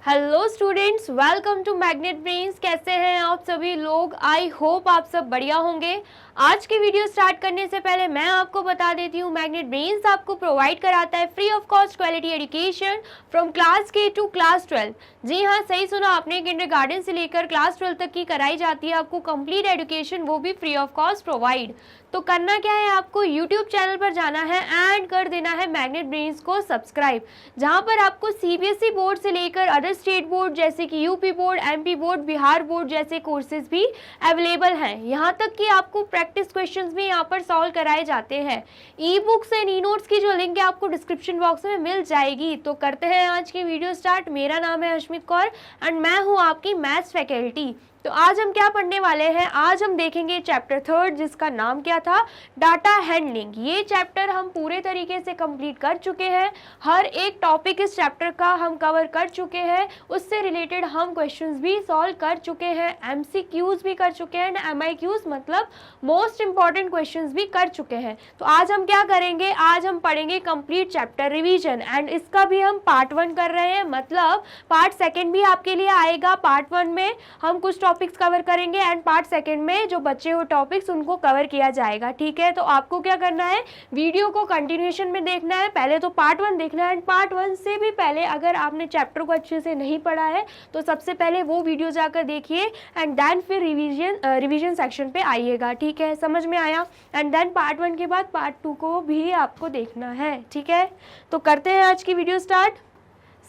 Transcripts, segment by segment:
Hello students, welcome to Magnet Brains. कैसे हैं आप सभी लोग? आई होप आप सब बढ़िया होंगे। आज की वीडियो स्टार्ट करने से पहले मैं आपको बता देती हूँ, मैग्नेट ब्रेन्स आपको प्रोवाइड कराता है free of cost quality education from class के टू क्लास 12। जी हाँ, सही सुना आपने, किंडरगार्टन से लेकर क्लास 12 तक की कराई जाती है आपको कंप्लीट एजुकेशन, वो भी फ्री ऑफ कॉस्ट प्रोवाइड। तो करना क्या है, आपको यूट्यूब चैनल पर जाना है एंड कर देना है मैग्नेट ब्रेन्स को सब्सक्राइब, जहाँ पर आपको सीबीएसई बोर्ड से लेकर अदर स्टेट बोर्ड जैसे कि UP board, MP board, Bihar board जैसे कोर्सेज भी अवेलेबल हैं। यहाँ तक कि आपको प्रैक्टिस क्वेश्चंस भी यहाँ पर सॉल्व कराए जाते हैं। E books and e notes की जो लिंक है आपको डिस्क्रिप्शन बॉक्स में मिल जाएगी। तो करते हैं आज की वीडियो स्टार्ट। मेरा नाम है अश्मित कौर एंड मैं हूँ आपकी मैथ्स फैकल्टी। तो आज हम क्या पढ़ने वाले हैं, आज हम देखेंगे चैप्टर 3 जिसका नाम क्या था, डाटा हैंडलिंग। ये चैप्टर हम पूरे तरीके से कंप्लीट कर चुके हैं। हर एक टॉपिक इस चैप्टर का हम कवर कर चुके हैं, उससे रिलेटेड हम क्वेश्चंस भी सॉल्व कर चुके हैं, एमसीक्यूज भी कर चुके हैं, एमआईक्यूज मतलब मोस्ट इंपॉर्टेंट क्वेश्चंस भी कर चुके हैं। तो आज हम क्या करेंगे, आज हम पढ़ेंगे कंप्लीट चैप्टर रिवीजन एंड इसका भी हम पार्ट 1 कर रहे हैं, मतलब पार्ट 2 भी आपके लिए आएगा। पार्ट 1 में हम कुछ टॉपिक्स कवर करेंगे एंड पार्ट 2 में जो बचे हुए टॉपिक्स उनको कवर किया जाएगा। ठीक है, तो आपको क्या करना है, वीडियो को कंटिन्यूएशन में देखना है। पहले तो पार्ट 1 देखना है एंड पार्ट 1 से भी पहले अगर आपने चैप्टर को अच्छे से नहीं पढ़ा है तो सबसे पहले वो वीडियो जाकर देखिए एंड देन फिर रिवीजन सेक्शन पे आइएगा। ठीक है, समझ में आया? एंड देन पार्ट 1 के बाद पार्ट 2 को भी आपको देखना है। ठीक है, तो करते हैं आज की वीडियो स्टार्ट।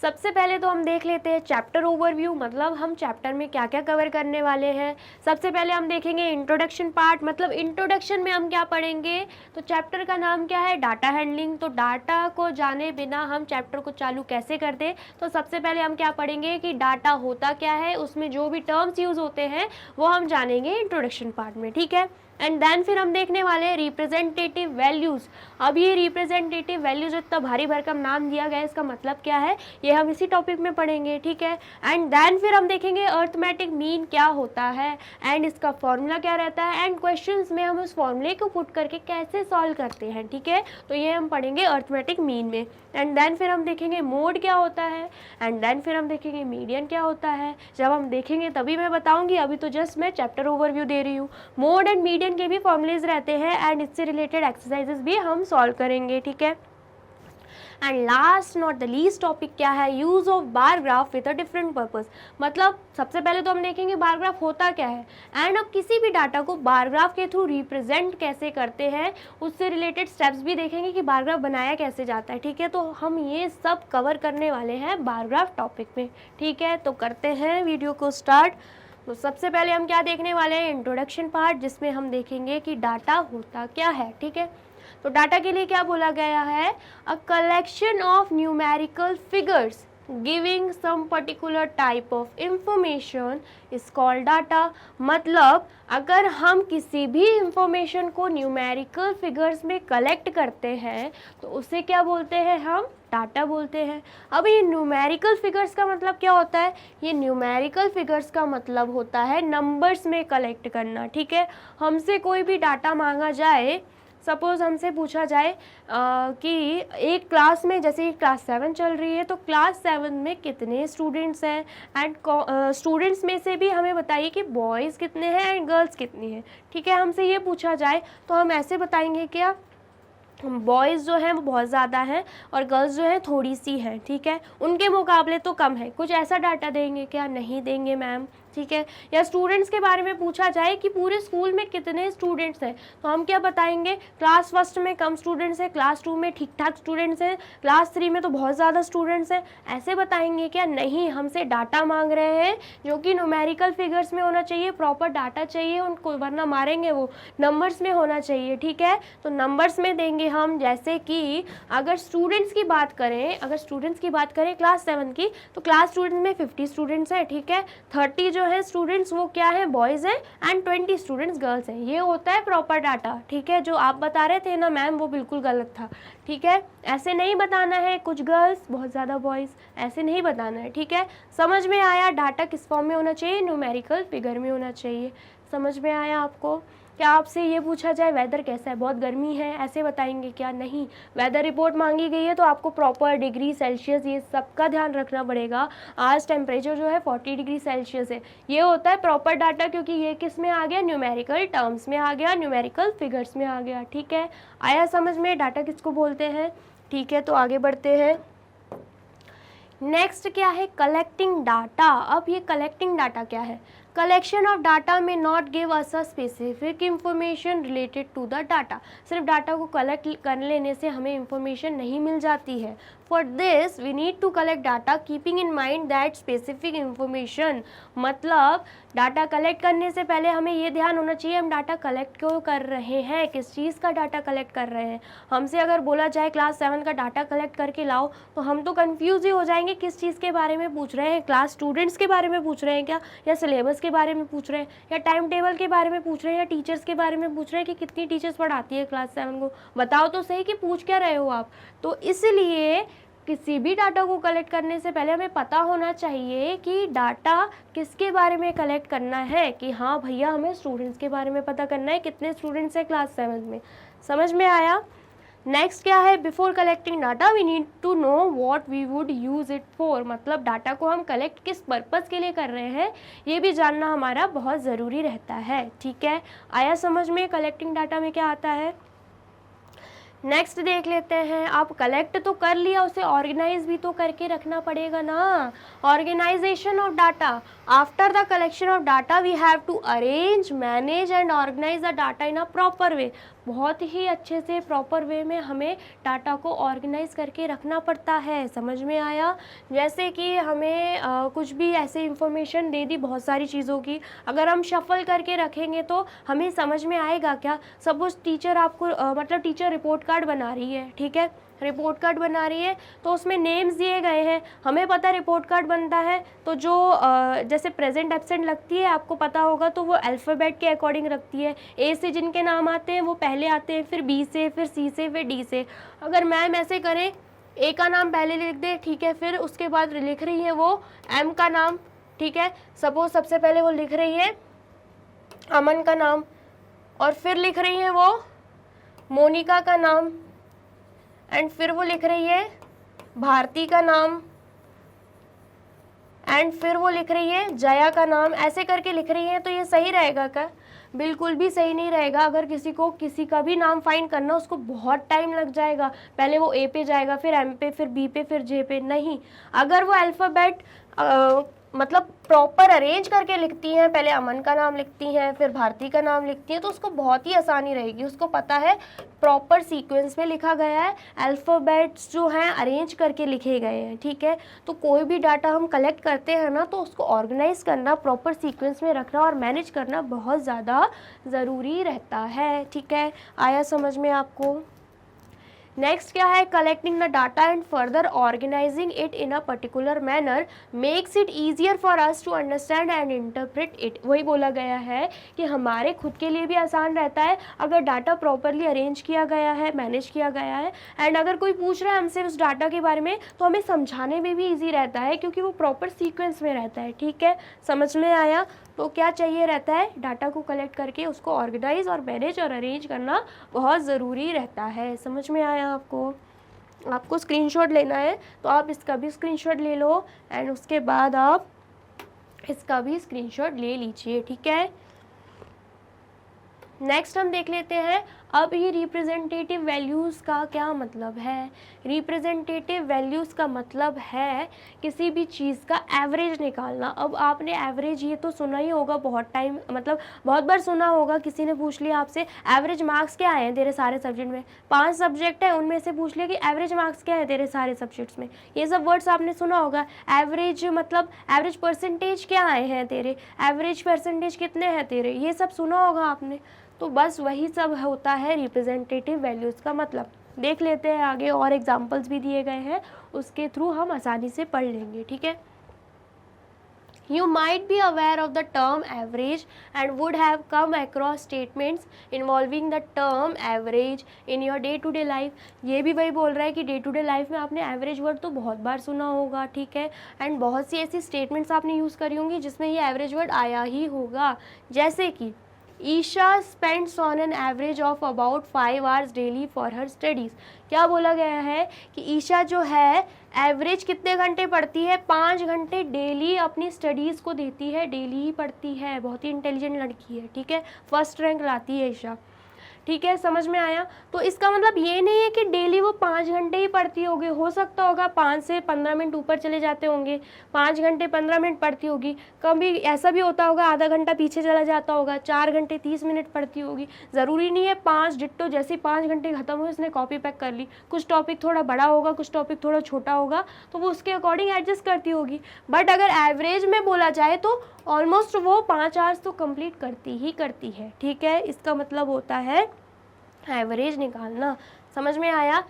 सबसे पहले तो हम देख लेते हैं चैप्टर ओवरव्यू, मतलब हम चैप्टर में क्या क्या कवर करने वाले हैं। सबसे पहले हम देखेंगे इंट्रोडक्शन पार्ट, मतलब इंट्रोडक्शन में हम क्या पढ़ेंगे। तो चैप्टर का नाम क्या है, डाटा हैंडलिंग। तो डाटा को जाने बिना हम चैप्टर को चालू कैसे करते। तो सबसे पहले हम क्या पढ़ेंगे कि डाटा होता क्या है, उसमें जो भी टर्म्स यूज़ होते हैं वो हम जानेंगे इंट्रोडक्शन पार्ट में। ठीक है, एंड देन फिर हम देखने वाले हैं रिप्रेजेंटेटिव वैल्यूज़। अब ये रिप्रेजेंटेटिव वैल्यूज इतना भारी भरकम नाम दिया गया है, इसका मतलब क्या है ये हम इसी टॉपिक में पढ़ेंगे। ठीक है, एंड देन फिर हम देखेंगे अर्थमेटिक मीन क्या होता है एंड इसका फॉर्मूला क्या रहता है एंड क्वेश्चंस में हम उस फॉर्मूले को पुट करके कैसे सॉल्व करते हैं। ठीक है, तो ये हम पढ़ेंगे अर्थमेटिक मीन में। एंड देन फिर हम देखेंगे मोड क्या होता है एंड देन फिर हम देखेंगे मीडियन क्या होता है। जब हम देखेंगे तभी मैं बताऊंगी, अभी तो जस्ट मैं चैप्टर ओवरव्यू दे रही हूँ। मोड एंड मीडियन के भी फॉर्मूलेज रहते हैं एंड इससे रिलेटेड एक्सरसाइजेस भी हम सॉल्व करेंगे। ठीक है, and last not the least topic क्या है, use of bar graph with a different purpose. मतलब सबसे पहले तो हम देखेंगे बार ग्राफ होता क्या है एंड अब किसी भी डाटा को बार ग्राफ के थ्रू रिप्रेजेंट कैसे करते हैं, उससे रिलेटेड स्टेप्स भी देखेंगे कि बार ग्राफ बनाया कैसे जाता है। ठीक है, तो हम ये सब कवर करने वाले हैं बार ग्राफ टॉपिक में। ठीक है, तो करते हैं वीडियो को स्टार्ट। तो सबसे पहले हम क्या देखने वाले हैं, इंट्रोडक्शन पार्ट, जिसमें हम देखेंगे कि डाटा होता क्या है। ठीक है, तो डाटा के लिए क्या बोला गया है, a collection of numerical figures giving some particular type of information is called data. मतलब अगर हम किसी भी इंफॉर्मेशन को न्यूमेरिकल फिगर्स में कलेक्ट करते हैं तो उसे क्या बोलते हैं, हम डाटा बोलते हैं। अब ये न्यूमेरिकल फिगर्स का मतलब क्या होता है, ये न्यूमेरिकल फिगर्स का मतलब होता है नंबर्स में कलेक्ट करना। ठीक है, हमसे कोई भी डाटा मांगा जाए, सपोज हमसे पूछा जाए कि एक क्लास में, जैसे क्लास 7 चल रही है तो क्लास 7 में कितने स्टूडेंट्स हैं एंड स्टूडेंट्स में से भी हमें बताइए कि बॉयज़ कितने हैं एंड गर्ल्स कितनी हैं। ठीक है, हमसे ये पूछा जाए तो हम ऐसे बताएंगे क्या, बॉयज़ जो हैं वो बहुत ज़्यादा हैं और गर्ल्स जो हैं थोड़ी सी हैं। ठीक है, उनके मुकाबले तो कम है। कुछ ऐसा डाटा देंगे क्या, नहीं देंगे मैम। ठीक है, या स्टूडेंट्स के बारे में पूछा जाए कि पूरे स्कूल में कितने स्टूडेंट्स हैं तो हम क्या बताएंगे, क्लास 1 में कम स्टूडेंट्स हैं, क्लास 2 में ठीक ठाक स्टूडेंट्स हैं, क्लास 3 में तो बहुत ज़्यादा स्टूडेंट्स हैं। ऐसे बताएंगे क्या, नहीं, हमसे डाटा मांग रहे हैं जो कि न्यूमेरिकल फिगर्स में होना चाहिए, प्रॉपर डाटा चाहिए उनको, वरना मारेंगे वो, नंबर्स में होना चाहिए। ठीक है, तो नंबर्स में देंगे हम। जैसे कि अगर स्टूडेंट्स की बात करें क्लास 7 की, तो क्लास स्टूडेंट्स में 50 स्टूडेंट्स हैं। ठीक है, 30 जो है स्टूडेंट्स वो क्या है, बॉयज़ हैं एंड 20 स्टूडेंट्स गर्ल्स हैं। ये होता है प्रॉपर डाटा। ठीक है, जो आप बता रहे थे ना मैम वो बिल्कुल गलत था। ठीक है, ऐसे नहीं बताना है, कुछ गर्ल्स बहुत ज़्यादा बॉयज़, ऐसे नहीं बताना है। ठीक है, समझ में आया, डाटा किस फॉर्म में होना चाहिए, न्यूमेरिकल फिगर में होना चाहिए। समझ में आया आपको? क्या आपसे ये पूछा जाए वेदर कैसा है, बहुत गर्मी है, ऐसे बताएंगे क्या? नहीं, वेदर रिपोर्ट मांगी गई है तो आपको प्रॉपर डिग्री सेल्सियस ये सब का ध्यान रखना पड़ेगा। आज टेम्परेचर जो है 40 डिग्री सेल्सियस है। ये होता है प्रॉपर डाटा, क्योंकि ये किस में आ गया, न्यूमेरिकल टर्म्स में आ गया, न्यूमेरिकल फिगर्स में आ गया। ठीक है, आया समझ में डाटा किसको बोलते हैं? ठीक है, तो आगे बढ़ते हैं। नेक्स्ट क्या है, कलेक्टिंग डाटा। अब ये कलेक्टिंग डाटा क्या है? कलेक्शन ऑफ डाटा में not give us a specific information related to the data. सिर्फ डाटा को कलेक्ट कर लेने से हमें इंफॉर्मेशन नहीं मिल जाती है। For this we need to collect data keeping in mind that specific information. मतलब डाटा कलेक्ट करने से पहले हमें ये ध्यान होना चाहिए हम डाटा कलेक्ट क्यों कर रहे हैं, किस चीज़ का डाटा कलेक्ट कर रहे हैं। हमसे अगर बोला जाए क्लास 7 का डाटा कलेक्ट करके लाओ, तो हम तो कंफ्यूज ही हो जाएंगे किस चीज़ के बारे में पूछ रहे हैं। क्लास स्टूडेंट्स के बारे में पूछ रहे हैं क्या, या सिलेबस के बारे में पूछ रहे हैं, या टाइम टेबल के बारे में पूछ रहे हैं, या टीचर्स के बारे में पूछ रहे हैं कि कितनी टीचर्स पढ़ाती है क्लास 7 को? बताओ तो सही कि पूछ क्या रहे हो आप। तो इसलिए किसी भी डाटा को कलेक्ट करने से पहले हमें पता होना चाहिए कि डाटा किसके बारे में कलेक्ट करना है, कि हाँ भैया हमें स्टूडेंट्स के बारे में पता करना है, कितने स्टूडेंट्स हैं क्लास 7 में। समझ में आया? नेक्स्ट क्या है, before collecting data we need to know what we would use it for. मतलब डाटा को हम कलेक्ट किस पर्पज़ के लिए कर रहे हैं, ये भी जानना हमारा बहुत ज़रूरी रहता है। ठीक है, आया समझ में कलेक्टिंग डाटा में क्या आता है? नेक्स्ट देख लेते हैं। आप कलेक्ट तो कर लिया, उसे ऑर्गेनाइज भी तो करके रखना पड़ेगा ना। Organisation of data. After the collection of data we have to arrange, manage and organise the data in a proper way. बहुत ही अच्छे से प्रॉपर वे में हमें डाटा को ऑर्गेनाइज करके रखना पड़ता है। समझ में आया? जैसे कि हमें कुछ भी ऐसे इंफॉर्मेशन दे दी बहुत सारी चीज़ों की, अगर हम शफल करके रखेंगे तो हमें समझ में आएगा क्या? सपोज टीचर आपको मतलब टीचर रिपोर्ट कार्ड बना रही है, ठीक है, रिपोर्ट कार्ड बना रही है तो उसमें नेम्स दिए गए हैं। हमें पता रिपोर्ट कार्ड बनता है तो जो जैसे प्रेजेंट एब्सेंट लगती है, आपको पता होगा, तो वो अल्फ़ाबेट के अकॉर्डिंग रखती है। ए से जिनके नाम आते हैं वो पहले आते हैं, फिर बी से, फिर सी से, फिर डी से। अगर मैम ऐसे करें, ए का नाम पहले लिख दे, ठीक है, फिर उसके बाद लिख रही है वो एम का नाम, ठीक है, सपोज सबसे पहले वो लिख रही है अमन का नाम, और फिर लिख रही है वो मोनिका का नाम, एंड फिर वो लिख रही है भारती का नाम, एंड फिर वो लिख रही है जया का नाम। ऐसे करके लिख रही है, तो ये सही रहेगा क्या? बिल्कुल भी सही नहीं रहेगा। अगर किसी को किसी का भी नाम फाइंड करना, उसको बहुत टाइम लग जाएगा। पहले वो ए पे जाएगा, फिर एम पे, फिर बी पे, फिर जे पे। नहीं, अगर वो अल्फ़ाबेट मतलब प्रॉपर अरेंज करके लिखती हैं, पहले अमन का नाम लिखती हैं, फिर भारती का नाम लिखती हैं, तो उसको बहुत ही आसानी रहेगी। उसको पता है प्रॉपर सीक्वेंस में लिखा गया है, अल्फ़ाबेट्स जो हैं अरेंज करके लिखे गए हैं। ठीक है, तो कोई भी डाटा हम कलेक्ट करते हैं ना, तो उसको ऑर्गेनाइज करना, प्रॉपर सीक्वेंस में रखना और मैनेज करना बहुत ज़्यादा ज़रूरी रहता है। ठीक है, आया समझ में आपको? नेक्स्ट क्या है, collecting the data and further organising it in a particular manner makes it easier for us to understand and interpret it. वही बोला गया है कि हमारे खुद के लिए भी आसान रहता है अगर डाटा प्रॉपरली अरेंज किया गया है, मैनेज किया गया है, एंड अगर कोई पूछ रहा है हमसे उस डाटा के बारे में, तो हमें समझाने में भी ईजी रहता है, क्योंकि वो प्रॉपर सीक्वेंस में रहता है। ठीक है, समझ में आया? तो क्या चाहिए रहता है, डाटा को कलेक्ट करके उसको ऑर्गेनाइज और मैनेज और अरेंज करना बहुत ज़रूरी रहता है। समझ में आया आपको? आपको स्क्रीनशॉट लेना है तो आप इसका भी स्क्रीनशॉट ले लो, एंड उसके बाद आप इसका भी स्क्रीनशॉट ले लीजिए। ठीक है, नेक्स्ट हम देख लेते हैं अब ये रिप्रेजेंटेटिव वैल्यूज़ का क्या मतलब है। रिप्रेजेंटेटिव वैल्यूज़ का मतलब है किसी भी चीज़ का एवरेज निकालना। अब आपने एवरेज ये तो सुना ही होगा, बहुत टाइम मतलब बहुत बार सुना होगा। किसी ने पूछ लिया आपसे एवरेज मार्क्स क्या आए हैं तेरे सारे सब्जेक्ट में, 5 सब्जेक्ट है उनमें से पूछ लिया कि एवरेज मार्क्स क्या है तेरे सारे सब्जेक्ट्स में। ये सब वर्ड्स आपने सुना होगा। एवरेज मतलब एवरेज परसेंटेज क्या आए हैं तेरे, एवरेज परसेंटेज कितने हैं तेरे, ये सब सुना होगा आपने। तो बस वही सब होता है रिप्रेजेंटेटिव वैल्यूज़ का मतलब। देख लेते हैं आगे, और एग्जांपल्स भी दिए गए हैं, उसके थ्रू हम आसानी से पढ़ लेंगे। ठीक है, You might be aware of the term average and would have come across statements involving the term average in your day to day life। ये भी वही बोल रहा है कि डे टू डे लाइफ में आपने एवरेज वर्ड तो बहुत बार सुना होगा। ठीक है, एंड बहुत सी ऐसी स्टेटमेंट्स आपने यूज़ करी होंगी जिसमें ये एवरेज वर्ड आया ही होगा। जैसे कि Isha spends on an average of about 5 hours daily for her studies. क्या बोला गया है कि ईशा जो है एवरेज कितने घंटे पढ़ती है, 5 घंटे डेली अपनी स्टडीज़ को देती है, डेली ही पढ़ती है। बहुत ही इंटेलिजेंट लड़की है, ठीक है, फर्स्ट रैंक लाती है ईशा, ठीक है, समझ में आया। तो इसका मतलब ये नहीं है कि डेली वो 5 घंटे ही पढ़ती होगी, हो सकता होगा 5 से 15 मिनट ऊपर चले जाते होंगे, 5 घंटे 15 मिनट पढ़ती होगी, कभी ऐसा भी होता होगा आधा घंटा पीछे चला जाता होगा, 4 घंटे 30 मिनट पढ़ती होगी। ज़रूरी नहीं है 5 डिट्टो जैसे 5 घंटे ख़त्म हुए इसने कॉपी पैक कर ली, कुछ टॉपिक थोड़ा बड़ा होगा, कुछ टॉपिक थोड़ा छोटा होगा, तो वो उसके अकॉर्डिंग एडजस्ट करती होगी। बट अगर एवरेज में बोला जाए तो ऑलमोस्ट वो 5 आवर्स तो कंप्लीट करती ही करती है, ठीक है। इसका मतलब होता है एवरेज निकालना, समझ में आया।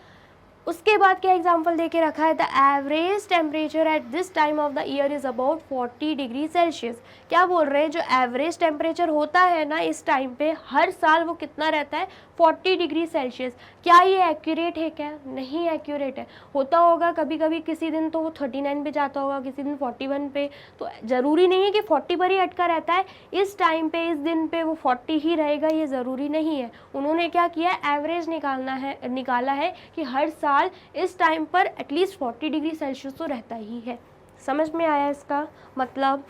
उसके बाद क्या एग्जाम्पल दे के रखा है, the average temperature at this time of the year is about 40 degree Celsius. क्या बोल रहे हैं, जो एवरेज टेम्परेचर होता है ना इस टाइम पे हर साल वो कितना रहता है, 40 डिग्री सेल्सियस। क्या ये एक्यूरेट है, क्या नहीं एक्यूरेट है, होता होगा कभी कभी किसी दिन तो वो 39 पे जाता होगा, किसी दिन 41 पे, तो ज़रूरी नहीं है कि 40 पर ही अटका रहता है, इस टाइम पे इस दिन पे वो 40 ही रहेगा, ये ज़रूरी नहीं है। उन्होंने क्या किया, एवरेज निकाला है कि हर साल इस टाइम पर एटलीस्ट 40 डिग्री सेल्सियस तो रहता ही है। समझ में आया इसका मतलब।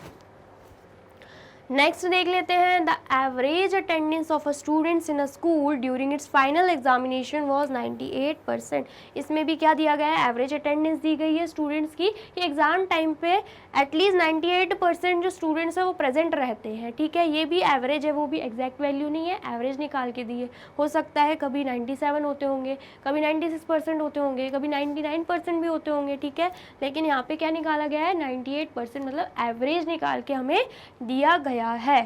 नेक्स्ट देख लेते हैं, the average attendance of a students in a school during its final examination was 98%। इसमें भी क्या दिया गया है, एवरेज अटेंडेंस दी गई है स्टूडेंट्स की कि एग्ज़ाम टाइम पे एटलीस्ट 98% जो स्टूडेंट्स हैं वो प्रेजेंट रहते हैं, ठीक है। ये भी एवरेज है, वो भी एग्जैक्ट वैल्यू नहीं है, एवरेज निकाल के दी है। हो सकता है कभी 97 होते होंगे, कभी 96% होते होंगे, कभी 99% भी होते होंगे, ठीक है। लेकिन यहाँ पे क्या निकाला गया है, 98%, मतलब एवरेज निकाल के हमें दिया गया है।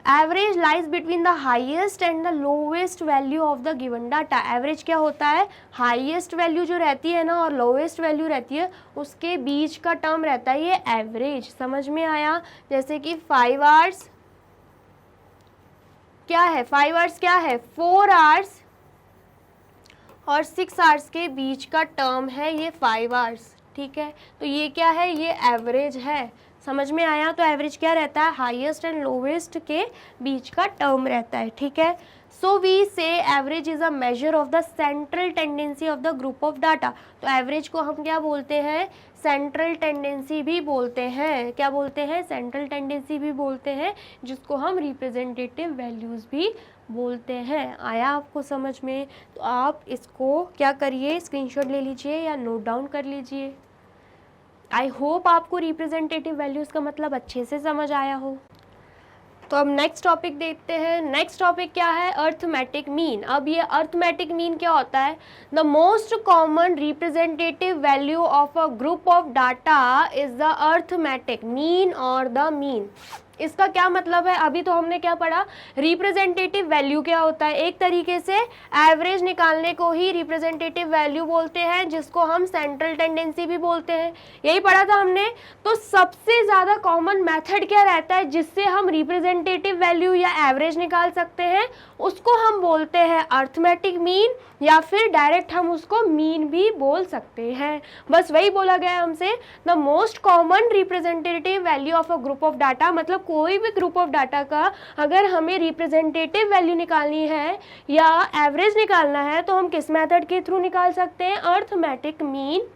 Average lies between the highest and the lowest value of the given data. Average क्या होता है, हाईएस्ट वैल्यू जो रहती है ना और लोवेस्ट वैल्यू रहती है उसके बीच का टर्म रहता है ये एवरेज। समझ में आया। जैसे कि 5 आवर्स क्या है, 5 आवर्स क्या है, 4 आवर्स और 6 आवर्स के बीच का टर्म है ये 5 आवर्स, ठीक है। तो ये क्या है, ये एवरेज है। समझ में आया। तो एवरेज क्या रहता है, हाईएस्ट एंड लोवेस्ट के बीच का टर्म रहता है, ठीक है। सो वी से average is a measure of the central tendency of the group of data. तो एवरेज को हम क्या बोलते हैं, सेंट्रल टेंडेंसी भी बोलते हैं। क्या बोलते हैं, सेंट्रल टेंडेंसी भी बोलते हैं, जिसको हम रिप्रेजेंटेटिव वैल्यूज़ भी बोलते हैं। आया आपको समझ में। तो आप इसको क्या करिए, स्क्रीनशॉट ले लीजिए या नोट डाउन कर लीजिए। आई होप आपको रिप्रेजेंटेटिव वैल्यूज़ का मतलब अच्छे से समझ आया हो। तो अब नेक्स्ट टॉपिक देखते हैं। नेक्स्ट टॉपिक क्या है, अर्थमेटिक मीन। अब ये अर्थमेटिक मीन क्या होता है, the most common representative value of a group of data is the arithmetic mean और द मीन। इसका क्या मतलब है, अभी तो हमने क्या पढ़ा, रिप्रेजेंटेटिव वैल्यू क्या होता है। एक तरीके से एवरेज निकालने को ही रिप्रेजेंटेटिव वैल्यू बोलते हैं, जिसको हम सेंट्रल टेंडेंसी भी बोलते हैं, यही पढ़ा था हमने। तो सबसे ज़्यादा कॉमन मेथड क्या रहता है जिससे हम रिप्रेजेंटेटिव वैल्यू या एवरेज निकाल सकते हैं, उसको हम बोलते हैं अर्थमेटिक मीन, या फिर डायरेक्ट हम उसको मीन भी बोल सकते हैं। बस वही बोला गया हमसे, the most common representative value of a group of data. मतलब कोई भी ग्रुप ऑफ डाटा का अगर हमें रिप्रेजेंटेटिव वैल्यू निकालनी है या एवरेज निकालना है तो हम किस मेथड के थ्रू निकाल सकते हैं, अर्थमेटिक मीन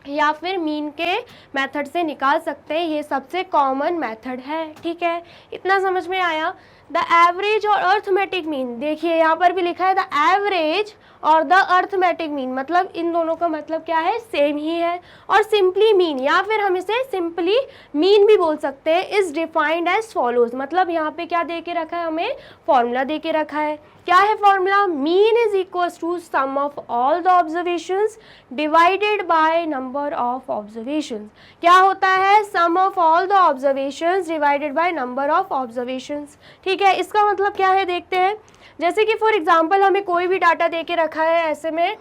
या फिर मीन के मेथड से निकाल सकते हैं। ये सबसे कॉमन मेथड है, ठीक है। इतना समझ में आया। द एवरेज और अर्थमेटिक मीन, देखिए यहाँ पर भी लिखा है द एवरेज और द अर्थमेटिक मीन, मतलब इन दोनों का मतलब क्या है, सेम ही है। और सिंपली मीन या फिर हम इसे सिंपली मीन भी बोल सकते हैं, इज डिफाइंड एज फॉलोज। मतलब यहाँ पे क्या दे के रखा है, हमें फॉर्मूला दे के रखा है। क्या है formula, mean is equal to sum of all the observations divided by number of observations. क्या होता है, sum of all the observations divided by number of observations, ठीक है। इसका मतलब क्या है देखते हैं। जैसे कि फॉर एग्जांपल हमें कोई भी डाटा दे के रखा है, ऐसे में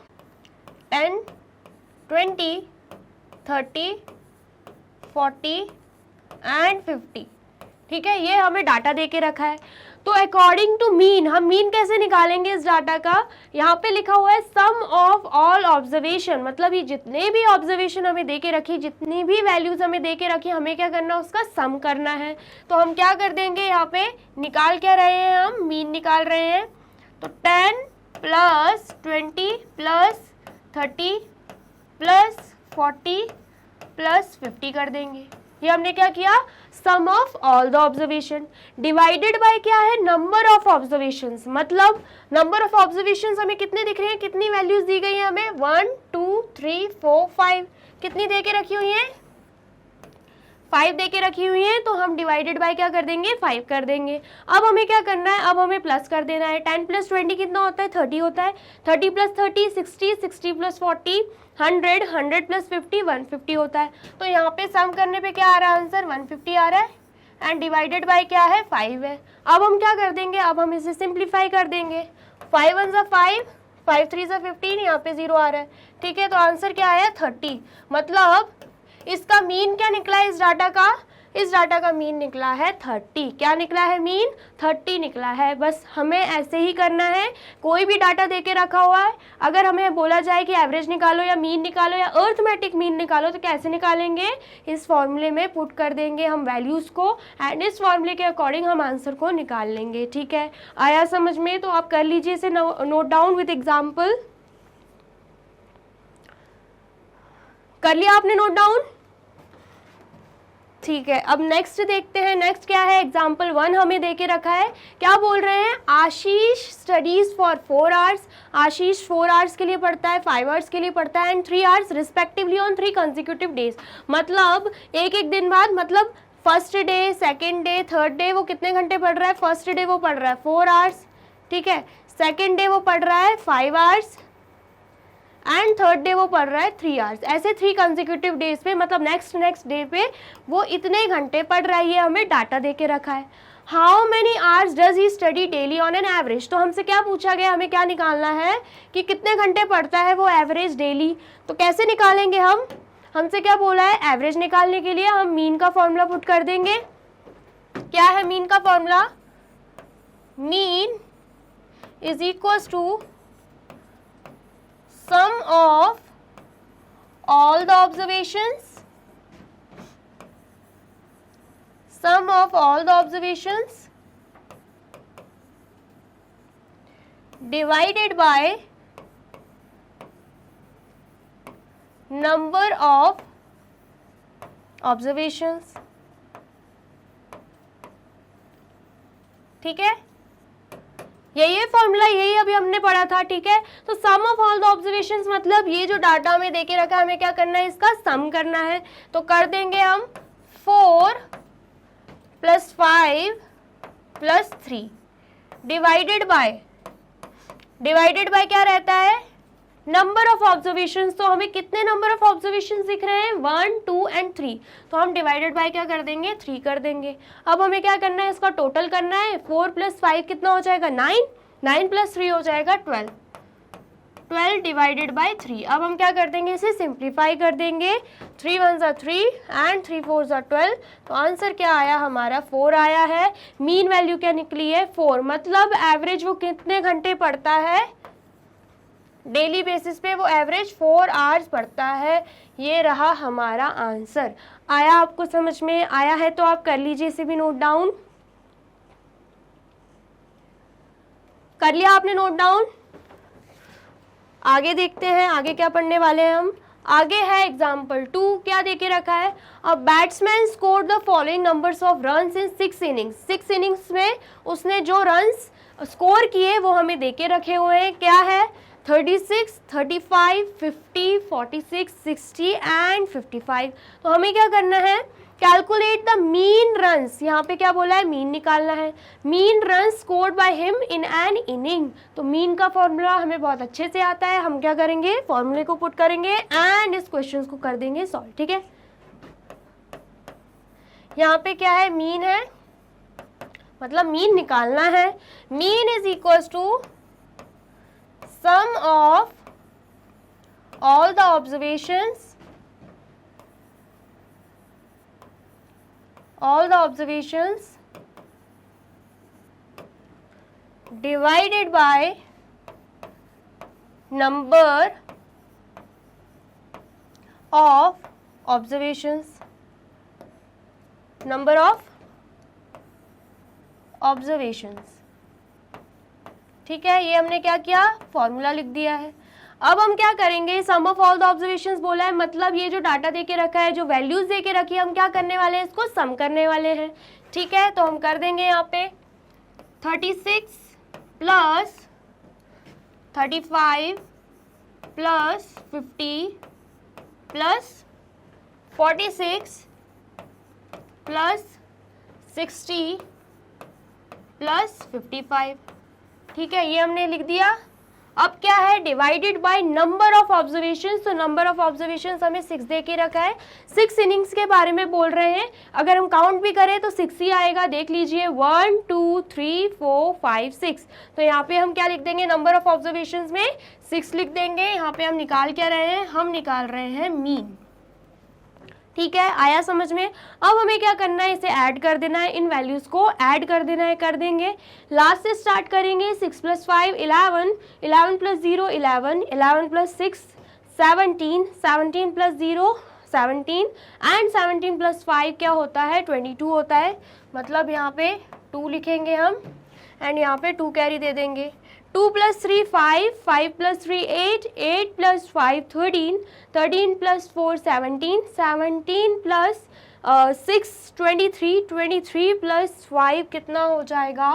10, 20, 30, 40 एंड 50, ठीक है। ये हमें डाटा दे के रखा है। तो अकॉर्डिंग टू मीन, हम मीन कैसे निकालेंगे इस डाटा का? यहाँ पे लिखा हुआ है सम ऑफ ऑल ऑब्जर्वेशन, मतलब ये जितने भी ऑब्जर्वेशन हमें दे के रखी, जितनी भी वैल्यूज हमें दे के रखी, हमें क्या करना है, उसका सम करना है। तो हम क्या कर देंगे, यहाँ पे निकाल क्या रहे हैं, हम मीन निकाल रहे हैं। तो 10 प्लस 20 प्लस 30 प्लस 40 प्लस 50 कर देंगे। ये हमने क्या किया, sum of all the observation divided by क्या है, नंबर ऑफ ऑब्जर्वेशंस, मतलब नंबर ऑफ ऑब्जर्वेशंस हमें कितने दिख रहे हैं, कितनी वैल्यूज दी गई है हमें, 1 2 3 4 5, कितनी दे के रखी हुई है, 5 दे के रखी हुई है। तो हम डिवाइडेड बाय क्या कर देंगे, 5 कर देंगे। अब हमें क्या करना है, अब हमें प्लस कर देना है। 10 प्लस 20 कितना होता है, 30 होता है। 30 प्लस 30 60, 60 प्लस 40 100, 100 प्लस 50 150 होता है। तो यहाँ पे सम करने पे क्या आ रहा है आंसर, 150 आ रहा है, एंड डिवाइडेड बाय क्या है, 5 है। अब हम क्या कर देंगे, अब हम इसे सिंप्लीफाई कर देंगे। 5 1 ज़ा 5, 5 3 ज़ा 15, यहाँ पे 0 आ रहा है, ठीक है। तो आंसर क्या आया, 30। मतलब इसका मीन क्या निकला है, इस डाटा का, इस डाटा का मीन निकला है 30। क्या निकला है, मीन 30 निकला है। बस हमें ऐसे ही करना है, कोई भी डाटा देके रखा हुआ है, अगर हमें बोला जाए कि एवरेज निकालो या मीन निकालो या अर्थमेटिक मीन निकालो, तो कैसे निकालेंगे, इस फॉर्मूले में पुट कर देंगे हम वैल्यूज़ को, एंड इस फॉर्मूले के अकॉर्डिंग हम आंसर को निकाल लेंगे, ठीक है। आया समझ में? तो आप कर लीजिए इसे नोट डाउन विद एग्जाम्पल। कर लिया आपने नोट डाउन, ठीक है। अब नेक्स्ट देखते हैं, नेक्स्ट क्या है, एग्जाम्पल 1 हमें देके रखा है। क्या बोल रहे हैं, Ashish studies for 4 hours, Ashish 4 hours के लिए पढ़ता है, 5 आवर्स के लिए पढ़ता है, and 3 hours respectively on 3 consecutive days. मतलब एक एक दिन बाद, मतलब first day, second day, third day वो कितने घंटे पढ़ रहा है, फर्स्ट डे वो पढ़ रहा है 4 आवर्स, ठीक है, सेकेंड डे वो पढ़ रहा है 5 आवर्स, एंड थर्ड डे वो पढ़ रहा है 3 आवर्स। ऐसे 3 कंसेक्यूटिव डेज पे, मतलब नेक्स्ट डे पे वो इतने घंटे पढ़ रहा है, ये हमें डाटा दे के रखा है। How many hours does he study daily on an average. तो हमसे क्या पूछा गया, हमें क्या निकालना है कि कितने घंटे पढ़ता है वो एवरेज डेली। तो कैसे निकालेंगे हम, हमसे क्या बोला है, एवरेज निकालने के लिए हम मीन का फॉर्मूला पुट कर देंगे। क्या है मीन का formula, mean is equal to sum of all the observations, sum of all the observations divided by number of observations, ठीक है। यही फॉर्मूला, यही अभी हमने पढ़ा था, ठीक है। तो सम ऑफ ऑल द ऑब्जर्वेशंस, मतलब ये जो डाटा हमें देके रखा है, हमें क्या करना है, इसका सम करना है। तो कर देंगे हम 4 प्लस 5 प्लस 3 डिवाइडेड बाय क्या रहता है, नंबर ऑफ ऑब्जर्वेशंस। तो हमें कितने नंबर ऑफ ऑब्जर्वेशंस दिख रहे हैं, 1 2 एंड 3। तो हम डिवाइडेड बाय क्या कर देंगे, 3 कर देंगे। अब हमें क्या करना है, इसका टोटल करना है। 4 प्लस 5 कितना हो जाएगा, 9, 9 प्लस 3 हो जाएगा 12, 12 डिवाइडेड बाय 3। अब हम क्या कर देंगे, इसे सिंप्लीफाई कर देंगे। 3 1 ज़ा 3 एंड 3 4 ज़ा 12। तो आंसर क्या आया हमारा, 4 आया है। मीन वैल्यू क्या निकली है, 4। मतलब एवरेज वो कितने घंटे पढ़ता है डेली बेसिस पे, वो एवरेज 4 आवर्स पढ़ता है। ये रहा हमारा आंसर। आया आपको समझ में? आया है तो आप कर लीजिए इसे भी नोट डाउन। कर लिया आपने नोट डाउन? आगे देखते हैं, आगे क्या पढ़ने वाले हैं हम। आगे है एग्जाम्पल 2। क्या देके रखा है, a batsman score the following numbers of runs in 6 innings. 6 innings में उसने जो रन्स स्कोर किए वो हमें देके रखे हुए हैं। क्या है, 36, 35, 50, 46, 60 एंड 55। तो हमें क्या करना है, कैलकुलेट द मीन रन्स। यहाँ पे क्या बोला है, मीन निकालना है। Mean runs scored by him in an inning. तो मीन का फॉर्मूला हमें बहुत अच्छे से आता है। हम क्या करेंगे, फॉर्मूले को पुट करेंगे एंड इस क्वेश्चन को कर देंगे सॉल्व, ठीक है। यहाँ पे क्या है, मीन है, मतलब मीन निकालना है। Mean is equal to sum of all the observations divided by number of observations, number of observations. ठीक है, ये हमने क्या किया, फॉर्मूला लिख दिया है। अब हम क्या करेंगे, सम ऑफ ऑल द ऑब्जर्वेशंस बोला है, मतलब ये जो डाटा देके रखा है, जो वैल्यूज देके रखी है, हम क्या करने वाले हैं, इसको सम करने वाले हैं। ठीक है, तो हम कर देंगे यहाँ पे 36 plus 35 plus 50 plus 46 plus 60 plus 55। ठीक है, ये हमने लिख दिया। अब क्या है, divided by number of observations, तो नंबर ऑफ ऑब्जर्वेशंस हमें 6 दे के रखा है। 6 इनिंग्स के बारे में बोल रहे हैं, अगर हम काउंट भी करें तो 6 ही आएगा। देख लीजिए 1 2 3 4 5 6, तो यहाँ पे हम क्या लिख देंगे, नंबर ऑफ ऑब्जर्वेशंस में 6 लिख देंगे। यहाँ पे हम निकाल क्या रहे हैं, हम निकाल रहे हैं मीन। ठीक है, आया समझ में। अब हमें क्या करना है, इसे ऐड कर देना है, इन वैल्यूज को ऐड कर देना है, कर देंगे। लास्ट से स्टार्ट करेंगे, 6 plus 5 11, 11 plus 0 11, 11 plus 6 17, 17 plus 0 17 and 17 plus 5 क्या होता है, 22 होता है। मतलब यहाँ पे 2 लिखेंगे हम एंड यहाँ पे 2 कैरी दे देंगे। 2 plus 3 5, 5 plus 3 8, 8 plus 5 13, 13 plus 4 17, 17 plus 6 23, 23 plus 5 कितना हो जाएगा,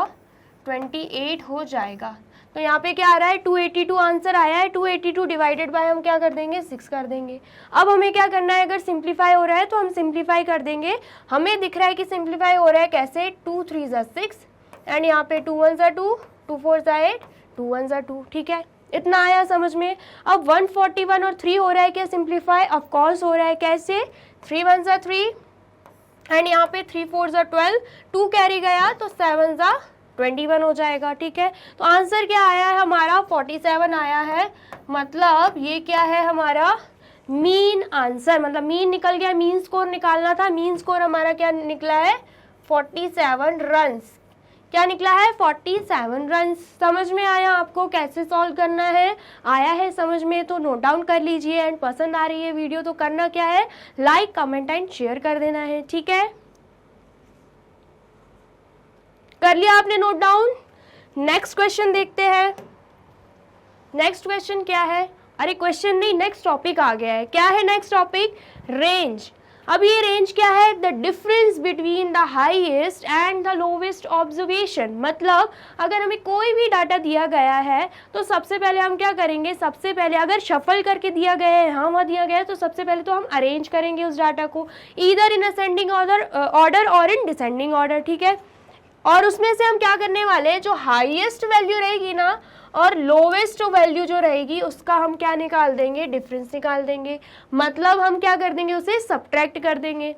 28 हो जाएगा। तो यहाँ पे क्या आ रहा है, 282 आंसर आया है। 282 डिवाइडेड बाय हम क्या कर देंगे, 6 कर देंगे। अब हमें क्या करना है, अगर सिंप्लीफाई हो रहा है तो हम सिंप्लीफाई कर देंगे। हमें दिख रहा है कि सिंप्लीफाई हो रहा है कैसे, 2 3 ज़ा 6 एंड यहाँ पे 2 1 ज़ा 2, 2 4 ज़ा 8, 2 1 ज़ा 2। ठीक है, इतना आया समझ में। अब 141 और 3 हो रहा है क्या सिंप्लीफाई, ऑफ कोर्स हो रहा है। कैसे, 3 1 ज़ा 3 एंड यहाँ पे 3 4 ज़ा 12, 2 कैरी गया तो 7 ज़ा 21 हो जाएगा। ठीक है, तो आंसर क्या आया है हमारा, 47 आया है। मतलब ये क्या है हमारा मीन आंसर, मतलब मीन निकल गया। मीन स्कोर निकालना था, मीन स्कोर हमारा क्या निकला है, 47 रन्स। क्या निकला है, 47 रन। समझ में आया आपको कैसे सॉल्व करना है, आया है समझ में तो नोट डाउन कर लीजिए। एंड पसंद आ रही है वीडियो तो करना क्या है, लाइक कमेंट एंड शेयर कर देना है। ठीक है, कर लिया आपने नोट डाउन। नेक्स्ट क्वेश्चन देखते हैं। नेक्स्ट क्वेश्चन क्या है, अरे क्वेश्चन नहीं, नेक्स्ट टॉपिक आ गया है। क्या है नेक्स्ट टॉपिक, रेंज। अब ये रेंज क्या है, the difference between the highest and the lowest observation. मतलब अगर हमें कोई भी डाटा दिया गया है तो सबसे पहले हम क्या करेंगे, सबसे पहले अगर शफल करके दिया गया है, हाँ वहाँ दिया गया है, तो सबसे पहले तो हम अरेंज करेंगे उस डाटा को, ईदर इन असेंडिंग ऑर्डर और इन डिसेंडिंग ऑर्डर। ठीक है, और उसमें से हम क्या करने वाले हैं, जो हाईएस्ट वैल्यू रहेगी ना और लोवेस्ट वैल्यू जो रहेगी उसका हम क्या निकाल देंगे, डिफरेंस निकाल देंगे। मतलब हम क्या कर देंगे, उसे सब्ट्रैक्ट कर देंगे।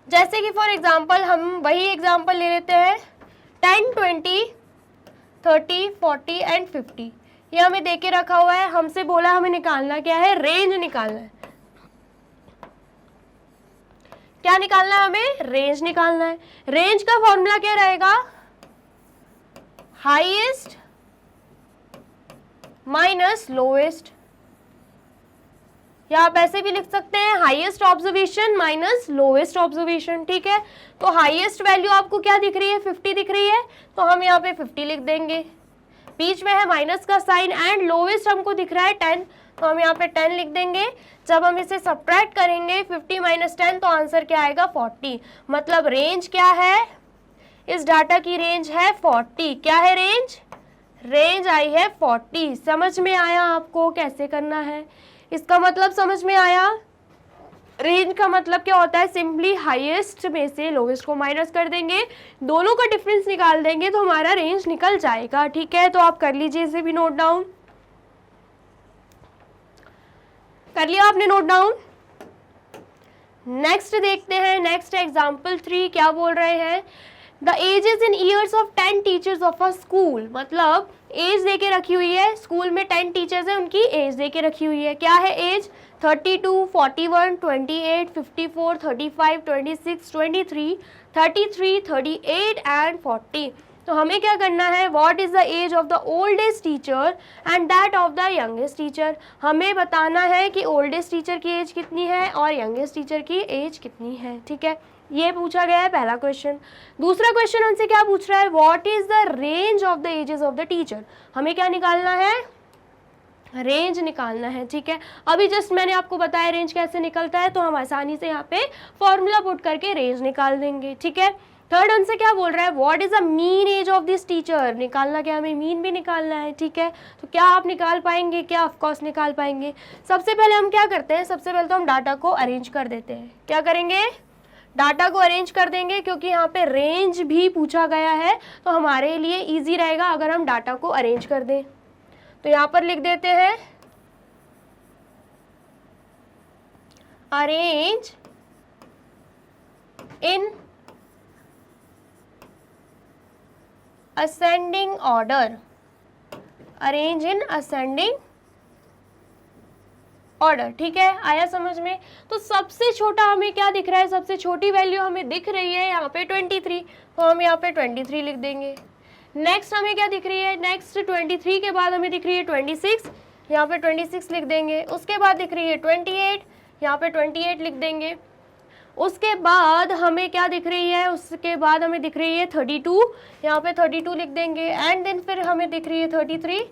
जैसे कि फॉर एग्जांपल हम वही एग्जांपल ले लेते हैं, 10 20 30 40 एंड 50, ये हमें देके रखा हुआ है। हमसे बोला हमें निकालना क्या है, रेंज निकालना है। क्या निकालना है हमें, रेंज निकालना है। रेंज का फॉर्मूला क्या रहेगा, हाईएस्ट माइनस लोएस्ट, या आप ऐसे भी लिख सकते हैं highest observation minus lowest observation. ठीक है, तो हाईएस्ट वैल्यू आपको क्या दिख रही है, 50 दिख रही है, तो हम यहाँ पे 50 लिख देंगे। बीच में है माइनस का साइन एंड लोएस्ट हमको दिख रहा है 10, तो हम यहाँ पे 10 लिख देंगे। जब हम इसे सब्ट्रैक्ट करेंगे 50 माइनस 10 तो आंसर क्या आएगा, 40। मतलब रेंज क्या है, इस डाटा की रेंज है 40। क्या है रेंज, रेंज आई है 40। समझ में आया आपको कैसे करना है, इसका मतलब समझ में आया। रेंज का मतलब क्या होता है, सिंपली हाईएस्ट में से लोवेस्ट को माइनस कर देंगे, दोनों का डिफरेंस निकाल देंगे तो हमारा रेंज निकल जाएगा। ठीक है, तो आप कर लीजिए इसे भी नोट डाउन। कर लिया आपने नोट डाउन। नेक्स्ट देखते हैं, नेक्स्ट एग्जाम्पल 3 क्या बोल रहे हैं, the ages in years of 10 teachers of a school. मतलब एज देके रखी हुई है, स्कूल में 10 टीचर्स हैं, उनकी एज देके रखी हुई है। क्या है एज, 32 41 28 54 35 26 23 33 38 एंड 40। तो हमें क्या करना है, what is the age of the oldest teacher and that of the youngest teacher. हमें बताना है कि ओल्डेस्ट टीचर की एज कितनी है और यंगेस्ट टीचर की एज कितनी है, ठीक है। ये पूछा गया है पहला क्वेश्चन। दूसरा क्वेश्चन हमसे क्या पूछ रहा है, what is the range of the ages of the teacher. हमें क्या निकालना है, रेंज निकालना है, ठीक है। अभी जस्ट मैंने आपको बताया रेंज कैसे निकलता है, तो हम आसानी से यहाँ पे फॉर्मूला पुट करके रेंज निकाल देंगे, ठीक है। थर्ड हमसे क्या बोल रहा है, what is the mean age of this teacher. निकालना क्या, हमें मीन भी निकालना है, ठीक है। तो क्या आप निकाल पाएंगे, क्या ऑफकोर्स निकाल पाएंगे। सबसे पहले हम क्या करते हैं, सबसे पहले तो हम डाटा को अरेंज कर देते हैं। क्या करेंगे, डाटा को अरेंज कर देंगे, क्योंकि यहाँ पे रेंज भी पूछा गया है तो हमारे लिए ईजी रहेगा अगर हम डाटा को अरेंज कर दें। तो यहाँ पर लिख देते हैं arrange in ascending order, arrange in ascending order, ठीक है। आया समझ में। तो सबसे छोटा हमें क्या दिख रहा है, सबसे छोटी वैल्यू हमें दिख रही है यहाँ पे 23, तो हम यहाँ पे 23 लिख देंगे। नेक्स्ट हमें क्या दिख रही है, नेक्स्ट 23 के बाद हमें दिख रही है 26, यहाँ पे 26 लिख देंगे। उसके बाद दिख रही है 28, यहाँ पे 28 लिख देंगे। उसके बाद हमें क्या दिख रही है, उसके बाद हमें दिख रही है 32, यहाँ पे 32 लिख देंगे। एंड देन फिर हमें दिख रही है 33,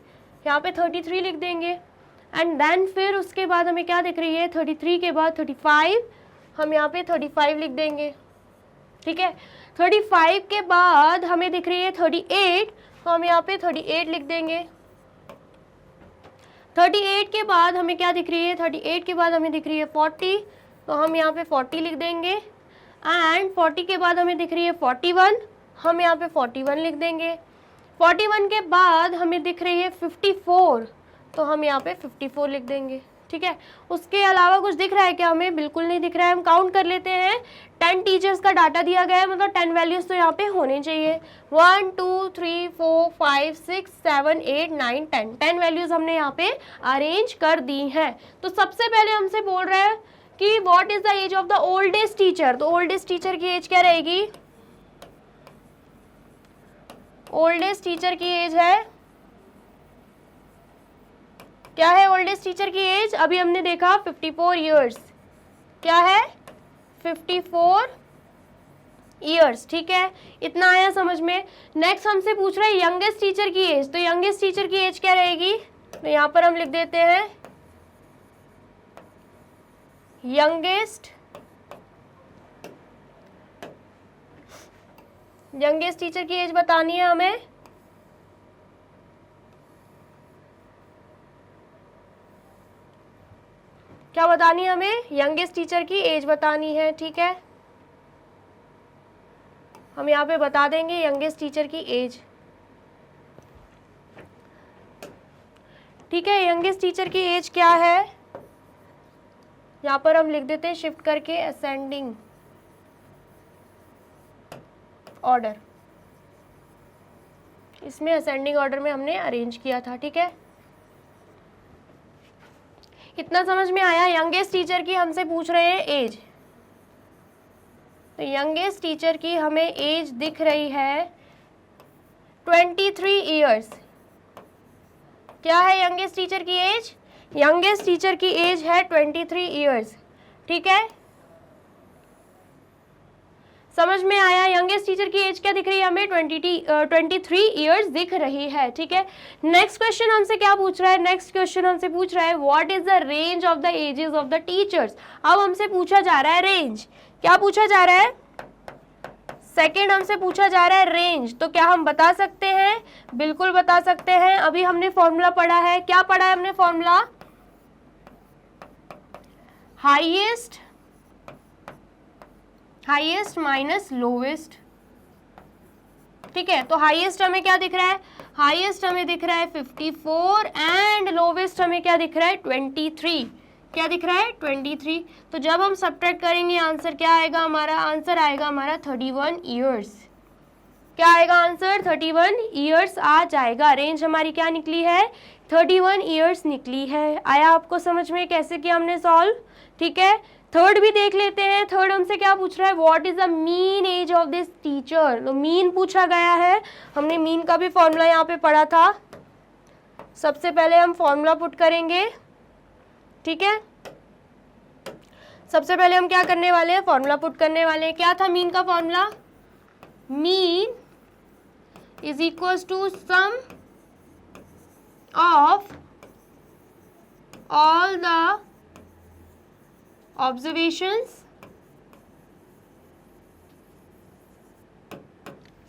यहाँ पे 33 लिख देंगे। एंड देन फिर उसके बाद हमें क्या दिख रही है, 33 के बाद 35, हम यहाँ पे 35 लिख देंगे, ठीक है। 35 के बाद हमें दिख रही है 38, तो हम यहाँ पे 38 लिख देंगे। 38 के बाद हमें क्या दिख रही है, 38 के बाद हमें दिख रही है 40, तो हम यहाँ पे 40 लिख देंगे। एंड 40 के बाद हमें दिख रही है 41, हम यहाँ पे 41 लिख देंगे। 41 के बाद हमें दिख रही है 54, तो हम यहाँ पे 54 लिख देंगे, ठीक है। उसके अलावा कुछ दिख रहा है क्या, हमें बिल्कुल नहीं दिख रहा है। हम काउंट कर लेते हैं। 10 टीचर्स का डाटा दिया गया है, मतलब 10 वैल्यूज तो यहाँ पे होने चाहिए। 1 2 3 4 5 6 7 8 9 10 10 वैल्यूज हमने यहाँ पे अरेंज कर दी हैं। तो सबसे पहले हमसे बोल रहा है कि what is the age of the oldest teacher. तो ओल्डेस्ट टीचर की एज क्या रहेगी, ओल्डेस्ट टीचर की एज है, क्या है ओल्डेस्ट टीचर की एज, अभी हमने देखा 54 ईयर्स, क्या है 54 ईयर्स, ठीक है। इतना आया समझ में। नेक्स्ट हमसे पूछ रहा है यंगेस्ट टीचर की एज, तो यंगेस्ट टीचर की एज क्या रहेगी, तो यहाँ पर हम लिख देते हैं यंगेस्ट टीचर की एज बतानी है हमें। क्या बतानी है हमें, यंगेस्ट टीचर की एज बतानी है, ठीक है। हम यहाँ पे बता देंगे यंगेस्ट टीचर की एज, ठीक है। यंगेस्ट टीचर की एज क्या है, यहाँ पर हम लिख देते हैं शिफ्ट करके असेंडिंग ऑर्डर, इसमें असेंडिंग ऑर्डर में हमने अरेंज किया था, ठीक है। कितना समझ में आया। यंगेस्ट टीचर की हमसे पूछ रहे हैं एज, तो यंगेस्ट टीचर की हमें एज दिख रही है 23 ईयर्स। क्या है यंगेस्ट टीचर की एज, यंगेस्ट टीचर की एज है 23 ईयर्स, ठीक है। समझ में आया। यंगेस्ट टीचर की एज क्या दिख रही है हमें, 23 ईयर्स दिख रही है, ठीक है। नेक्स्ट क्वेश्चन हमसे क्या पूछ रहा है, नेक्स्ट क्वेश्चन हमसे पूछ रहा है what is the range of the ages of the teachers. अब हमसे पूछा जा रहा है रेंज, क्या पूछा जा रहा है, सेकेंड हमसे पूछा जा रहा है रेंज। तो क्या हम बता सकते हैं, बिल्कुल बता सकते हैं। अभी हमने फॉर्मूला पढ़ा है, क्या पढ़ा है हमने फॉर्मूला, हाईएस्ट माइनस लोवेस्ट, ठीक है। तो हाईएस्ट हमें क्या दिख रहा है, हाईएस्ट हमें दिख रहा है 54 एंड लोवेस्ट हमें क्या दिख रहा है 23, क्या दिख रहा है 23। तो जब हम सब्ट्रैक्ट करेंगे आंसर क्या आएगा हमारा, आंसर आएगा हमारा 31 ईयर्स। क्या आएगा आंसर, 31 ईयर्स आ जाएगा। रेंज हमारी क्या निकली है, 31 ईयर्स निकली है। आया आपको समझ में कैसे किया हमने सॉल्व, ठीक है। थर्ड भी देख लेते हैं। थर्ड हमसे क्या पूछ रहा है, what is the mean age of this teacher. तो मीन पूछा गया है, हमने मीन का भी फॉर्मूला यहाँ पे पढ़ा था। सबसे पहले हम फॉर्मूला पुट करेंगे, ठीक है। सबसे पहले हम क्या करने वाले हैं, फॉर्मूला पुट करने वाले हैं। क्या था मीन का formula, mean is equals to sum of all the observations,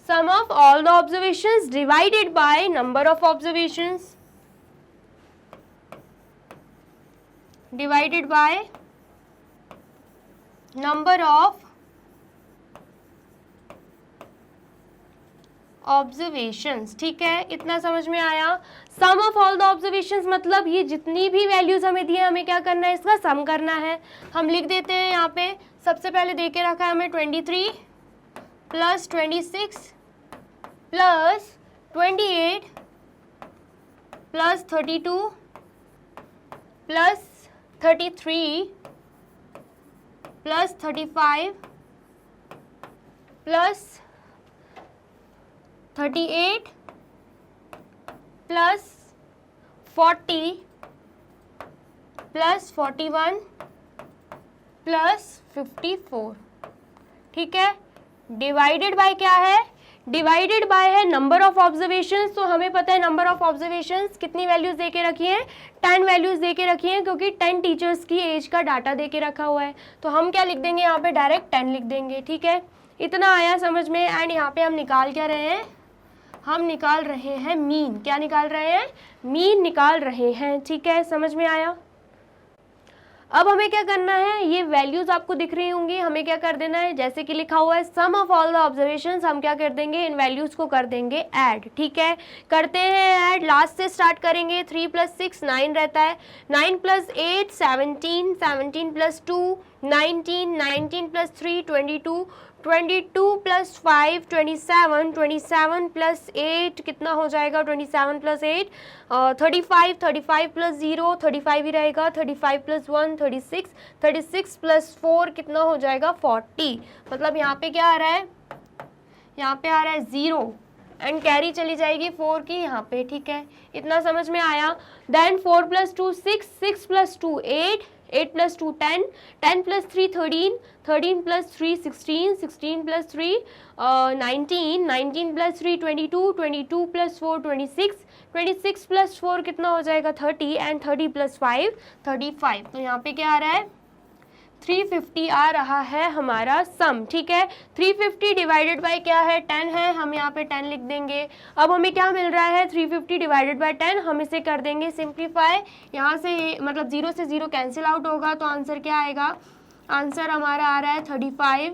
sum of all the observations divided by number of observations, divided by number of observations, ठीक है। इतना समझ में आया। सम ऑफ ऑल द ऑब्जर्वेशंस मतलब ये जितनी भी वैल्यूज हमें दी है, हमें क्या करना है, इसका सम करना है। हम लिख देते हैं यहाँ पे, सबसे पहले दे के रखा है हमें 23 plus 26 plus 28 plus 32 plus 33 plus 35 plus 38 plus 40 plus 41 plus 54, ठीक है। डिवाइडेड बाय क्या है, डिवाइडेड बाय है नंबर ऑफ ऑब्जर्वेशंस। तो हमें पता है नंबर ऑफ ऑब्जर्वेशंस कितनी वैल्यूज दे के रखी हैं, 10 वैल्यूज दे के रखी हैं, क्योंकि 10 टीचर्स की एज का डाटा दे के रखा हुआ है। तो हम क्या लिख देंगे यहाँ पे, डायरेक्ट 10 लिख देंगे, ठीक है। इतना आया समझ में। एंड यहाँ पे हम निकाल क्या रहे हैं, हम निकाल रहे हैं मीन। क्या निकाल रहे हैं, मीन निकाल रहे हैं, ठीक है। समझ में आया। अब हमें क्या करना है, ये वैल्यूज आपको दिख रही होंगी, हमें क्या कर देना है, जैसे कि लिखा हुआ है sum of all the observations, हम क्या कर देंगे, इन वैल्यूज को कर देंगे ऐड, ठीक है। करते हैं ऐड, लास्ट से स्टार्ट करेंगे। 3 प्लस 6 9 रहता है, 9 plus 8 17, 17 plus 2 19, 19 plus 3 22, 22 plus 5 27, 27 plus 8 कितना हो जाएगा, 27 प्लस 8 35, 35 प्लस 0 35 ही रहेगा, 35 प्लस 1 36, 36 प्लस 4 कितना हो जाएगा 40। मतलब यहाँ पे क्या आ रहा है, यहाँ पे आ रहा है 0 एंड कैरी चली जाएगी 4 की यहाँ पे, ठीक है। इतना समझ में आया। Then 4 plus 2 6, 6 plus 2 8, 8 plus 2 10, 10 plus 3 13, 13 plus 3 16, 16 plus 3 19, 19 plus 3 22, 22 plus 4 26, 26 plus 4 कितना हो जाएगा 30 एंड 30 प्लस 5 35। तो यहाँ पे क्या आ रहा है 350 आ रहा है हमारा सम, ठीक है। 350 डिवाइडेड बाय क्या है 10 है, हम यहाँ पे 10 लिख देंगे। अब हमें क्या मिल रहा है 350 डिवाइडेड बाय 10, हम इसे कर देंगे सिंप्लीफाई। यहाँ से मतलब 0 से 0 कैंसिल आउट होगा, तो आंसर क्या आएगा, आंसर हमारा आ रहा है 35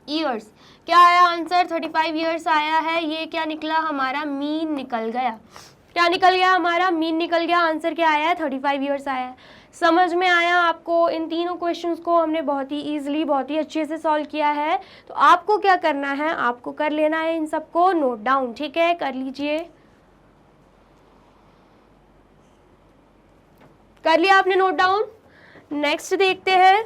ईयर्स। क्या आया आंसर, 35 ईयर्स आया है। ये क्या निकला, हमारा मीन निकल गया। क्या निकल गया, हमारा मीन निकल गया। आंसर क्या आया है, 35 ईयर्स आया है। समझ में आया आपको। इन तीनों क्वेश्चंस को हमने बहुत ही इजीली, बहुत ही अच्छे से सॉल्व किया है। तो आपको क्या करना है, आपको कर लेना है इन सबको नोट डाउन, ठीक है। कर लीजिए, कर लिया आपने नोट डाउन। नेक्स्ट देखते हैं,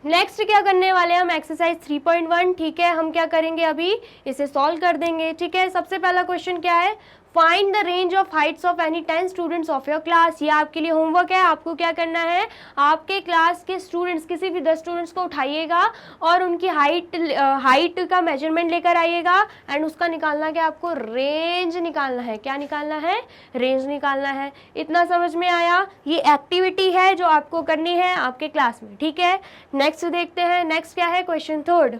नेक्स्ट क्या करने वाले हैं हम, एक्सरसाइज 3.1, ठीक है। हम क्या करेंगे, अभी इसे सॉल्व कर देंगे, ठीक है। सबसे पहला क्वेश्चन क्या है, find the range of Heights of any 10 students of your class. ये आपके लिए होमवर्क है। आपको क्या करना है, आपके क्लास के स्टूडेंट्स, किसी भी 10 स्टूडेंट्स को उठाइएगा और उनकी हाइट का मेजरमेंट लेकर आइएगा एंड उसका निकालना क्या, आपको रेंज निकालना है। क्या निकालना है, रेंज निकालना है। इतना समझ में आया। ये एक्टिविटी है जो आपको करनी है आपके क्लास में, ठीक है। नेक्स्ट देखते हैं, नेक्स्ट क्या है, क्वेश्चन थर्ड।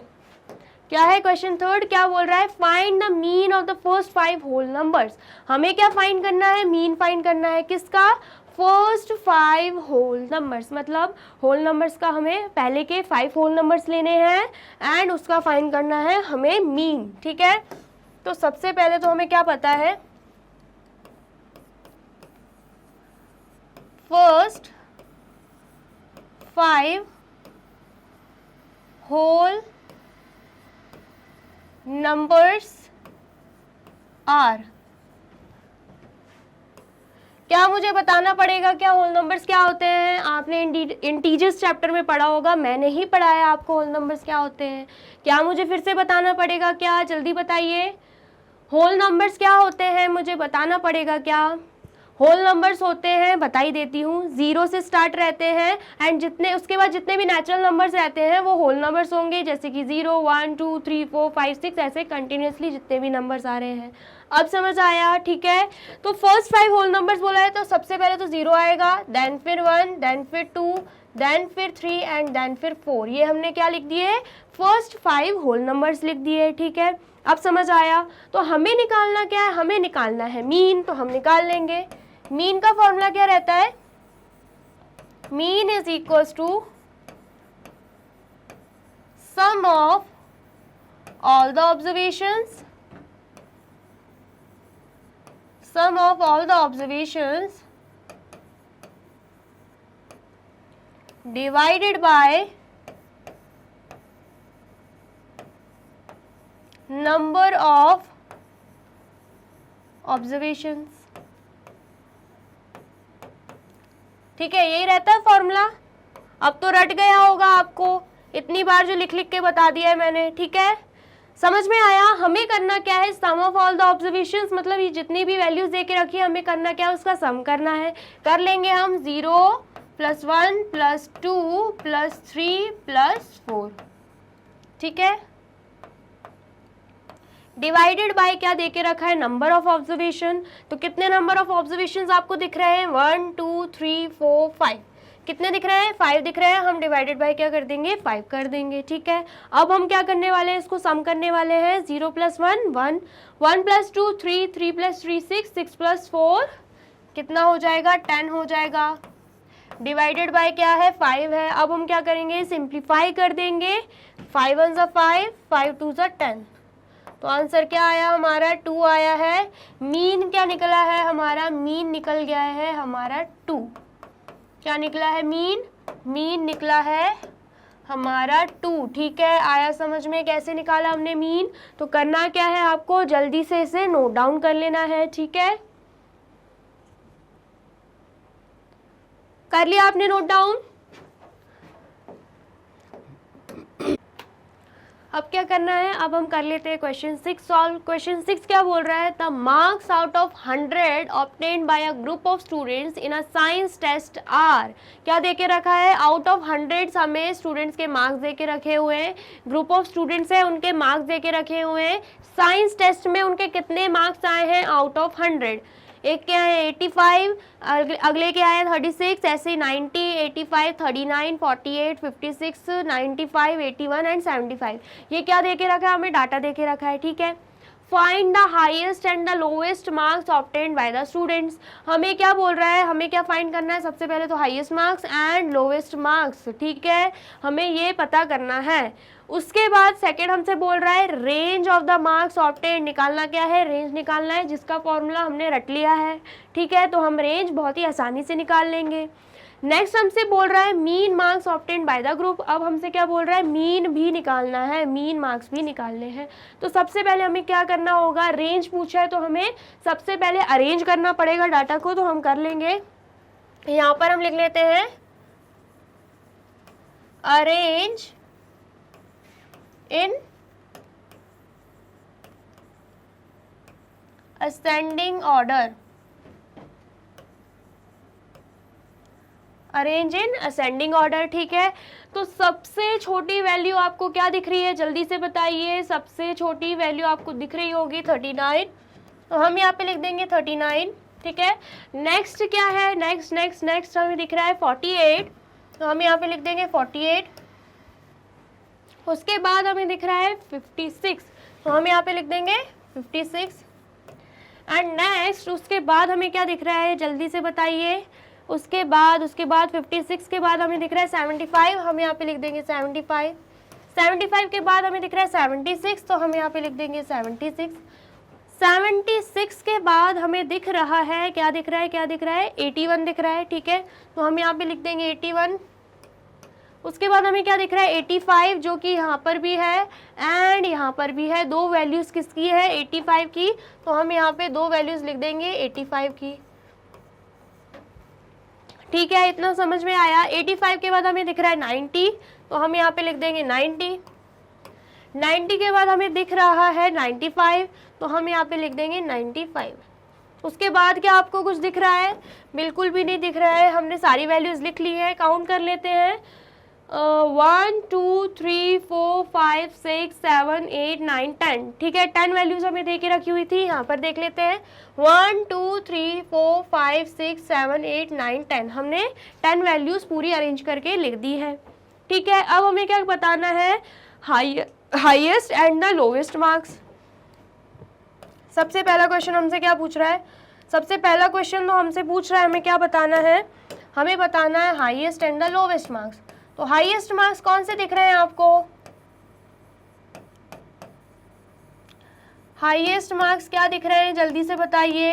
क्या है क्वेश्चन थर्ड, क्या बोल रहा है, find the mean of the first 5 whole numbers. हमें क्या फाइंड करना है, मीन फाइंड करना है, किसका, फर्स्ट 5 होल नंबर्स। मतलब होल नंबर्स का हमें पहले के 5 होल नंबर्स लेने हैं एंड उसका फाइंड करना है हमें मीन, ठीक है। तो सबसे पहले तो हमें क्या पता है, फर्स्ट 5 होल numbers are, क्या मुझे बताना पड़ेगा क्या होल नंबर्स क्या होते हैं? आपने इंटीजर्स चैप्टर में पढ़ा होगा, मैंने ही पढ़ाया आपको होल नंबर्स क्या होते हैं। क्या मुझे फिर से बताना पड़ेगा क्या? जल्दी बताइए, होल नंबर्स क्या होते हैं, मुझे बताना पड़ेगा क्या? होल नंबर्स होते हैं, बता ही देती हूँ, 0 से स्टार्ट रहते हैं एंड जितने उसके बाद जितने भी नेचुरल नंबर्स रहते हैं वो होल नंबर्स होंगे, जैसे कि 0 1 2 3 4 5 6 ऐसे कंटिन्यूसली जितने भी नंबर्स आ रहे हैं। अब समझ आया? ठीक है, तो फर्स्ट 5 होल नंबर्स बोला है तो सबसे पहले तो 0 आएगा, देन फिर 1, देन फिर 2, देन फिर 3 एंड देन फिर 4। ये हमने क्या लिख दिए? फर्स्ट 5 होल नंबर्स लिख दिए। ठीक है, अब समझ आया? तो हमें निकालना क्या है? हमें निकालना है मीन, तो हम निकाल लेंगे। मीन का फॉर्मूला क्या रहता है? Mean is equals to sum of all the observations, sum of all the observations divided by number of observations। ठीक है, यही रहता है फॉर्मूला। अब तो रट गया होगा आपको, इतनी बार जो लिख लिख के बता दिया है मैंने। ठीक है, समझ में आया? हमें करना क्या है? Sum of all the observations, मतलब ये जितनी भी वैल्यूज दे के रखी है हमें करना क्या है? उसका सम करना है। कर लेंगे हम 0 + 1 + 2 + 3 + 4। ठीक है, डिवाइडेड बाय क्या दे के रखा है? Number of observation. तो कितने नंबर ऑफ ऑब्जर्वेशंस आपको दिख रहे हैं? 1 2 3 4 5। कितने दिख रहे हैं? 5 दिख रहे हैं। हम डिवाइडेड बाय क्या कर देंगे? 5 कर देंगे। ठीक है, अब हम क्या करने वाले हैं? इसको सम करने वाले हैं। 0 + 1 1, 1 + 2 3, 3 + 3 6, 6 + 4 कितना हो जाएगा? 10 हो जाएगा। डिवाइडेड बाय क्या है? 5 है। अब हम क्या करेंगे? सिंप्लीफाई कर देंगे। 5 1 = 5, 5 2 = 10। तो आंसर क्या आया हमारा? 2 आया है। मीन क्या निकला है हमारा? मीन निकल गया है हमारा 2। क्या निकला है? मीन। मीन निकला है हमारा 2। ठीक है, आया समझ में कैसे निकाला हमने मीन? तो करना क्या है आपको? जल्दी से इसे नोट डाउन कर लेना है। ठीक है, कर लिया आपने नोट डाउन? अब क्या करना है? अब हम कर लेते हैं क्वेश्चन 6 सॉल्व। क्वेश्चन 6 क्या बोल रहा है? The marks out of 100 obtained by a group of students in a science test are. क्या दे के रखा है? आउट ऑफ 100 हमें स्टूडेंट्स के मार्क्स दे के रखे हुए हैं। ग्रुप ऑफ स्टूडेंट्स है, उनके मार्क्स दे के रखे हुए हैं। साइंस टेस्ट में उनके कितने मार्क्स आए हैं आउट ऑफ 100? एक क्या है 85, अगले क्या है 36, ऐसे 90, 85, 39, 48, 56, 95, 81 एंड 75। ये क्या दे के रखा है? हमें डाटा दे के रखा है। ठीक है, find the highest and the lowest marks obtained by the students. हमें क्या बोल रहा है? हमें क्या फाइंड करना है? सबसे पहले तो highest marks and lowest marks. ठीक है, हमें ये पता करना है। उसके बाद सेकेंड हमसे बोल रहा है range of the marks obtained. निकालना क्या है? रेंज निकालना है, जिसका फॉर्मूला हमने रट लिया है। ठीक है, तो हम रेंज बहुत ही आसानी से निकाल लेंगे। नेक्स्ट हमसे बोल रहा है mean marks obtained by the group. अब हमसे क्या बोल रहा है? मीन भी निकालना है, मीन मार्क्स भी निकालने हैं। तो सबसे पहले हमें क्या करना होगा? रेंज पूछा है तो हमें सबसे पहले अरेंज करना पड़ेगा डाटा को, तो हम कर लेंगे। यहाँ पर हम लिख लेते हैं arrange in ascending order. Arrange in ascending order. ठीक है, तो सबसे छोटी वैल्यू आपको क्या दिख रही है? जल्दी से बताइए। सबसे छोटी वैल्यू आपको दिख रही होगी 39, तो हम यहाँ पे लिख देंगे 39। ठीक है, नेक्स्ट क्या है? नेक्स्ट हमें दिख रहा है 48, तो हम यहाँ पे लिख देंगे 48। उसके बाद हमें दिख रहा है 56, तो हम यहाँ पे लिख देंगे 56। एंड नेक्स्ट उसके बाद हमें क्या दिख रहा है? जल्दी से बताइए। उसके बाद 56 के बाद हमें दिख रहा है 75, हम यहाँ पे लिख देंगे 75। 75 के बाद हमें दिख रहा है 76, तो हम यहाँ पे लिख देंगे 76। 76 के बाद हमें दिख रहा है, क्या दिख रहा है? 81 दिख रहा है। ठीक है, तो हम यहाँ पे लिख देंगे 81। उसके बाद हमें क्या दिख रहा है? 85, जो कि यहाँ पर भी है एंड यहाँ पर भी है। दो वैल्यूज किसकी है? 85 की, तो हम यहाँ पे दो वैल्यूज लिख देंगे 85 की। ठीक है, इतना समझ में आया। 85 के बाद हमें दिख रहा है 90, तो हम यहाँ पे लिख देंगे 90। 90 के बाद हमें दिख रहा है 95, तो हम यहाँ पे लिख देंगे 95। उसके बाद क्या आपको कुछ दिख रहा है? बिल्कुल भी नहीं दिख रहा है। हमने सारी वैल्यूज़ लिख ली है, काउंट कर लेते हैं। 1 2 3 4 5 6 7 8 9 10। ठीक है, 10 वैल्यूज़ हमें दे के रखी हुई थी, यहाँ पर देख लेते हैं। 1 2 3 4 5 6 7 8 9 10। हमने 10 वैल्यूज़ पूरी अरेंज करके लिख दी है। ठीक है, अब हमें क्या बताना है? Highest and the lowest marks. सबसे पहला क्वेश्चन हमसे क्या पूछ रहा है? सबसे पहला क्वेश्चन तो हमसे पूछ रहा है हमें क्या बताना है? हमें बताना है highest and the lowest marks. तो हाईएस्ट मार्क्स कौन से दिख रहे हैं आपको? हाईएस्ट मार्क्स क्या दिख रहे हैं, जल्दी से बताइए।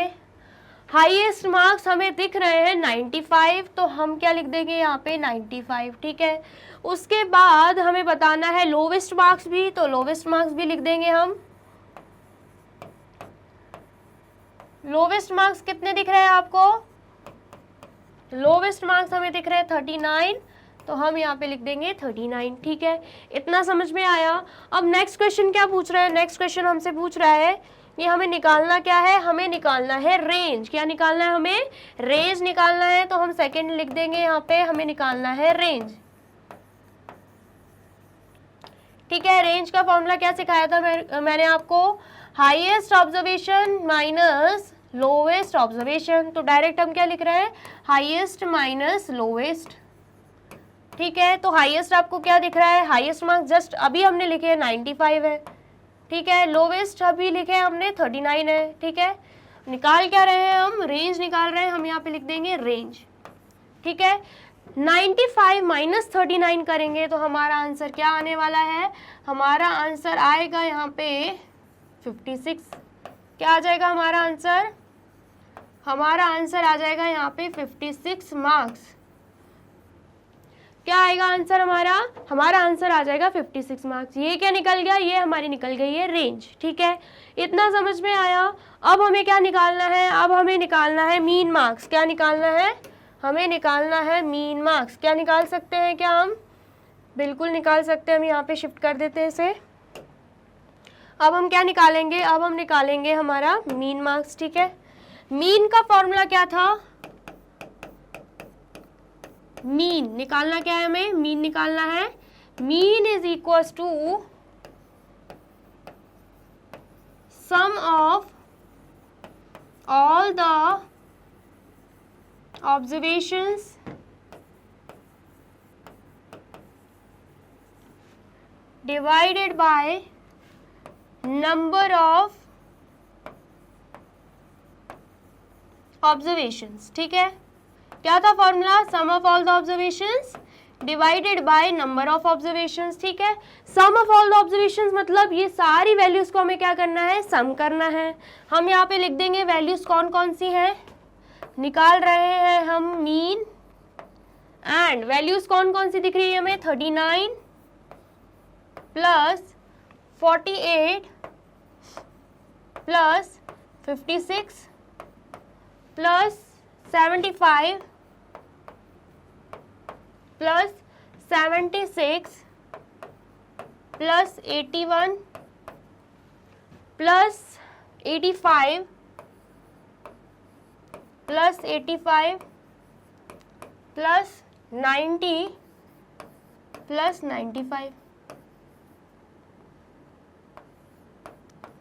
हाईएस्ट मार्क्स हमें दिख रहे हैं 95, तो हम क्या लिख देंगे यहाँ पे 95। ठीक है, उसके बाद हमें बताना है लोवेस्ट मार्क्स भी, तो लोवेस्ट मार्क्स भी लिख देंगे हम। लोवेस्ट मार्क्स कितने दिख रहे हैं आपको? लोवेस्ट मार्क्स हमें दिख रहे हैं 39, तो हम यहाँ पे लिख देंगे 39। ठीक है, इतना समझ में आया। अब नेक्स्ट क्वेश्चन क्या पूछ रहा है? नेक्स्ट क्वेश्चन हमसे पूछ रहा है ये हमें निकालना क्या है? हमें निकालना है रेंज। क्या निकालना है? हमें रेंज निकालना है, तो हम सेकंड लिख देंगे यहाँ पे, हमें निकालना है रेंज। ठीक है, रेंज का फॉर्मूला क्या सिखाया था मैंने आपको? Highest observation minus lowest observation. तो डायरेक्ट हम क्या लिख रहे हैं? Highest minus lowest. ठीक है, तो हाईएस्ट आपको क्या दिख रहा है? हाईएस्ट मार्क्स जस्ट अभी हमने लिखे हैं 95 है। ठीक है, लोवेस्ट अभी लिखे हैं हमने 39 है। ठीक है, निकाल क्या रहे हैं हम? रेंज निकाल रहे हैं, हम यहाँ पे लिख देंगे रेंज। ठीक है, 95 माइनस 39 करेंगे तो हमारा आंसर क्या आने वाला है? हमारा आंसर आएगा यहाँ पे 56। क्या आ जाएगा हमारा आंसर? हमारा आंसर आ जाएगा यहाँ पे 56 मार्क्स। क्या आएगा आंसर हमारा? हमारा आंसर आ जाएगा 56 मार्क्स। ये क्या निकल गया? ये हमारी निकल गई है रेंज। ठीक है, इतना समझ में आया। अब हमें क्या निकालना है? अब हमें निकालना है मीन मार्क्स। क्या निकालना है? हमें निकालना है मीन मार्क्स। क्या निकाल सकते हैं क्या हम? बिल्कुल निकाल सकते हैं। हम यहाँ पे शिफ्ट कर देते हैं इसे। अब हम क्या निकालेंगे? अब हम निकालेंगे हमारा मीन मार्क्स। ठीक है, मीन का फॉर्मूला क्या था? मीन निकालना क्या है हमें? मीन निकालना है। Mean is equals to sum of all the observations divided by number of observations. ठीक है, क्या था formula? Sum of all the observations divided by number of observations. ठीक है, sum of all the observations मतलब ये सारी वैल्यूज को हमें क्या करना है? सम करना है। हम यहाँ पे लिख देंगे वैल्यूज कौन कौन सी हैं। निकाल रहे हैं हम मीन, एंड वैल्यूज कौन कौन सी दिख रही है हमें? 39 plus 48 plus 56 plus 75 plus 76 plus 81 plus 85 plus 85 plus 90 plus 95।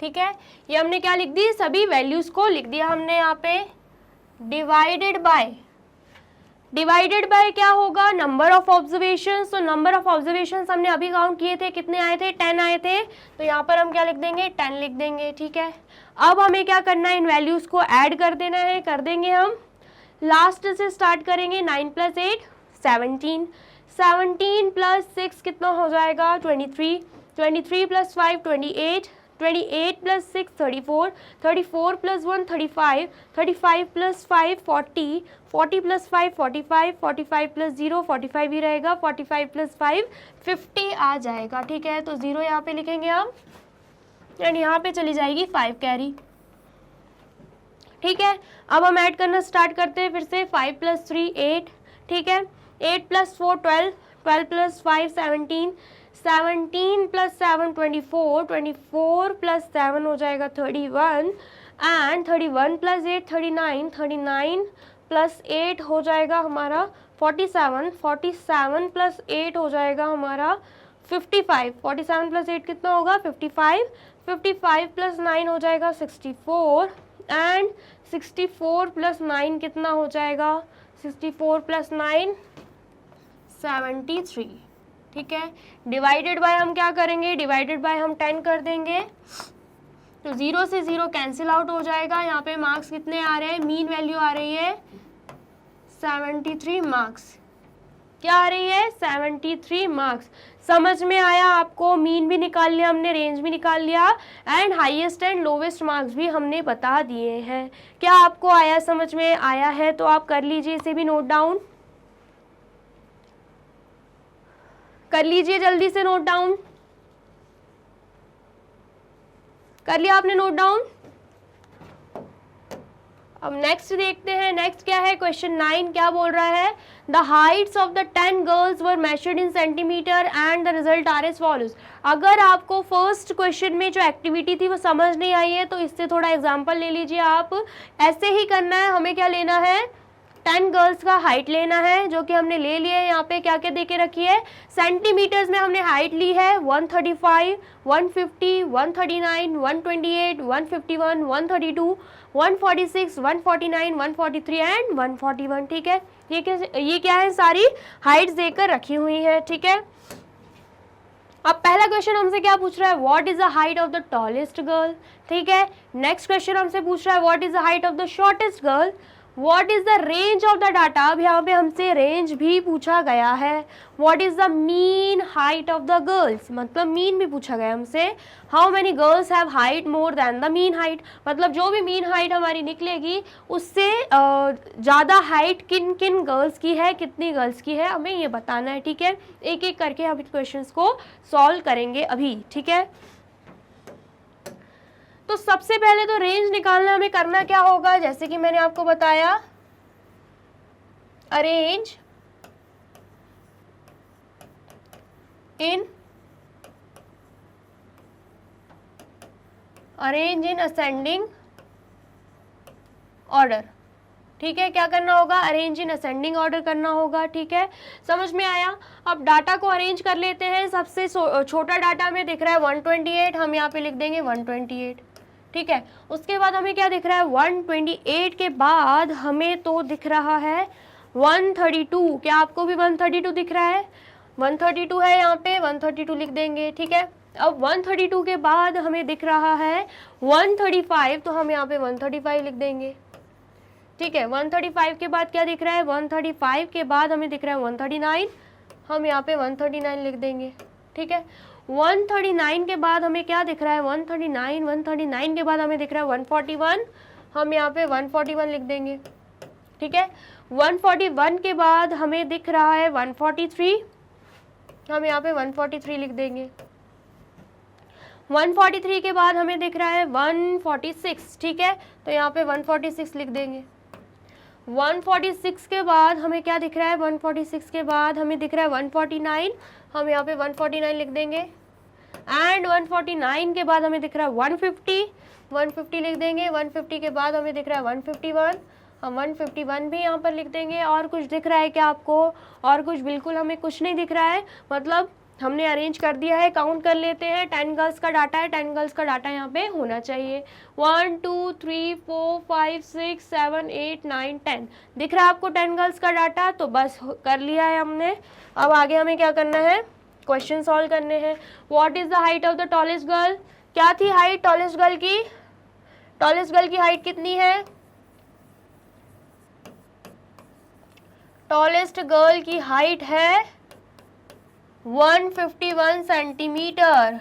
ठीक है, ये हमने क्या लिख दी? सभी वैल्यूज को लिख दिया हमने यहाँ पे। डिवाइडेड बाय, डिवाइडेड बाय क्या होगा? Number of observations. तो नंबर ऑफ ऑब्जर्वेशंस हमने अभी काउंट किए थे, कितने आए थे? 10 आए थे। तो यहाँ पर हम क्या लिख देंगे? 10 लिख देंगे। ठीक है, अब हमें क्या करना है? इन वैल्यूज को ऐड कर देना है। कर देंगे हम। लास्ट से स्टार्ट करेंगे। 9 प्लस 8 17, 17 प्लस 6 कितना हो जाएगा? 23, 23 plus 5 28, 28 plus 6 34, 34 plus 1 35, 35 plus 5 40, 40 plus 5 45, 45 plus 0 45 ही रहेगा, 45 प्लस 5 50 आ जाएगा। ठीक है, तो 0 यहाँ पे लिखेंगे हम, एंड यहाँ पे चली जाएगी 5 कैरी। ठीक है, अब हम ऐड करना स्टार्ट करते हैं फिर से। 5 प्लस 3 8, ठीक है। 8 + 4 12, 12 + 5 17, 17 + 7 24, 24 + 7 हो जाएगा 31 एंड 31 + 8 39, 39 + 8 हो जाएगा हमारा 47, 47 + 8 हो जाएगा हमारा 55, 47 + 8 कितना होगा 55, 55 + 9 हो जाएगा 64 एंड 64 + 9 कितना हो जाएगा 64 + 9 73, ठीक है। डिवाइडेड बाय हम क्या करेंगे, डिवाइडेड बाय हम 10 कर देंगे तो 0 से 0 कैंसिल आउट हो जाएगा। यहाँ पे मार्क्स कितने आ रहे हैं, मीन वैल्यू आ रही है 73 मार्क्स। क्या आ रही है 73 मार्क्स। समझ में आया आपको, मीन भी निकाल लिया हमने, रेंज भी निकाल लिया and highest and lowest marks भी हमने बता दिए हैं। क्या आपको आया, समझ में आया है तो आप कर लीजिए, इसे भी नोट डाउन कर लीजिए, जल्दी से नोट डाउन कर लिया आपने नोट डाउन। अब नेक्स्ट देखते हैं, नेक्स्ट क्या है, क्वेश्चन 9 क्या बोल रहा है, the heights of the 10 girls were measured in centimetre and the result are as follows. अगर आपको फर्स्ट क्वेश्चन में जो एक्टिविटी थी वो समझ नहीं आई है तो इससे थोड़ा एग्जांपल ले लीजिए आप। ऐसे ही करना है, हमें क्या लेना है, 10 गर्ल्स का हाइट लेना है जो कि हमने ले लिया है। यहाँ पे क्या क्या दे के रखी है, सेंटीमीटर्स में हमने हाइट ली है 135, 150, 139, 128, 151, 132, 146, 149, 143 एंड 141, ठीक है। ये क्या है, सारी हाइट्स देकर रखी हुई है, ठीक है। अब पहला क्वेश्चन हमसे क्या पूछ रहा है, what is the height of the tallest girl, ठीक है। नेक्स्ट क्वेश्चन हमसे पूछ रहा है what is the height of the shortest girl, what is the range of the data. अब यहाँ पे हमसे रेंज भी पूछा गया है। What is the mean height of the girls, मतलब मीन भी पूछा गया हमसे। How many girls have height more than the mean height, मतलब जो भी मीन हाइट हमारी निकलेगी उससे ज़्यादा हाइट किन किन गर्ल्स की है, कितनी गर्ल्स की है, हमें ये बताना है, ठीक है। एक एक करके हम इस क्वेश्चन को सॉल्व करेंगे अभी, ठीक है। तो सबसे पहले तो रेंज निकालना हमें करना क्या होगा, जैसे कि मैंने आपको बताया, अरेंज इन असेंडिंग ऑर्डर, ठीक है। क्या करना होगा, अरेंज इन असेंडिंग ऑर्डर करना होगा, ठीक है। समझ में आया। अब डाटा को अरेंज कर लेते हैं। सबसे छोटा डाटा में दिख रहा है 128, हम यहाँ पे लिख देंगे 128, ठीक है। उसके बाद हमें क्या दिख रहा है, 128 के बाद हमें तो दिख रहा है 132। क्या आपको भी 132 दिख रहा है, 132 है यहाँ पे, 132 लिख देंगे, ठीक है। अब 132 के बाद हमें दिख रहा है 135, तो हम यहाँ पे 135 लिख देंगे, ठीक है। 135 के बाद क्या दिख रहा है, 135 के बाद हमें दिख रहा है 139, हम यहाँ पे 139 लिख देंगे, ठीक है। 139 के बाद हमें क्या दिख रहा है, 139 के बाद हमें दिख रहा है 141, हम यहाँ पे 141 लिख देंगे, ठीक है। 141 के बाद हमें दिख रहा है 143, हम यहाँ पे 143 लिख देंगे। 143 के बाद हमें दिख रहा है 146, ठीक है, तो यहाँ पे 146 लिख देंगे। 146 के बाद हमें क्या दिख रहा है, 146 के बाद हमें दिख रहा है 149, हम यहाँ पे 149 लिख देंगे। एंड 149 के बाद हमें दिख रहा है 150 लिख देंगे। 150 के बाद हमें दिख रहा है 151, हम 151 भी यहाँ पर लिख देंगे। और कुछ दिख रहा है क्या आपको, और कुछ बिल्कुल हमें कुछ नहीं दिख रहा है, मतलब हमने अरेंज कर दिया है। काउंट कर लेते हैं, 10 गर्ल्स का डाटा है, 10 गर्ल्स का डाटा यहाँ पे होना चाहिए। 1 2 3 4 5 6 7 8 9 10 दिख रहा है आपको 10 गर्ल्स का डाटा, तो बस कर लिया है हमने। अब आगे हमें क्या करना है, क्वेश्चन सॉल्व करने हैं। What is the height of the tallest girl, क्या थी हाइट टॉलेस्ट गर्ल की, टॉलेस्ट गर्ल की हाइट कितनी है, टॉलेस्ट गर्ल की हाइट है 151 सेंटीमीटर,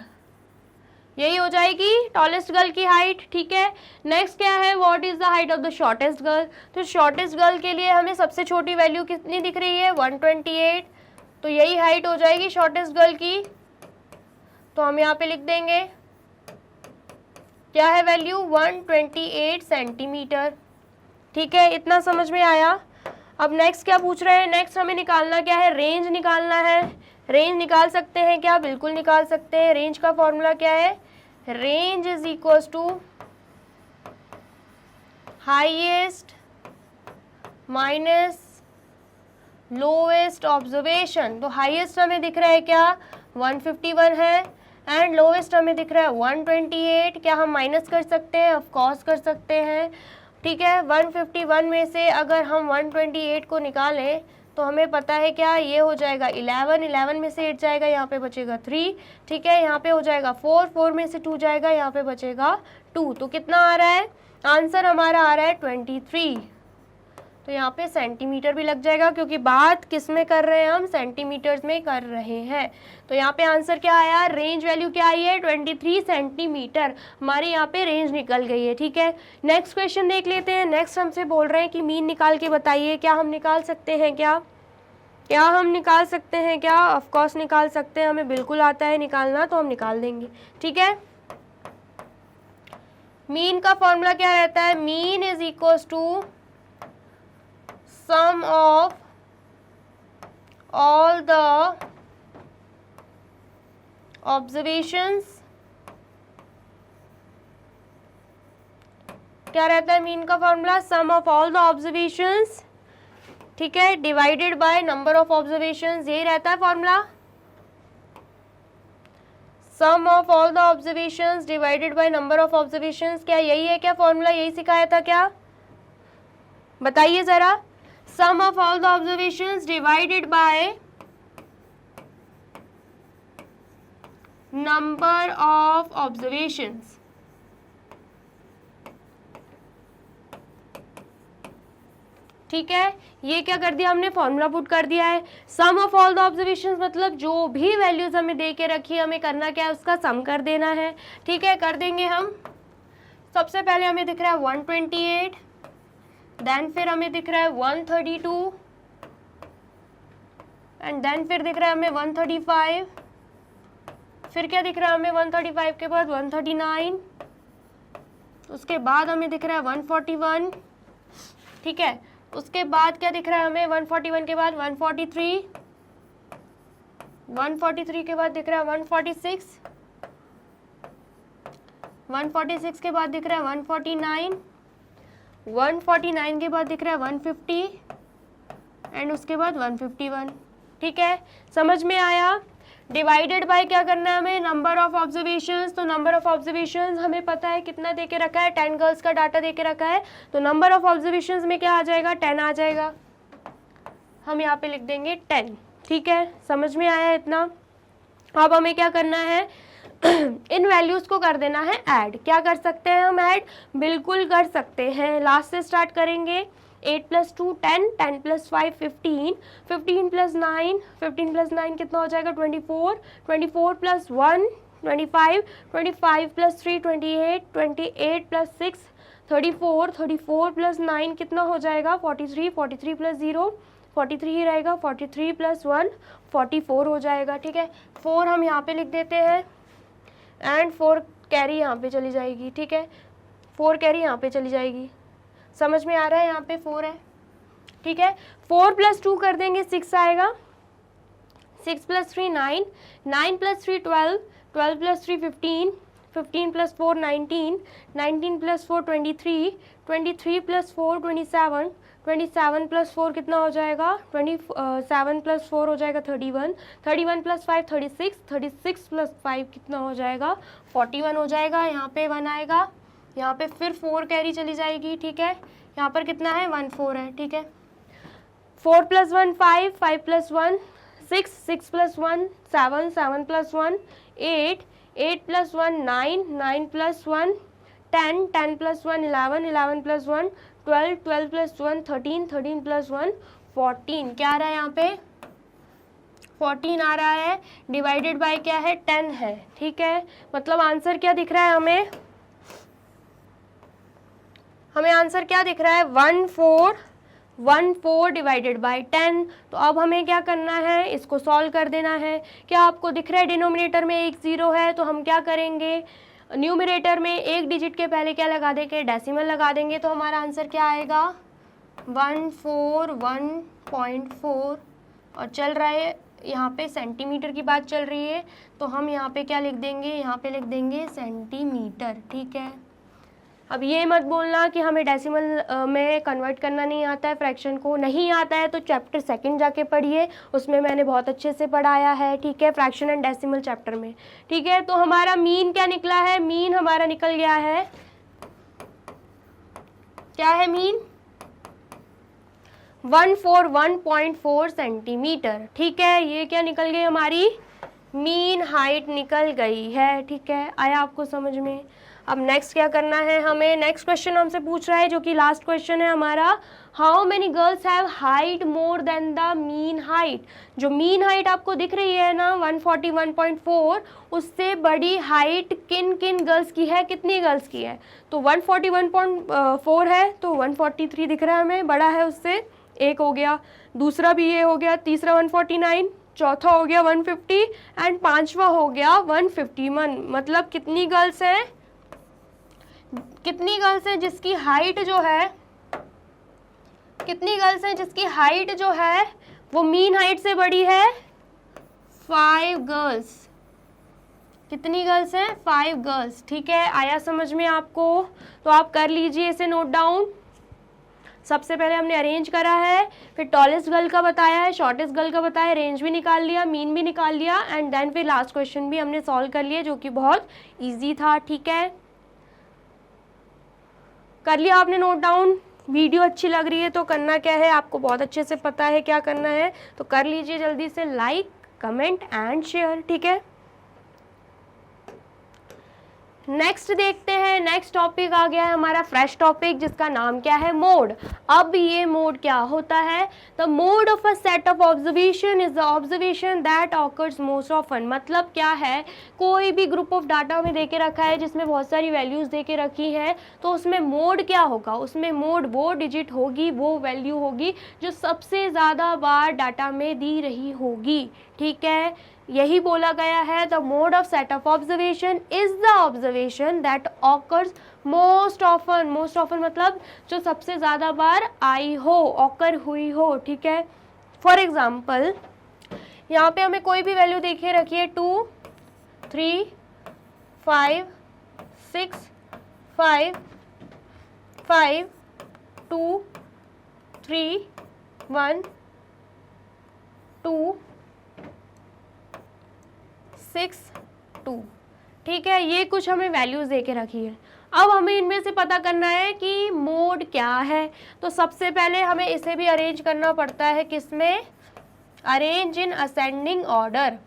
यही हो जाएगी टॉलेस्ट गर्ल की हाइट, ठीक है। नेक्स्ट क्या है, what is the height of the shortest girl, तो शॉर्टेस्ट गर्ल के लिए हमें सबसे छोटी वैल्यू कितनी दिख रही है 128, तो यही हाइट हो जाएगी शॉर्टेस्ट गर्ल की, तो हम यहाँ पे लिख देंगे क्या है वैल्यू 128 सेंटीमीटर, ठीक है। इतना समझ में आया। अब नेक्स्ट क्या पूछ रहे हैं, नेक्स्ट हमें निकालना क्या है, रेंज निकालना है। रेंज निकाल सकते हैं क्या, बिल्कुल निकाल सकते हैं। रेंज का फॉर्मूला क्या है, range is equals to highest minus lowest observation. तो हाईएस्ट हमें दिख रहा है क्या, 151 है, एंड लोएस्ट हमें दिख रहा है 128। क्या हम माइनस कर सकते हैं, ऑफ कोर्स कर सकते हैं, ठीक है। 151 में से अगर हम 128 को निकालें तो हमें पता है क्या, ये हो जाएगा 11, 11 में से 8 जाएगा, यहाँ पे बचेगा 3, ठीक है। यहाँ पे हो जाएगा 4, 4 में से 2 जाएगा, यहाँ पे बचेगा 2। तो कितना आ रहा है, आंसर हमारा आ रहा है 23। तो यहाँ पे सेंटीमीटर भी लग जाएगा, क्योंकि बात किस में कर रहे हैं हम, सेंटीमीटर्स में कर रहे हैं। तो यहाँ पे आंसर क्या आया, रेंज वैल्यू क्या आई है, 23 सेंटीमीटर। हमारे यहाँ पे रेंज निकल गई है, ठीक है। नेक्स्ट क्वेश्चन देख लेते हैं। नेक्स्ट हमसे बोल रहे हैं कि मीन निकाल के बताइए। क्या हम निकाल सकते हैं क्या, क्या हम निकाल सकते हैं क्या, ऑफ कोर्स निकाल सकते हैं, हमें बिल्कुल आता है निकालना, तो हम निकाल देंगे, ठीक है। मीन का फॉर्मूला क्या रहता है, mean is equals to sum of all the observations। क्या रहता है मीन का formula, sum of all the observations, ठीक है, divided by number of observations, यही रहता है formula. Sum of all the observations divided by number of observations, क्या यही है क्या फॉर्मूला, यही सिखाया था क्या, बताइए जरा। Sum of all the observations divided by number of observations, ठीक है। ये क्या कर दिया हमने, फॉर्मूला पुट कर दिया है। Sum of all the observations मतलब जो भी वैल्यूज हमें दे के रखी है, हमें करना क्या है, उसका सम कर देना है, ठीक है। कर देंगे हम। सबसे पहले हमें दिख रहा है 128, देन फिर हमें दिख रहा है 132, एंड देन फिर दिख रहा है हमें 135, फिर क्या दिख रहा है हमें 135 के बाद 139, उसके बाद हमें दिख रहा है 141, ठीक है। उसके बाद क्या दिख रहा है हमें, 141 के बाद 143, 143 के बाद दिख रहा है 146, 146 के बाद दिख रहा है 149, 149 के बाद दिख रहा है 150, एंड उसके बाद 151, ठीक है। समझ में आया। डिवाइडेड बाय क्या करना है हमें, नंबर ऑफ ऑब्जर्वेशंस। तो नंबर ऑफ ऑब्जर्वेशंस हमें पता है कितना दे के रखा है, 10 गर्ल्स का डाटा दे के रखा है, तो नंबर ऑफ ऑब्जर्वेशंस में क्या आ जाएगा, 10 आ जाएगा। हम यहाँ पे लिख देंगे 10, ठीक है। समझ में आया इतना। अब हमें क्या करना है, इन वैल्यूज को कर देना है ऐड। क्या कर सकते हैं हम ऐड, बिल्कुल कर सकते हैं। लास्ट से स्टार्ट करेंगे, 8 + 2 10, 10 + 5 15, 15 + 9, 15 + 9 कितना हो जाएगा 24, 24 + 1 25, 25 + 3 28, 28 + 6 34, 34 + 9 कितना हो जाएगा 43, 43 + 0 43 ही रहेगा, 43 + 1 44 हो जाएगा, ठीक है। 4 हम यहाँ पे लिख देते हैं, एंड 4 कैरी यहाँ पे चली जाएगी, ठीक है। 4 कैरी यहाँ पे चली जाएगी। समझ में आ रहा है, यहाँ पे 4 है, ठीक है। 4 + 2 कर देंगे 6 आएगा, 6 + 3 9, 9 + 3 12, 12 + 3 15, 15 + 4 19, 19 + 4 23, 23 + 4 27, 27 + 4 कितना हो जाएगा 27 + 4 हो जाएगा 31, 31 + 5 36, 36 + 5 कितना हो जाएगा 41 हो जाएगा। यहाँ पे 1 आएगा, यहाँ पे फिर 4 कैरी चली जाएगी, ठीक है। यहाँ पर कितना है 1 4 है, ठीक है। 4 + 1 5, 5 + 1 6, 6 + 1 7, 7 + 1 8, 8 + 1 9, 9 + 1 10, 10 + 1 11, 11 + 1 12, 12 + 1 13, 13 + 1 14। क्या आ रहा है यहाँ पे 14 आ रहा है। डिवाइडेड बाय क्या है 10 है, ठीक है। मतलब आंसर क्या दिख रहा है हमें, आंसर क्या दिख रहा है 14 डिवाइडेड बाय 10। तो अब हमें क्या करना है, इसको सॉल्व कर देना है। क्या आपको दिख रहा है डिनोमिनेटर में एक 0 है, तो हम क्या करेंगे, न्यूमरेटर में एक डिजिट के पहले क्या लगा देंगे, डेसिमल लगा देंगे। तो हमारा आंसर क्या आएगा 141.4 और चल रहा है यहाँ पे सेंटीमीटर की बात चल रही है, तो हम यहाँ पे क्या लिख देंगे, यहाँ पे लिख देंगे सेंटीमीटर। ठीक है, अब ये मत बोलना कि हमें डेसिमल में कन्वर्ट करना नहीं आता है, फ्रैक्शन को नहीं आता है तो चैप्टर सेकंड जाके पढ़िए, उसमें मैंने बहुत अच्छे से पढ़ाया है। ठीक है, फ्रैक्शन एंड डेसिमल चैप्टर में। ठीक है, तो हमारा मीन क्या निकला है, मीन हमारा निकल गया है, क्या है मीन, 141.4 सेंटीमीटर। ठीक है, ये क्या निकल गई हमारी मीन हाइट निकल गई है। ठीक है, आया आपको समझ में। अब नेक्स्ट क्या करना है हमें, नेक्स्ट क्वेश्चन हमसे पूछ रहा है जो कि लास्ट क्वेश्चन है हमारा, how many girls have height more than the mean height. जो मीन हाइट आपको दिख रही है ना 141.4, उससे बड़ी हाइट किन किन गर्ल्स की है, कितनी गर्ल्स की है, तो 141.4 है तो 143 दिख रहा है हमें, बड़ा है उससे, एक हो गया, दूसरा भी ये हो गया, तीसरा 149, चौथा हो गया 150 एंड पांचवा हो गया 151। मतलब कितनी गर्ल्स हैं, कितनी गर्ल्स हैं जिसकी हाइट जो है, कितनी गर्ल्स हैं जिसकी हाइट जो है वो मीन हाइट से बड़ी है, 5 गर्ल्स। कितनी गर्ल्स हैं, 5 गर्ल्स। ठीक है, आया समझ में आपको, तो आप कर लीजिए इसे नोट डाउन। सबसे पहले हमने अरेंज करा है, फिर टॉलेस्ट गर्ल का बताया है, शॉर्टेस्ट गर्ल का बताया, रेंज भी निकाल लिया, मीन भी निकाल लिया एंड देन फिर लास्ट क्वेश्चन भी हमने सॉल्व कर लिया जो कि बहुत इजी था। ठीक है, कर लिया आपने नोट डाउन। वीडियो अच्छी लग रही है तो करना क्या है, आपको बहुत अच्छे से पता है क्या करना है, तो कर लीजिए जल्दी से लाइक, कमेंट एंड शेयर। ठीक है, नेक्स्ट देखते हैं, नेक्स्ट टॉपिक आ गया है हमारा फ्रेश टॉपिक जिसका नाम क्या है, मोड। अब ये मोड क्या होता है, the mode of a set of observation is the observation that occurs most often. मतलब क्या है, कोई भी ग्रुप ऑफ डाटा में देके रखा है जिसमें बहुत सारी वैल्यूज देके रखी है, तो उसमें मोड क्या होगा, उसमें मोड वो डिजिट होगी, वो वैल्यू होगी जो सबसे ज़्यादा बार डाटा में दी रही होगी। ठीक है, यही बोला गया है, the mode of set of observation is the observation that occurs most often. Most often मतलब जो सबसे ज़्यादा बार आई हो, ऑकर हुई हो। ठीक है, फॉर एग्जाम्पल यहाँ पे हमें कोई भी वैल्यू देखिए रखिए, 2 3 5 6 5 5 2 3 1 2 6 2। ठीक है, ये कुछ हमें वैल्यूज दे के रखी है। अब हमें इनमें से पता करना है कि मोड क्या है, तो सबसे पहले हमें इसे भी अरेंज करना पड़ता है, किसमें, अरेंज इन असेंडिंग ऑर्डर।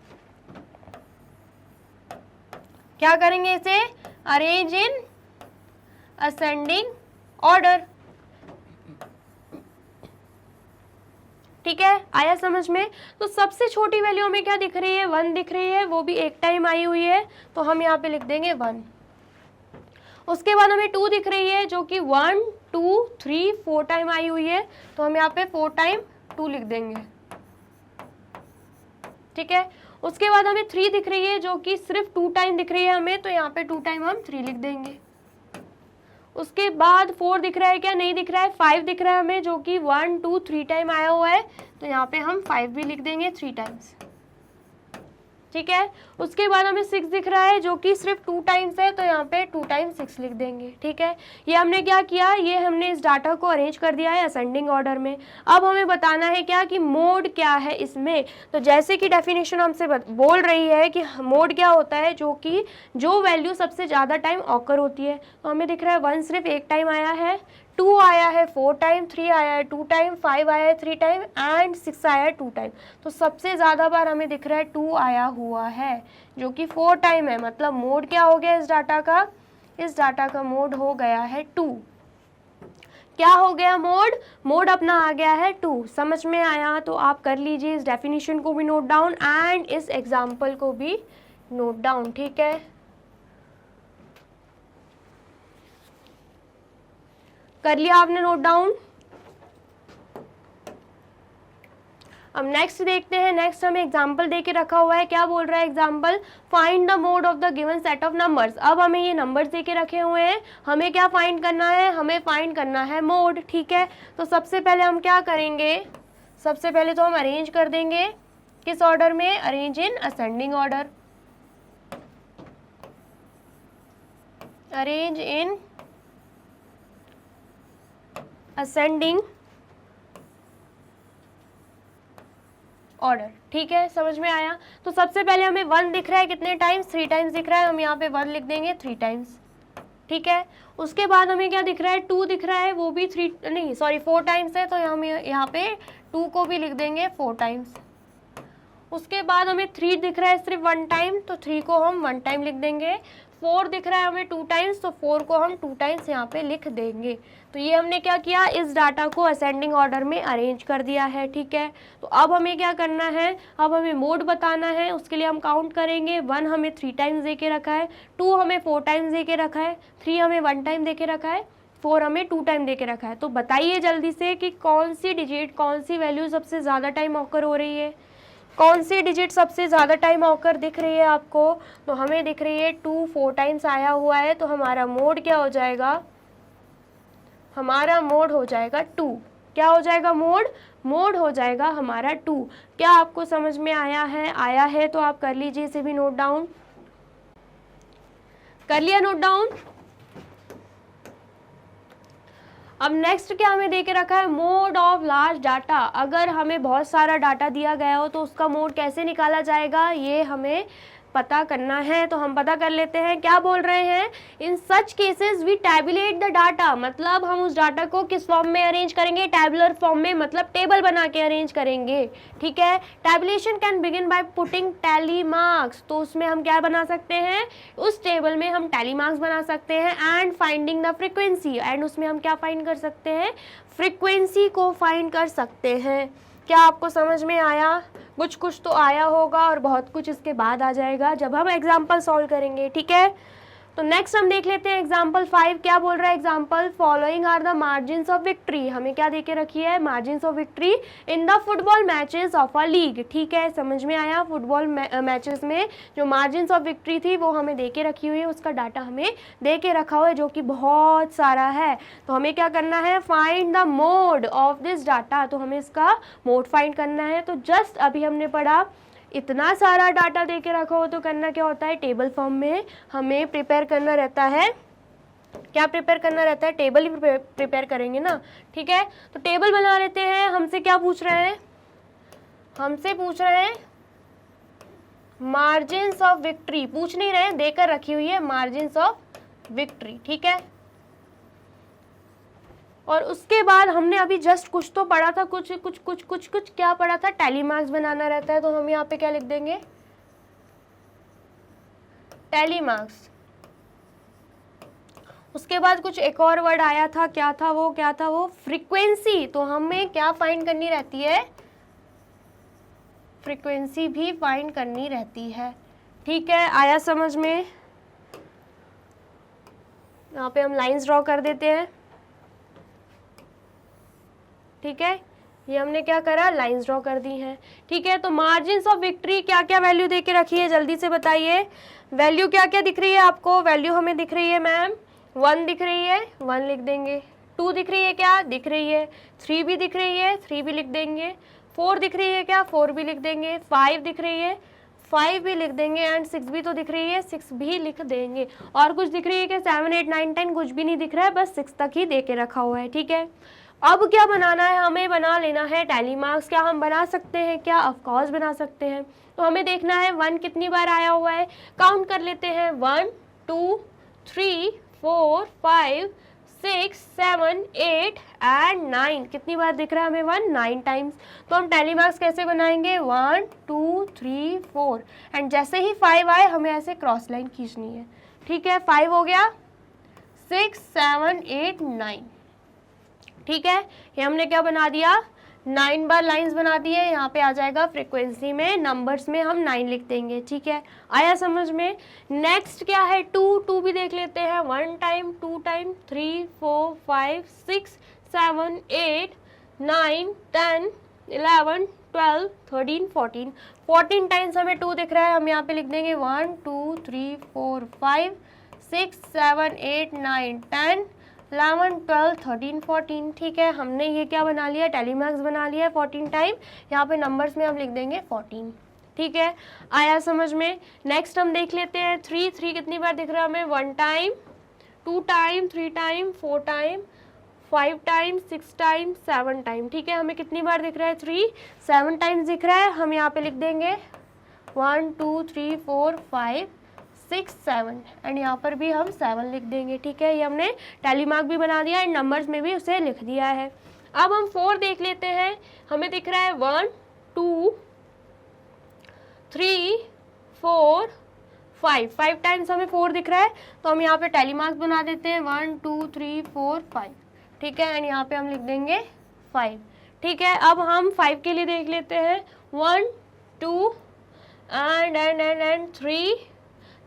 क्या करेंगे इसे, अरेंज इन असेंडिंग ऑर्डर। ठीक है, आया समझ में। तो सबसे छोटी वैल्यू में क्या दिख रही है, 1 दिख रही है, वो भी एक टाइम आई हुई है तो हम यहाँ पे लिख देंगे 1। उसके बाद हमें 2 दिख रही है जो कि 1 2 3 4 टाइम आई हुई है, तो हम यहाँ पे 4 टाइम 2 लिख देंगे। ठीक है, उसके बाद हमें 3 दिख रही है जो कि सिर्फ 2 टाइम दिख रही है हमें, तो यहाँ पे 2 टाइम हम 3 लिख देंगे। उसके बाद 4 दिख रहा है क्या, नहीं दिख रहा है, 5 दिख रहा है हमें जो कि 1 2 3 टाइम आया हुआ है, तो यहाँ पे हम 5 भी लिख देंगे 3 टाइम्स। ठीक है, उसके बाद हमें 6 दिख रहा है जो कि सिर्फ 2 टाइम्स है, तो यहाँ पे 2 टाइम्स 6 लिख देंगे। ठीक है, ये हमने क्या किया, ये हमने इस डाटा को अरेंज कर दिया है असेंडिंग ऑर्डर में। अब हमें बताना है क्या कि मोड क्या है इसमें। तो जैसे कि डेफिनेशन हमसे बोल रही है कि मोड क्या होता है, जो कि जो वैल्यू सबसे ज़्यादा टाइम ऑकर होती है। तो हमें दिख रहा है 1 सिर्फ एक टाइम आया है, 2 आया है 4 टाइम, 3 आया है 2 टाइम, 5 आया है 3 टाइम एंड 6 आया है 2 टाइम। तो सबसे ज़्यादा बार हमें दिख रहा है 2 आया हुआ है जो कि 4 टाइम है। मतलब मोड क्या हो गया इस डाटा का, इस डाटा का मोड हो गया है 2। क्या हो गया मोड, मोड अपना आ गया है 2। समझ में आया, तो आप कर लीजिए इस डेफिनेशन को भी नोट डाउन एंड इस एग्जाम्पल को भी नोट डाउन। ठीक है, कर लिया आपने नोट डाउन। अब नेक्स्ट देखते हैं, नेक्स्ट हमें एग्जाम्पल दे के रखा हुआ है, क्या बोल रहा है example, find the mode of the given set of numbers. अब हमें ये नंबर्स दे के रखे हुए हैं, हमें क्या फाइंड करना है, हमें फाइंड करना है मोड, ठीक है। तो सबसे पहले हम क्या करेंगे, सबसे पहले तो हम अरेंज कर देंगे, किस ऑर्डर में, arrange in ascending order, arrange in ascending order, ठीक है, समझ में आया। तो सबसे पहले हमें 1 दिख रहा है, कितने टाइम्स, 3 टाइम्स दिख रहा है, हम यहाँ पे 1 लिख देंगे 3 टाइम्स, ठीक है। उसके बाद हमें क्या दिख रहा है, 2 दिख रहा है, वो भी 4 टाइम्स है, तो हम यहाँ पे 2 को भी लिख देंगे 4 टाइम्स। उसके बाद हमें 3 दिख रहा है सिर्फ 1 टाइम, तो 3 को हम 1 टाइम लिख देंगे। 4 दिख रहा है हमें 2 टाइम्स, तो 4 को हम 2 टाइम्स यहाँ पे लिख देंगे। तो ये हमने क्या किया, इस डाटा को असेंडिंग ऑर्डर में अरेंज कर दिया है, ठीक है। तो अब हमें क्या करना है, अब हमें मोड बताना है, उसके लिए हम काउंट करेंगे। 1 हमें 3 टाइम्स दे के रखा है, 2 हमें 4 टाइम्स दे के रखा है, 3 हमें 1 टाइम दे के रखा है, 4 हमें 2 टाइम दे के रखा है। तो बताइए जल्दी से कि कौन सी डिजिट, कौन सी वैल्यू सबसे ज़्यादा टाइम ऑकर हो रही है, कौन सी डिजिट सबसे ज़्यादा टाइम ऑकर दिख रही है आपको। तो हमें दिख रही है 2 4 टाइम्स आया हुआ है, तो हमारा मोड क्या हो जाएगा, हमारा मोड हो जाएगा 2। क्या हो जाएगा मोड, मोड हो जाएगा हमारा 2। क्या आपको समझ में आया है तो आप कर लीजिए इसे भी नोट डाउन, कर लिया नोट डाउन। अब नेक्स्ट क्या हमें दे के रखा है, मोड ऑफ लार्ज डाटा। अगर हमें बहुत सारा डाटा दिया गया हो तो उसका मोड कैसे निकाला जाएगा, ये हमें पता करना है। तो हम पता कर लेते हैं, क्या बोल रहे हैं, in such cases we tabulate the data, मतलब हम उस डाटा को किस फॉर्म में अरेंज करेंगे, टैबुलर फॉर्म में, मतलब टेबल बना के अरेंज करेंगे, ठीक है। Tabulation can begin by putting tally marks, तो उसमें हम क्या बना सकते हैं, उस टेबल में हम टैली मार्क्स बना सकते हैं। And finding the frequency, and उसमें हम क्या फाइंड कर सकते हैं, फ्रीक्वेंसी को फाइंड कर सकते हैं। क्या आपको समझ में आया, कुछ तो आया होगा और बहुत कुछ इसके बाद आ जाएगा जब हम एग्जाम्पल सॉल्व करेंगे, ठीक है। तो नेक्स्ट हम देख लेते हैं एग्जाम्पल 5, क्या बोल रहा है example, following are the margins of victory. हमें क्या देके रखी है, margins of victory in the football matches of a league, ठीक है, समझ में आया। फुटबॉल मैचेस में जो मार्जिन्स ऑफ विक्ट्री थी वो हमें देके रखी हुई है, उसका डाटा हमें देके रखा हुआ है जो कि बहुत सारा है। तो हमें क्या करना है, find the mode of this data, तो हमें इसका मोड फाइंड करना है। तो जस्ट अभी हमने पढ़ा, इतना सारा डाटा दे के रखा हो तो करना क्या होता है, टेबल फॉर्म में हमें प्रिपेयर करना रहता है। क्या प्रिपेयर करना रहता है, टेबल ही प्रिपेयर करेंगे ना, ठीक है। तो टेबल बना लेते हैं। हमसे क्या पूछ रहे हैं, हमसे पूछ रहे हैं मार्जिन्स ऑफ विक्ट्री, पूछ नहीं रहे हैं, देकर रखी हुई है मार्जिन्स ऑफ विक्ट्री, ठीक है। और उसके बाद हमने अभी जस्ट कुछ तो पढ़ा था, कुछ क्या पढ़ा था, टैली मार्क्स बनाना रहता है। तो हम यहाँ पे क्या लिख देंगे, टैली मार्क्स। उसके बाद कुछ एक और वर्ड आया था, क्या था वो फ्रीक्वेंसी। तो हमें क्या फाइंड करनी रहती है, फ्रीक्वेंसी भी फाइंड करनी रहती है, ठीक है। आया समझ में, यहाँ पे हम लाइंस ड्रॉ कर देते हैं, ठीक है। ये हमने क्या करा, लाइंस ड्रॉ कर दी हैं, ठीक है। तो मार्जिन्स ऑफ विक्ट्री क्या क्या वैल्यू दे के रखी है, जल्दी से बताइए, वैल्यू क्या क्या दिख रही है आपको। वैल्यू हमें दिख रही है मैम, 1 दिख रही है, 1 लिख देंगे। 2 दिख रही है, क्या दिख रही है, 3 भी दिख रही है, 3 भी लिख देंगे। 4 दिख रही है, क्या 4 भी लिख देंगे। 5 दिख रही है, 5 भी लिख देंगे। एंड 6 भी तो दिख रही है, 6 भी लिख देंगे। और कुछ दिख रही है कि 7 8 9 10, कुछ भी नहीं दिख रहा है, बस 6 तक ही दे के रखा हुआ है, ठीक है। अब क्या बनाना है, हमें बना लेना है टैली मार्क्स। क्या हम बना सकते हैं, क्या ऑफकोर्स बना सकते हैं। तो हमें देखना है 1 कितनी बार आया हुआ है, काउंट कर लेते हैं, 1 2 3 4 5 6 7 8 एंड 9, कितनी बार दिख रहा है हमें 1, 9 टाइम्स। तो हम टैली मार्क्स कैसे बनाएंगे, 1 2 3 4, एंड जैसे ही 5 आए हमें ऐसे क्रॉस लाइन खींचनी है, ठीक है। 5 हो गया, 6 7 8 9, ठीक है। ये हमने क्या बना दिया, 9 बार लाइंस बना दी है। यहाँ पे आ जाएगा फ्रीक्वेंसी में, नंबर्स में हम 9 लिख देंगे, ठीक है। आया समझ में। नेक्स्ट क्या है, 2 भी देख लेते हैं, 1 टाइम 2 टाइम 3 4 5 6 7 8 9 10 11 12, 13, 14, 14 टाइम्स हमें 2 दिख रहा है, हम यहाँ पे लिख देंगे 1 2 3 4 5 6 7 8 9 10 11 12 13 14। ठीक है, हमने ये क्या बना लिया, टेलीमैक्स बना लिया है 14 टाइम। यहाँ पे नंबर्स में हम लिख देंगे 14। ठीक है, आया समझ में। नेक्स्ट हम देख लेते हैं 3 कितनी बार दिख रहा है हमें, 1 time, 2 time, 3 time, 4 time, 5 time, 6 time, 7 time. ठीक है, हमें कितनी बार दिख रहा है, 3, 7 टाइम्स दिख रहा है। हम यहाँ पे लिख देंगे 1 2 3 4 5 6 7 एंड यहाँ पर भी हम 7 लिख देंगे। ठीक है, ये हमने टेलीमार्क भी बना दिया एंड नंबर्स में भी उसे लिख दिया है। अब हम 4 देख लेते हैं, हमें दिख रहा है 1 2 3 4 5 टाइम्स हमें 4 दिख रहा है, तो हम यहाँ पे टेलीमार्क बना देते हैं 1 2 3 4 5। ठीक है, एंड यहाँ पे हम लिख देंगे 5। ठीक है, अब हम 5 के लिए देख लेते हैं 1 2 एंड 3,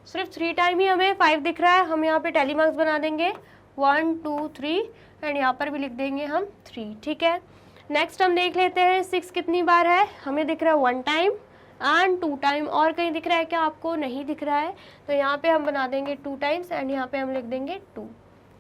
सिर्फ 3 टाइम ही हमें 5 दिख रहा है, हम यहाँ पे टेलीमार्क्स बना देंगे 1 2 3 एंड यहाँ पर भी लिख देंगे हम 3। ठीक है, नेक्स्ट हम देख लेते हैं 6 कितनी बार है, हमें दिख रहा है 1 टाइम एंड 2 टाइम। और कहीं दिख रहा है क्या आपको, नहीं दिख रहा है, तो यहाँ पे हम बना देंगे 2 टाइम्स एंड यहाँ पे हम लिख देंगे 2।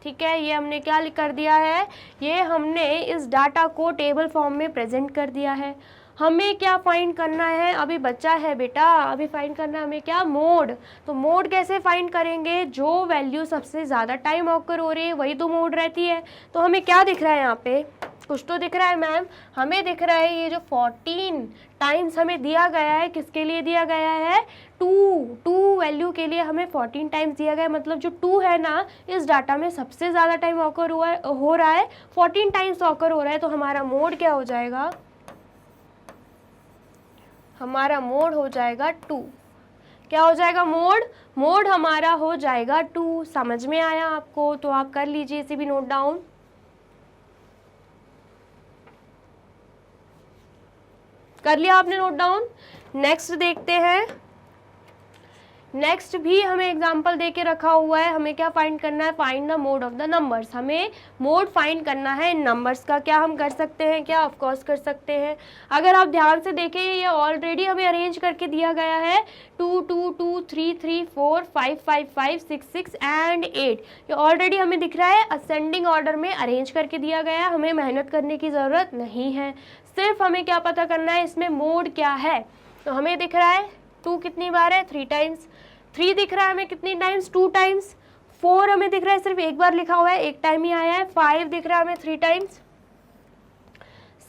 ठीक है, ये हमने क्या कर दिया है, ये हमने इस डाटा को टेबल फॉर्म में प्रेजेंट कर दिया है। हमें क्या फाइंड करना है, अभी बच्चा है बेटा, अभी फाइंड करना है हमें क्या, मोड। तो मोड कैसे फाइंड करेंगे, जो वैल्यू सबसे ज़्यादा टाइम ऑकर हो रही है वही तो मोड रहती है। तो हमें क्या दिख रहा है यहाँ पे, कुछ तो दिख रहा है मैम, हमें दिख रहा है ये जो 14 टाइम्स हमें दिया गया है, किसके लिए दिया गया है, 2 वैल्यू के लिए हमें 14 टाइम्स दिया गया है। मतलब जो 2 है ना, इस डाटा में सबसे ज़्यादा टाइम ऑकर हो रहा है, 14 टाइम्स ऑकर हो रहा है। तो हमारा मोड क्या हो जाएगा, हमारा मोड हो जाएगा 2। क्या हो जाएगा मोड हमारा हो जाएगा 2। समझ में आया आपको, तो आप कर लीजिए इसे भी नोट डाउन। कर लिया आपने नोट डाउन। नेक्स्ट देखते हैं, नेक्स्ट भी हमें एग्जाम्पल दे के रखा हुआ है, हमें क्या फाइंड करना है, find the mode of the numbers. हमें मोड फाइंड करना है नंबर्स का। क्या हम कर सकते हैं, क्या ऑफ कोर्स कर सकते हैं। अगर आप ध्यान से देखें, ये ऑलरेडी हमें अरेंज करके दिया गया है, 2 2 2 3 3 4 5 5 5 6 6 एंड 8। ये ऑलरेडी हमें दिख रहा है असेंडिंग ऑर्डर में अरेंज करके दिया गया है, हमें मेहनत करने की ज़रूरत नहीं है। सिर्फ हमें क्या पता करना है, इसमें मोड क्या है। तो हमें दिख रहा है 2 कितनी बार है, 3 टाइम्स। 3 दिख रहा है हमें कितनी टाइम्स, 2 टाइम्स। 4 हमें दिख रहा है सिर्फ एक बार लिखा हुआ है, एक टाइम ही आया है। 5 दिख रहा है हमें 3 टाइम्स।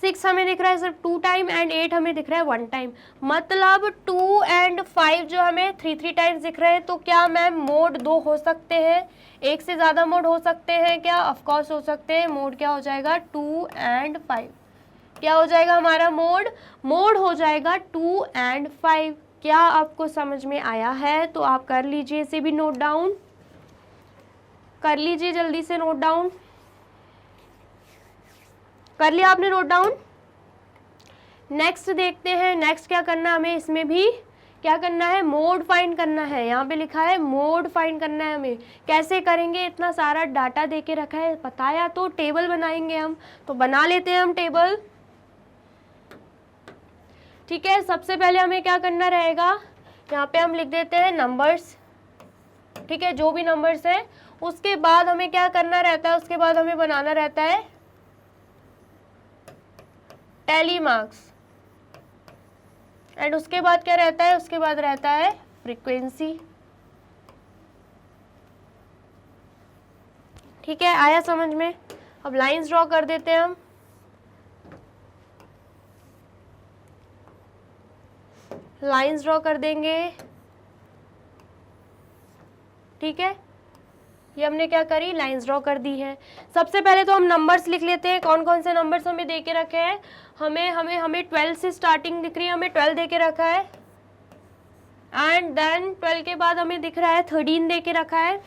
6 हमें दिख रहा है सिर्फ 2 टाइम एंड 8 हमें दिख रहा है 1 टाइम। मतलब 2 एंड 5 जो हमें 3 टाइम्स दिख रहे हैं। तो क्या मैम मोड 2 हो सकते हैं, एक से ज़्यादा मोड हो सकते हैं क्या, ऑफकोर्स हो सकते हैं। मोड क्या हो जाएगा, 2 एंड 5। क्या हो जाएगा हमारा मोड हो जाएगा 2 एंड 5। क्या आपको समझ में आया है, तो आप कर लीजिए इसे भी नोट डाउन, कर लीजिए जल्दी से नोट डाउन। कर लिया आपने नोट डाउन। नेक्स्ट देखते हैं, नेक्स्ट क्या करना है हमें, इसमें भी क्या करना है, मोड फाइंड करना है। यहाँ पे लिखा है मोड फाइंड करना है हमें। कैसे करेंगे, इतना सारा डाटा देके रखा है, बताया तो टेबल बनाएंगे हम, तो बना लेते हैं हम टेबल। ठीक है, सबसे पहले हमें क्या करना रहेगा, यहाँ पे हम लिख देते हैं नंबर्स। ठीक है, जो भी नंबर्स है, उसके बाद हमें क्या करना रहता है, उसके बाद हमें बनाना रहता है टेलीमार्क्स एंड उसके बाद क्या रहता है, उसके बाद रहता है फ्रीक्वेंसी। ठीक है, आया समझ में। अब लाइंस ड्रॉ कर देते हैं हम। लाइंस ड्रॉ कर देंगे। ठीक है, ये हमने क्या करी, लाइंस ड्रॉ कर दी है। सबसे पहले तो हम नंबर्स लिख लेते हैं, कौन कौन से नंबर्स हमें दे के रखे हैं। हमें 12 से स्टार्टिंग दिख रही है, हमें 12 दे के रखा है एंड देन 12 के बाद हमें दिख रहा है 13 दे के रखा है,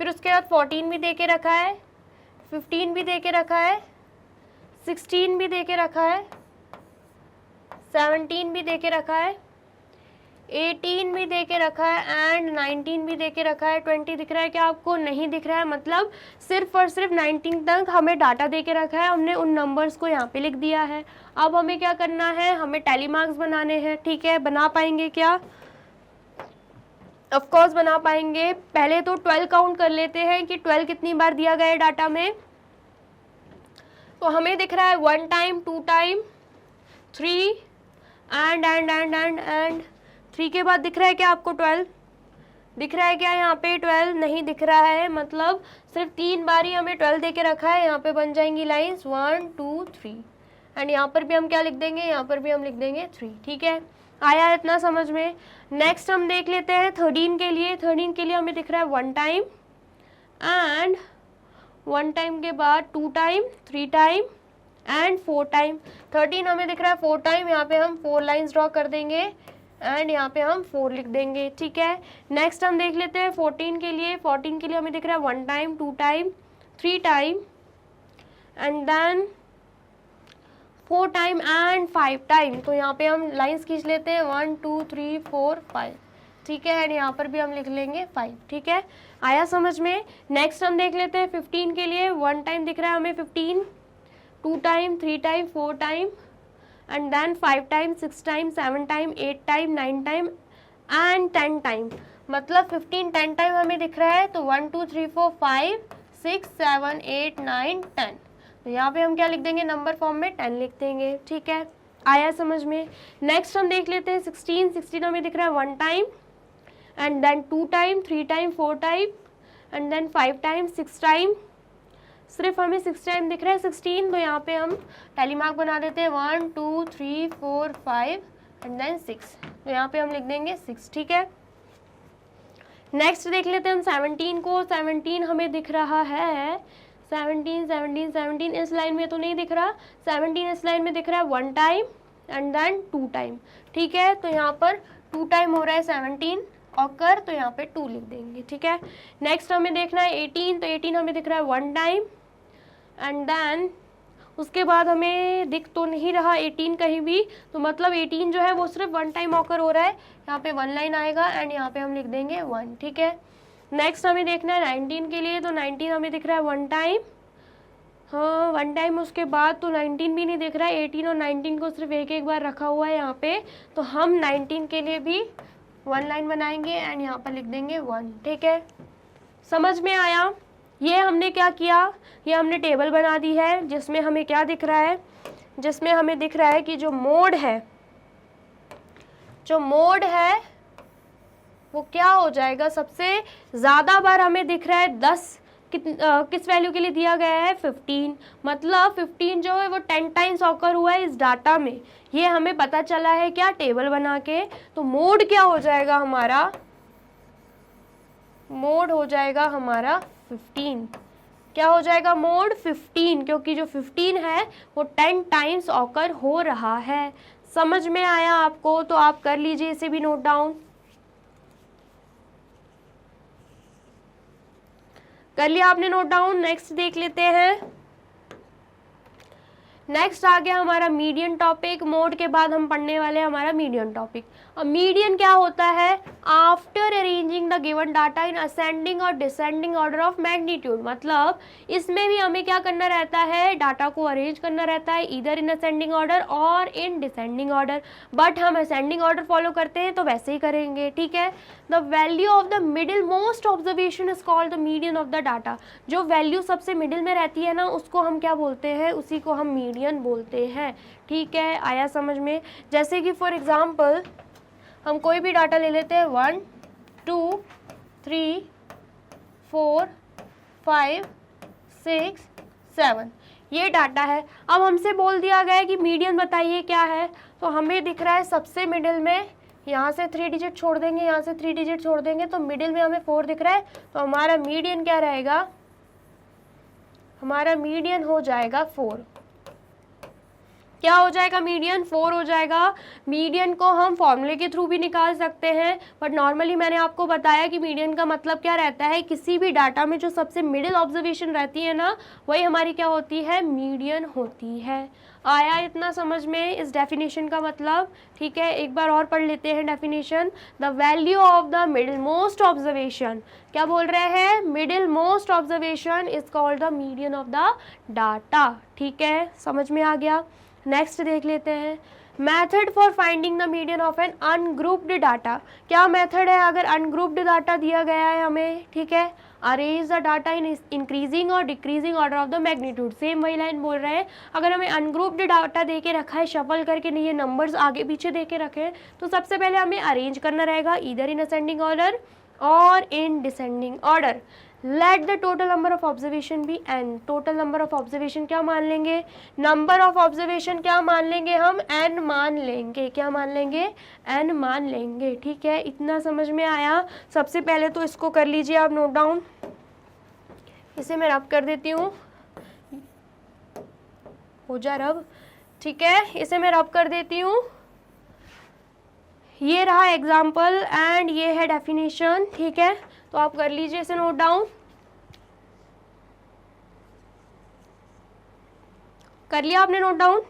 फिर उसके बाद 14 भी दे के रखा है, 15 भी दे के रखा है, 16 भी दे के रखा है, 17 भी दे के रखा है, 18 भी दे के रखा है एंड 19 भी दे के रखा है। 20 दिख रहा है क्या आपको? नहीं दिख रहा है। मतलब सिर्फ और सिर्फ 19 तक हमें डाटा दे के रखा है, हमने उन नंबर्स को यहाँ पे लिख दिया है। अब हमें क्या करना है, हमें टैली मार्क्स बनाने हैं। ठीक है, बना पाएंगे क्या? ऑफ कोर्स बना पाएंगे। पहले तो 12 काउंट कर लेते हैं कि 12 कितनी बार दिया गया है डाटा में। तो हमें दिख रहा है 1 टाइम, 2 टाइम, 3 एंड 3 के बाद दिख रहा है क्या आपको 12? दिख रहा है क्या यहाँ पे 12? नहीं दिख रहा है। मतलब सिर्फ 3 बार ही हमें 12 दे के रखा है। यहाँ पे बन जाएंगी लाइंस 1 2 3 एंड यहाँ पर भी हम क्या लिख देंगे, यहाँ पर भी हम लिख देंगे 3। ठीक है, आया इतना समझ में? नेक्स्ट हम देख लेते हैं 13 के लिए। 13 के लिए हमें दिख रहा है 1 टाइम एंड 1 टाइम के बाद 2 टाइम, 3 टाइम एंड 4 टाइम। 13 हमें दिख रहा है 4 टाइम। यहाँ पे हम 4 लाइंस ड्रॉ कर देंगे एंड यहाँ पे हम 4 लिख देंगे। ठीक है, नेक्स्ट हम देख लेते हैं 14 के लिए। 14 के लिए हमें दिख रहा है 1 time, 2 time, 3 time and then 4 time and 5 time. तो यहाँ पे हम लाइंस खींच लेते हैं 1 2 3 4 5। ठीक है, एंड यहाँ पर भी हम लिख लेंगे 5। ठीक है, आया समझ में? नेक्स्ट हम देख लेते हैं 15 के लिए। 1 टाइम दिख रहा है हमें 15, 2 time, 3 time, 4 time and then 5 time, 6 time, 7 time, 8 time, 9 time and 10 time. मतलब 15 10 टाइम हमें दिख रहा है। तो 1 2 3 4 5 6 7 8 9 10। तो यहाँ पे हम क्या लिख देंगे, नंबर फॉर्म में 10 लिख देंगे। ठीक है, आया समझ में? नेक्स्ट हम देख लेते हैं 16। 16 हमें दिख रहा है 1 time and then 2 time, 3 time, 4 time and then 5 time, 6 time. सिर्फ हमें 6 टाइम दिख रहा है 16। तो यहाँ पे हम टैली मार्क बना देते हैं 1 2 3 4 5 एंड देन 6। तो यहाँ पे हम लिख देंगे 6। ठीक है, नेक्स्ट देख लेते हैं हम 17 को। 17 हमें दिख रहा है 17 इस लाइन में तो नहीं दिख रहा। 17 इस लाइन में दिख रहा है 1 टाइम एंड देन 2 टाइम। ठीक है, तो यहाँ पर 2 टाइम हो रहा है 17 ऑकर, तो यहाँ पे 2 लिख देंगे। ठीक है, नेक्स्ट हमें देखना है 18। तो 18 हमें दिख रहा है 1 टाइम एंड देन उसके बाद हमें दिख तो नहीं रहा 18 कहीं भी। तो मतलब 18 जो है वो सिर्फ 1 टाइम ऑकर हो रहा है। यहाँ पे 1 लाइन आएगा एंड यहाँ पे हम लिख देंगे 1। ठीक है, नेक्स्ट हमें देखना है 19 के लिए। तो 19 हमें दिख रहा है 1 टाइम, हाँ 1 टाइम। उसके बाद तो 19 भी नहीं दिख रहा है। 18 और 19 को सिर्फ एक बार रखा हुआ है यहाँ पे। तो हम 19 के लिए भी 1 लाइन बनाएंगे एंड यहाँ पर लिख देंगे 1। ठीक है, समझ में आया? ये हमने क्या किया, ये हमने टेबल बना दी है जिसमें हमें क्या दिख रहा है, जिसमें हमें दिख रहा है कि जो मोड है वो क्या हो जाएगा। सबसे ज़्यादा बार हमें दिख रहा है 10। किस वैल्यू के लिए दिया गया है 15। मतलब 15 जो है वो 10 टाइम्स ऑकर हुआ है इस डाटा में। ये हमें पता चला है क्या, टेबल बना के। तो मोड क्या हो जाएगा हमारा, मोड हो जाएगा हमारा 15। क्या हो जाएगा मोड 15, क्योंकि जो 15 है वो 10 टाइम्स ऑकर हो रहा है। समझ में आया आपको? तो आप कर लीजिए इसे भी नोट डाउन। कर लिया आपने नोट डाउन? नेक्स्ट देख लेते हैं। नेक्स्ट आ गया हमारा मीडियन टॉपिक। मोड के बाद हम पढ़ने वाले हैं हमारा मीडियन टॉपिक। अब मीडियन क्या होता है, after arranging the given data in ascending और डिसेंडिंग ऑर्डर ऑफ मैग्नीट्यूड। मतलब इसमें भी हमें क्या करना रहता है, डाटा को अरेंज करना रहता है ईदर इन असेंडिंग ऑर्डर और इन डिसेंडिंग ऑर्डर। बट हम असेंडिंग ऑर्डर फॉलो करते हैं तो वैसे ही करेंगे। ठीक है, the value of the middle most observation is called the median of the data. जो वैल्यू सबसे मिडिल में रहती है ना, उसको हम क्या बोलते हैं, उसी को हम मीडियन बोलते हैं। ठीक है, आया समझ में? जैसे कि फॉर एग्जाम्पल हम कोई भी डाटा ले लेते हैं 1 2 3 4 5 6 7, ये डाटा है। अब हमसे बोल दिया गया है कि मीडियन बताइए क्या है। तो हमें दिख रहा है सबसे मिडिल में, यहाँ से 3 डिजिट छोड़ देंगे, यहाँ से 3 डिजिट छोड़ देंगे, तो मिडिल में हमें 4 दिख रहा है। तो हमारा मीडियन क्या रहेगा, हमारा मीडियन हो जाएगा 4। क्या हो जाएगा मीडियन, 4 हो जाएगा। मीडियन को हम फॉर्मूले के थ्रू भी निकाल सकते हैं, बट नॉर्मली मैंने आपको बताया कि मीडियन का मतलब क्या रहता है, किसी भी डाटा में जो सबसे मिडिल ऑब्जर्वेशन रहती है ना, वही हमारी क्या होती है, मीडियन होती है। आया इतना समझ में इस डेफिनेशन का मतलब? ठीक है, एक बार और पढ़ लेते हैं definition. The value of the middle most observation, क्या बोल रहे हैं, middle most observation is called the median of the data. ठीक है, समझ में आ गया। नेक्स्ट देख लेते हैं, method for finding the median of an ungrouped data. क्या मेथड है अगर अनग्रुप्ड डाटा दिया गया है हमें? ठीक है, arrange the data in increasing और decreasing order of the magnitude. Same वही लाइन बोल रहे हैं, अगर हमें अनग्रुप्ड डाटा दे के रखा है, शफल करके नहीं, ये नंबर्स आगे पीछे दे के रखे हैं, तो सबसे पहले हमें अरेंज करना रहेगा ईदर इन असेंडिंग ऑर्डर और in descending order. Let the total number of observation be n. Total number of observation क्या मान लेंगे, नंबर ऑफ ऑब्जर्वेशन क्या मान लेंगे हम, एन मान लेंगे। क्या मान लेंगे, एन मान लेंगे। ठीक है, इतना समझ में आया। सबसे पहले तो इसको कर लीजिए आप नोट डाउन, इसे मैं रब कर देती हूँ, हो जा रब। ठीक है, इसे मैं रब कर देती हूँ। ये रहा एग्जाम्पल एंड ये है डेफिनेशन। ठीक है, तो आप कर लीजिए इसे नोट डाउन, कर लिया आपने नोट डाउन।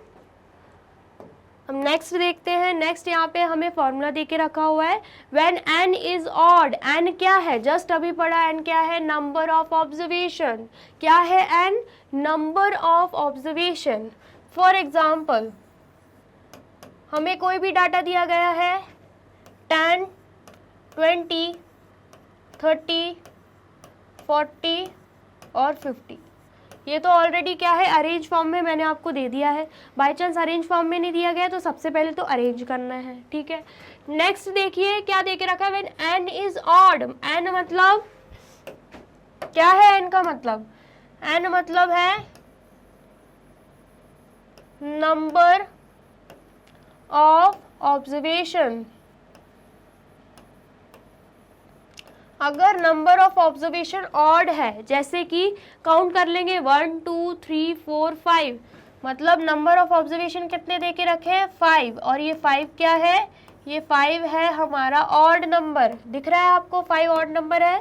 हम नेक्स्ट देखते हैं। नेक्स्ट यहाँ पे हमें फॉर्मूला दे के रखा हुआ है, when n is odd. n क्या है, जस्ट अभी पढ़ा, n क्या है, नंबर ऑफ ऑब्जर्वेशन। क्या है n, number of observation. For example हमें कोई भी डाटा दिया गया है 10, 20, 30, 40 और 50। ये तो ऑलरेडी क्या है, अरेंज फॉर्म में मैंने आपको दे दिया है। बाय चांस अरेंज फॉर्म में नहीं दिया गया तो सबसे पहले तो अरेंज करना है। ठीक है, नेक्स्ट देखिए क्या दे के रखा है, when n is odd. n मतलब क्या है, n का मतलब, n मतलब है नंबर ऑफ ऑब्जर्वेशन। अगर नंबर ऑफ ऑब्जर्वेशन ऑड है, जैसे कि काउंट कर लेंगे 1 2 3 4 5, मतलब नंबर ऑफ ऑब्जर्वेशन कितने दे के रखे हैं, 5, और ये 5 क्या है, ये 5 है हमारा ऑड नंबर। दिख रहा है आपको, 5 ऑड नंबर है।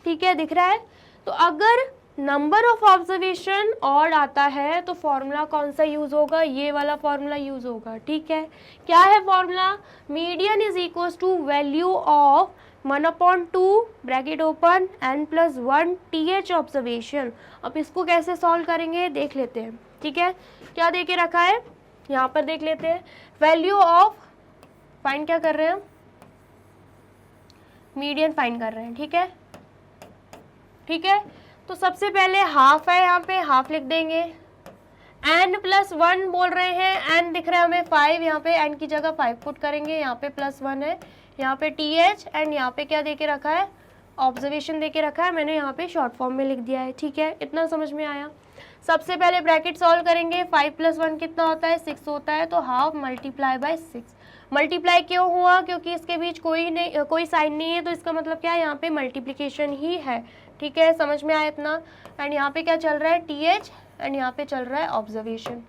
ठीक है, दिख रहा है। तो अगर नंबर ऑफ ऑब्जर्वेशन ऑड आता है तो फॉर्मूला कौन सा यूज होगा, ये वाला फॉर्मूला यूज होगा। ठीक है, क्या है formula, median is equal to value of 1/2 bracket open n+1 th observation. अब इसको कैसे सॉल्व करेंगे देख लेते हैं। ठीक है, क्या दे के रखा है यहाँ पर देख लेते हैं, वैल्यू ऑफ, फाइंड क्या कर रहे हैं हम, मीडियन फाइंड कर रहे हैं। ठीक है, ठीक है, तो सबसे पहले हाफ है, यहाँ पे हाफ लिख देंगे, n+1 बोल रहे हैं, n दिख रहा है हमें 5, यहाँ पे n की जगह 5 पुट करेंगे, यहाँ पे +1 है, यहाँ पे th एंड यहाँ पे क्या दे के रखा है, ऑब्जर्वेशन दे के रखा है, मैंने यहाँ पे शॉर्ट फॉर्म में लिख दिया है। ठीक है, इतना समझ में आया। सबसे पहले ब्रैकेट सॉल्व करेंगे, 5 + 1 कितना होता है, 6 होता है, तो हाफ मल्टीप्लाई बाय 6। मल्टीप्लाई क्यों हुआ, क्योंकि इसके बीच कोई साइन नहीं है, तो इसका मतलब क्या है, यहाँ पे मल्टीप्लिकेशन ही है। ठीक है, समझ में आया इतना। एंड यहाँ पे क्या चल रहा है, th एंड यहाँ पे चल रहा है ऑब्जर्वेशन।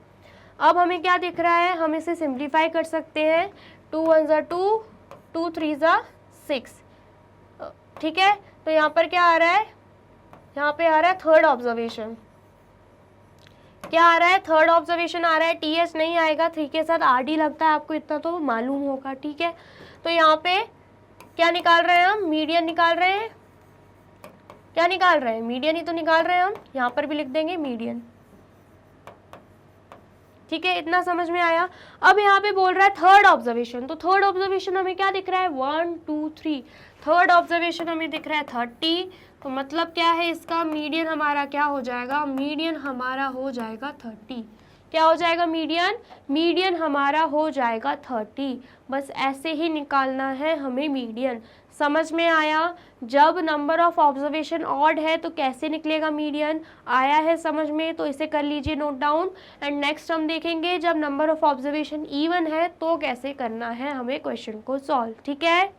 अब हमें क्या दिख रहा है, हम इसे सिंप्लीफाई कर सकते हैं, 2 1 2, 2 3 6। ठीक है, तो यहाँ पर क्या आ रहा है, यहाँ पे आ रहा है थर्ड ऑब्जर्वेशन। क्या आ रहा है, थर्ड ऑब्जर्वेशन आ रहा है, th नहीं आएगा, 3 के साथ rd लगता है, आपको इतना तो मालूम होगा। ठीक है, तो यहाँ पे क्या निकाल रहे हैं हम, मीडियन निकाल रहे हैं। क्या निकाल रहे हैं, मीडियन ही तो निकाल रहे हैं हम, यहाँ पर भी लिख देंगे मीडियन। ठीक है, इतना समझ में आया। अब यहाँ पे बोल रहा है थर्ड ऑब्जर्वेशन, तो थर्ड ऑब्जर्वेशन हमें क्या दिख रहा है, 1 2 3, थर्ड ऑब्जर्वेशन हमें दिख रहा है 30, तो मतलब क्या है, इसका मीडियन हमारा क्या हो जाएगा, मीडियन हमारा हो जाएगा 30। क्या हो जाएगा, मीडियन हमारा हो जाएगा 30। बस ऐसे ही निकालना है हमें मीडियन। समझ में आया, जब नंबर ऑफ ऑब्जर्वेशन ऑड है तो कैसे निकलेगा मीडियन, आया है समझ में, तो इसे कर लीजिए नोट डाउन। एंड नेक्स्ट हम देखेंगे जब नंबर ऑफ ऑब्जर्वेशन इवन है तो कैसे करना है हमें क्वेश्चन को सॉल्व। ठीक है,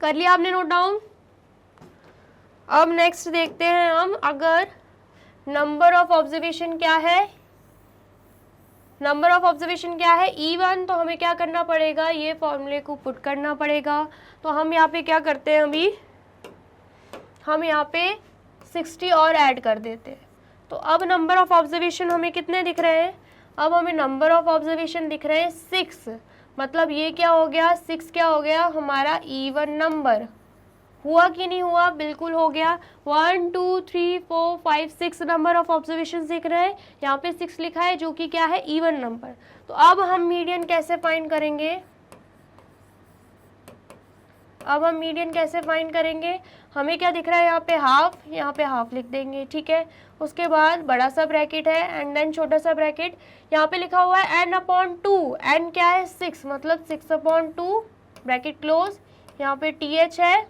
कर लिया आपने नोट डाउन। अब नेक्स्ट देखते हैं हम, अगर नंबर ऑफ ऑब्जर्वेशन क्या है, नंबर ऑफ ऑब्जर्वेशन क्या है E1, तो हमें क्या करना पड़ेगा, ये फॉर्मूले को पुट करना पड़ेगा। तो हम यहाँ पे क्या करते हैं, अभी हम यहाँ पे 60 और ऐड कर देते हैं। तो अब नंबर ऑफ ऑब्जर्वेशन हमें कितने दिख रहे हैं, अब हमें नंबर ऑफ ऑब्जर्वेशन दिख रहे हैं 6। मतलब ये क्या हो गया, 6 क्या हो गया हमारा E1 नंबर। हुआ कि नहीं हुआ, बिल्कुल हो गया। 1 2 3 4 5 6 नंबर ऑफ ऑब्जर्वेशन दिख रहे हैं, यहाँ पे 6 लिखा है जो कि क्या है E1 नंबर। तो अब हम मीडियन कैसे फाइंड करेंगे, अब हम मीडियन कैसे फाइंड करेंगे, हमें क्या दिख रहा है यहाँ पे हाफ लिख देंगे, ठीक है। उसके बाद बड़ा सा ब्रैकेट है एंड देन छोटा सा ब्रैकेट, यहाँ पे लिखा हुआ है n/2, n क्या है 6, मतलब 6/2 ब्रैकेट क्लोज। यहाँ पे TH है,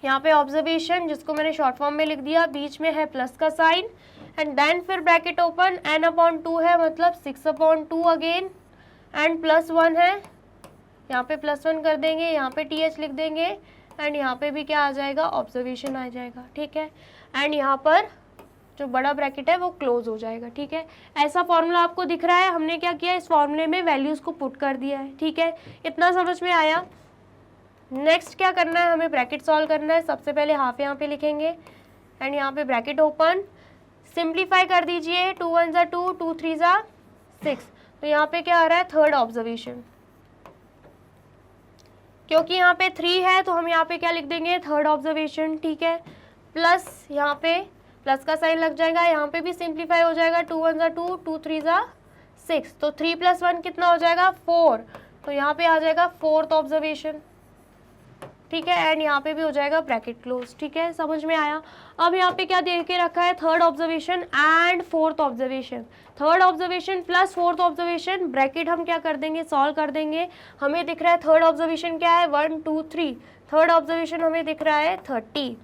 यहाँ पे ऑब्जर्वेशन जिसको मैंने शॉर्ट फॉर्म में लिख दिया, बीच में है प्लस का साइन एंड देन फिर ब्रैकेट ओपन, n/2 है मतलब 6/2 अगेन एंड +1 है, यहाँ पे +1 कर देंगे, यहाँ पे TH लिख देंगे एंड यहाँ पे भी क्या आ जाएगा, ऑब्जर्वेशन आ जाएगा, ठीक है। एंड यहाँ पर जो बड़ा ब्रैकेट है वो क्लोज हो जाएगा, ठीक है। ऐसा फॉर्मूला आपको दिख रहा है, हमने क्या किया, इस फॉर्मूले में वैल्यूज़ को पुट कर दिया है, ठीक है। इतना समझ में आया। नेक्स्ट क्या करना है, हमें ब्रैकेट सॉल्व करना है। सबसे पहले हाफ यहाँ पे लिखेंगे एंड यहाँ पे ब्रैकेट ओपन, सिंप्लीफाई कर दीजिए, 2 1 ज़ा 2, 2 3 ज़ा 6। तो यहाँ पे क्या आ रहा है, थर्ड ऑब्जर्वेशन। क्योंकि यहाँ पे 3 है तो हम यहाँ पे क्या लिख देंगे, थर्ड ऑब्जर्वेशन, ठीक है। प्लस यहाँ पे प्लस का साइन लग जाएगा, यहाँ पे भी सिंप्लीफाई हो जाएगा, 2 1 ज़ा 2, 2 3 ज़ा 6। तो 3 + 1 कितना हो जाएगा, 4। तो यहाँ पे आ जाएगा फोर्थ ऑब्जर्वेशन, ठीक है। एंड यहाँ पे भी हो जाएगा ब्रैकेट क्लोज, ठीक है, समझ में आया। अब यहाँ पे क्या दे के रखा है, third observation and fourth observation, third observation plus fourth observation, bracket हम क्या कर देंगे, सॉल्व कर देंगे। हमें दिख रहा है थर्ड ऑब्जर्वेशन क्या है, 1 2 3, थर्ड ऑब्जर्वेशन हमें दिख रहा है 30।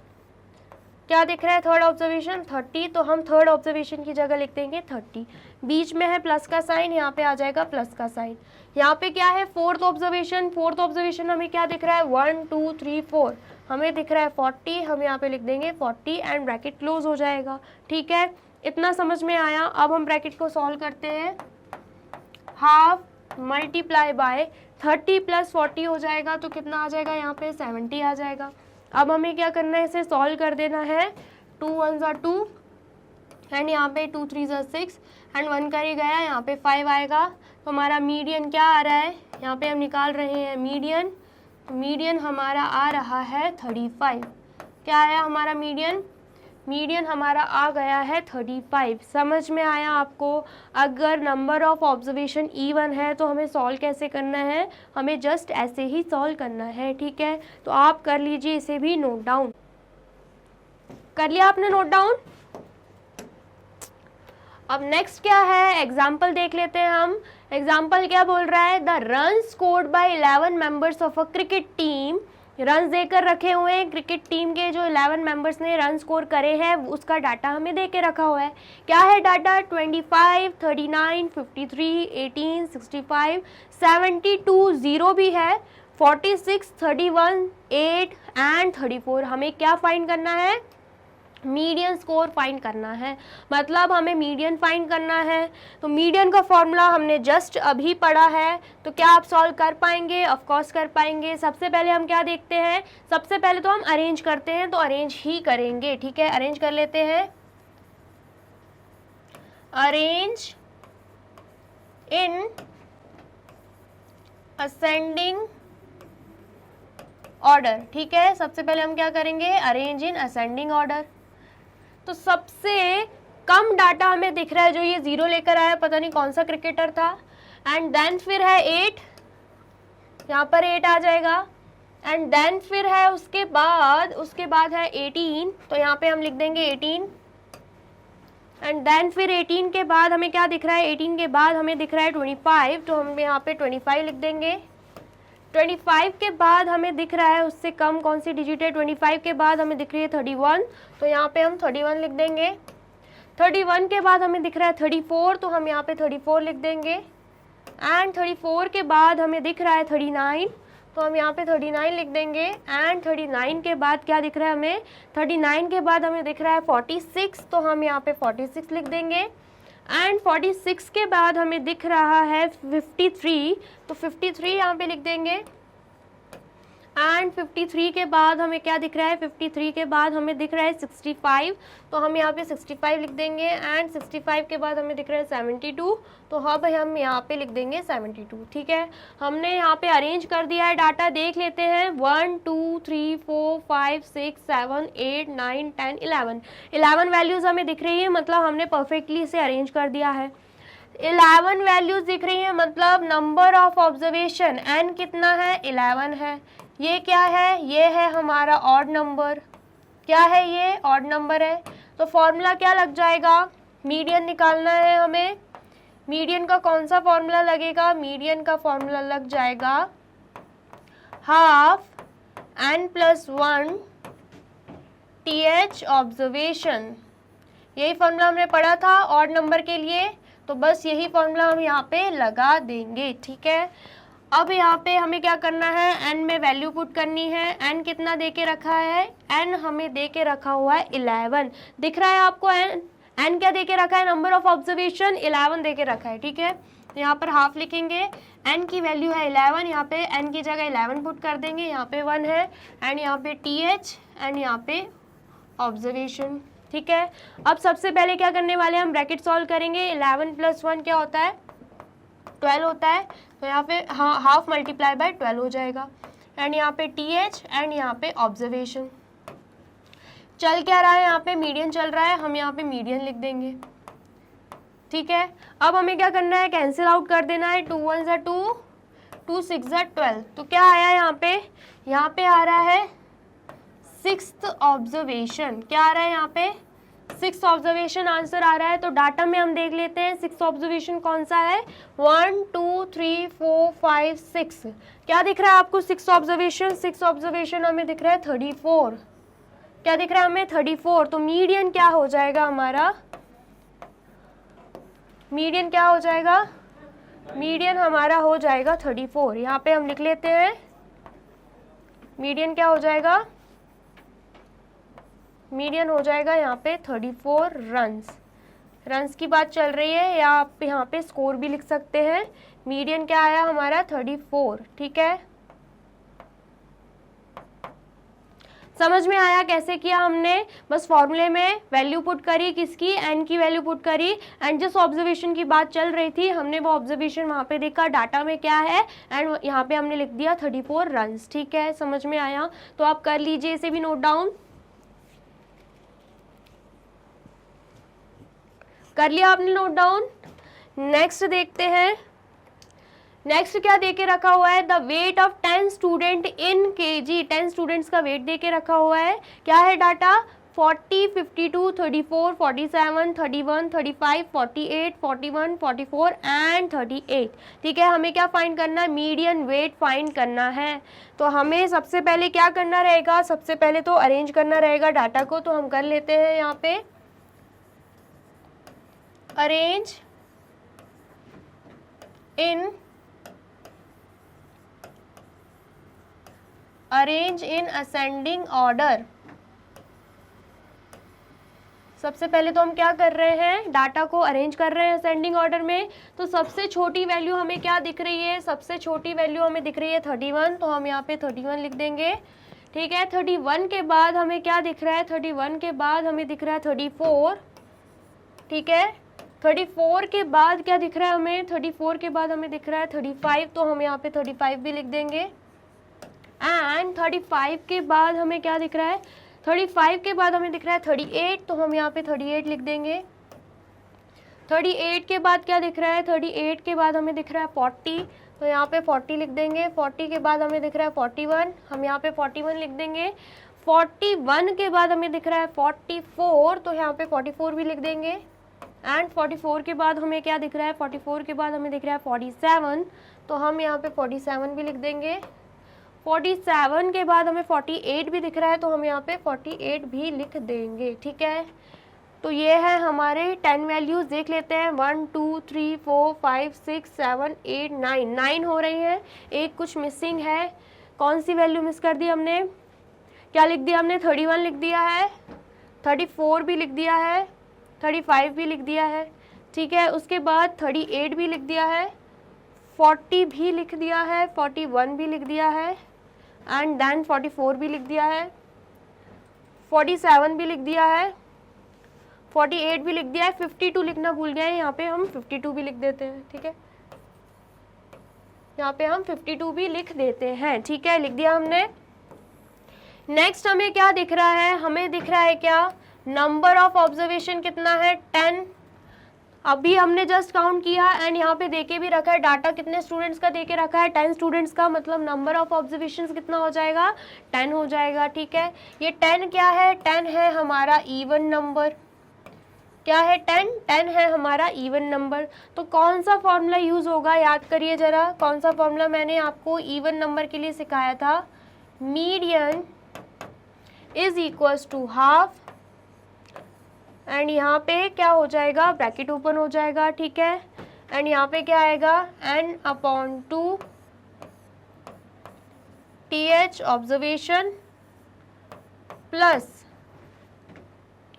क्या दिख रहा है, थर्ड ऑब्जर्वेशन 30, तो हम थर्ड ऑब्जर्वेशन की जगह लिख देंगे 30। बीच में है प्लस का साइन, यहाँ पे आ जाएगा प्लस का साइन। यहाँ पे क्या है, फोर्थ ऑब्जर्वेशन, फोर्थ ऑब्जर्वेशन हमें क्या दिख रहा है, 1 2 3 4, हमें दिख रहा है 40, हम यहाँ पे लिख देंगे 40 एंड ब्रैकेट क्लोज हो जाएगा, ठीक है। इतना समझ में आया। अब हम ब्रैकेट को सॉल्व करते हैं, हाफ मल्टीप्लाई बाय 30 + 40 हो जाएगा, तो कितना आ जाएगा, यहाँ पे 70 आ जाएगा। अब हमें क्या करना है, इसे सॉल्व कर देना है, 2 1 ज़ा 2 एंड यहाँ पे 2 3 ज़ा 6 एंड 1 कर ही गया, यहाँ पे 5 आएगा। तो हमारा मीडियन क्या आ रहा है, यहाँ पे हम निकाल रहे हैं मीडियन, मीडियन हमारा आ रहा है 35। क्या आया हमारा मीडियन, मीडियन हमारा आ गया है 35। समझ में आया आपको। अगर नंबर ऑफ ऑब्जर्वेशन E1 है तो हमें सॉल्व कैसे करना है, हमें जस्ट ऐसे ही सॉल्व करना है, ठीक है। तो आप कर लीजिए, इसे भी नोट डाउन कर लिया आपने, नोट डाउन। अब नेक्स्ट क्या है, एग्जाम्पल देख लेते हैं हम। एग्जाम्पल क्या बोल रहा है, the run scored by 11 members of a cricket team, run देकर रखे हुए हैं, क्रिकेट टीम के जो 11 मेंबर्स ने रन स्कोर करे हैं उसका डाटा हमें दे के रखा हुआ है। क्या है डाटा, 25 39 53 18 65 72, 0 भी है, 46 31 8 एंड 34। हमें क्या फाइंड करना है, मीडियन स्कोर फाइंड करना है, मतलब हमें मीडियन फाइंड करना है। तो मीडियन का फॉर्मूला हमने जस्ट अभी पढ़ा है, तो क्या आप सॉल्व कर पाएंगे, ऑफ कोर्स कर पाएंगे। सबसे पहले हम क्या देखते हैं, सबसे पहले तो हम अरेंज करते हैं, तो अरेंज ही करेंगे, ठीक है। अरेंज कर लेते हैं, अरेंज इन असेंडिंग ऑर्डर, ठीक है। सबसे पहले हम क्या करेंगे, अरेंज इन असेंडिंग ऑर्डर। तो सबसे कम डाटा हमें दिख रहा है जो ये 0 लेकर आया, पता नहीं कौन सा क्रिकेटर था। एंड देन फिर है 8, यहाँ पर 8 आ जाएगा। एंड देन फिर है उसके बाद है 18, तो यहाँ पे हम लिख देंगे 18। एंड देन फिर 18 के बाद हमें क्या दिख रहा है, 18 के बाद हमें दिख रहा है 25, तो हम यहाँ पे 25 लिख देंगे। 25 के बाद हमें दिख रहा है उससे कम कौन सी डिजिट है, 25 के बाद हमें दिख रही है 31, तो यहाँ पे हम 31 लिख देंगे। 31 के बाद हमें दिख रहा है 34, तो हम यहाँ पे 34 लिख देंगे। एंड 34 के बाद हमें दिख रहा है 39, तो हम यहाँ पे 39 लिख देंगे। एंड 39 के बाद क्या दिख रहा है हमें, 39 के बाद हमें दिख रहा है 46, तो हम यहाँ पे 46 लिख देंगे। एंड 46 के बाद हमें दिख रहा है 53, तो 53 यहाँ पे लिख देंगे। एंड 53 के बाद हमें क्या दिख रहा है, 53 के बाद हमें दिख रहा है 65, तो हम यहाँ पे 65 लिख देंगे। एंड 65 के बाद हमें दिख रहा है 72, तो अब हम यहाँ पे लिख देंगे 72। ठीक है, हमने यहाँ पे अरेंज कर दिया है डाटा, देख लेते हैं। 1 2 3 4 5 6 7 8 9 10 11 वैल्यूज़ हमें दिख रही है, मतलब हमने परफेक्टली इसे अरेंज कर दिया है। 11 वैल्यूज़ दिख रही है, मतलब नंबर ऑफ ऑब्जर्वेशन n कितना है, 11 है। ये क्या है, ये है हमारा ऑड नंबर। क्या है ये, ऑड नंबर है। तो फॉर्मूला क्या लग जाएगा, मीडियन निकालना है हमें। मीडियन का कौन सा फॉर्मूला लगेगा, मीडियन का फॉर्मूला लग जाएगा हाफ n+1 th ऑब्जर्वेशन। यही फॉर्मूला हमने पढ़ा था ऑड नंबर के लिए, तो बस यही फॉर्मूला हम यहाँ पे लगा देंगे। ठीक है, अब यहाँ पे हमें क्या करना है, n में वैल्यू पुट करनी है। n कितना दे के रखा है, n हमें दे के रखा हुआ है 11। दिख रहा है आपको n क्या दे के रखा है, नंबर ऑफ ऑब्जर्वेशन 11 दे के रखा है। ठीक है, तो यहाँ पर हाफ लिखेंगे, n की वैल्यू है 11, यहाँ पे n की जगह 11 पुट कर देंगे। यहाँ पे 1 है, एंड यहाँ पे th, एंड यहाँ पे ऑब्जर्वेशन। ठीक है, अब सबसे पहले क्या करने वाले हैं, हम ब्रैकेट सॉल्व करेंगे। 11 + 1 क्या होता है, 12 होता है, तो यहाँ पे हाफ मल्टीप्लाई बाय 12 हो जाएगा। एंड यहाँ पे th, एंड यहाँ पे ऑब्जर्वेशन। चल क्या रहा है, यहाँ पे मीडियन चल रहा है, हम यहाँ पे मीडियन लिख देंगे। ठीक है, अब हमें क्या करना है, कैंसिल आउट कर देना है। 2 1 = 2, 2 6 = 12, तो क्या आया यहाँ पे आ रहा है 6th ऑब्जर्वेशन। क्या आ रहा है यहाँ पे, 6th ऑब्जर्वेशन आंसर आ रहा है। तो डाटा में हम देख लेते हैं 6th ऑब्जर्वेशन कौन सा है, 1 2 3 4 5 6। क्या दिख रहा है आपको 6th ऑब्जर्वेशन, 6th ऑब्जर्वेशन हमें दिख रहा है 34। क्या दिख रहा है हमें, 34। तो मीडियन क्या हो जाएगा हमारा, मीडियन क्या हो जाएगा, मीडियन हमारा हो जाएगा 34। यहाँ पे हम लिख लेते हैं, मीडियन क्या हो जाएगा, मीडियन हो जाएगा यहाँ पे 34 रन्स की बात चल रही है, या आप यहाँ पे स्कोर भी लिख सकते हैं। मीडियन क्या आया हमारा 34। ठीक है, समझ में आया कैसे किया हमने, बस फॉर्मूले में वैल्यू पुट करी, किसकी, n की वैल्यू पुट करी, एंड जिस ऑब्जर्वेशन की बात चल रही थी हमने वो ऑब्जर्वेशन वहाँ पे देखा डाटा में क्या है, एंड यहाँ पे हमने लिख दिया 34 रन्स। ठीक है, समझ में आया, तो आप कर लीजिए इसे भी नोट डाउन। कर लिया आपने नोट डाउन। नेक्स्ट देखते हैं, नेक्स्ट क्या दे के रखा हुआ है, the weight of 10 student in kg। 10 students का वेट दे के रखा हुआ है। क्या है डाटा, 40 52 34 47 31 35 48 41 44 एंड 38। ठीक है, हमें क्या फाइंड करना है, मीडियन वेट फाइंड करना है। तो हमें सबसे पहले क्या करना रहेगा, सबसे पहले तो अरेंज करना रहेगा डाटा को, तो हम कर लेते हैं यहाँ पे अरेंज इन असेंडिंग ऑर्डर। सबसे पहले तो हम क्या कर रहे हैं, डाटा को अरेंज कर रहे हैं असेंडिंग ऑर्डर में। तो सबसे छोटी वैल्यू हमें क्या दिख रही है, सबसे छोटी वैल्यू हमें दिख रही है 31, तो हम यहाँ पे 31 लिख देंगे। ठीक है, 31 के बाद हमें क्या दिख रहा है, 31 के बाद हमें दिख रहा है 34। ठीक है, 34 के बाद क्या दिख रहा है हमें, 34 के बाद हमें दिख रहा है 35, तो हम यहाँ पे 35 भी लिख देंगे। एंड 35 के बाद हमें क्या दिख रहा है, 35 के बाद हमें दिख रहा है 38, तो हम यहाँ पे 38 लिख देंगे। 38 के बाद क्या दिख रहा है, 38 के बाद हमें दिख रहा है 40, तो यहाँ पे 40 लिख देंगे। 40 के बाद हमें दिख रहा है 41, हम यहाँ पे 41 लिख देंगे। 41 के बाद हमें दिख रहा है 44, तो यहाँ पे 44 भी लिख देंगे। एंड 44 के बाद हमें क्या दिख रहा है, 44 के बाद हमें दिख रहा है 47, तो हम यहाँ पे 47 भी लिख देंगे। 47 के बाद हमें 48 भी दिख रहा है, तो हम यहाँ पे 48 भी लिख देंगे। ठीक है, तो ये है हमारे 10 वैल्यूज। देख लेते हैं, 1 2 3 4 5 6 7 8 9 हो रही हैं, एक कुछ मिसिंग है, कौन सी वैल्यू मिस कर दी हमने, क्या लिख दिया हमने, 31 लिख दिया है, 34 भी लिख दिया है, 35 भी लिख दिया है, ठीक है। उसके बाद 38 भी लिख दिया है, 40 भी लिख दिया है, 41 भी लिख दिया है, एंड देन 44 भी लिख दिया है, 47 भी लिख दिया है, 48 भी लिख दिया है, 52 लिखना भूल गए हैं, यहाँ पे हम 52 भी लिख देते हैं, ठीक है, यहाँ पे हम 52 भी लिख देते हैं, ठीक है, लिख दिया हमने। नेक्स्ट हमें क्या दिख रहा है, हमें दिख रहा है क्या, नंबर ऑफ ऑब्जर्वेशन कितना है, 10। अभी हमने जस्ट काउंट किया एंड यहाँ पे देके भी रखा है डाटा, कितने स्टूडेंट्स का देके रखा है, 10 स्टूडेंट्स का, मतलब नंबर ऑफ ऑब्जर्वेशंस कितना हो जाएगा, 10 हो जाएगा, ठीक है। ये 10 क्या है, 10 है हमारा इवन नंबर, क्या है 10 है हमारा इवन नंबर। तो कौन सा फॉर्मूला यूज होगा, याद करिए जरा, कौन सा फॉर्मूला मैंने आपको इवन नंबर के लिए सिखाया था, median is equals to half, and यहाँ पे क्या हो जाएगा, ब्रैकेट ओपन हो जाएगा, ठीक है, एंड यहाँ पे क्या आएगा, n upon 2 TH observation plus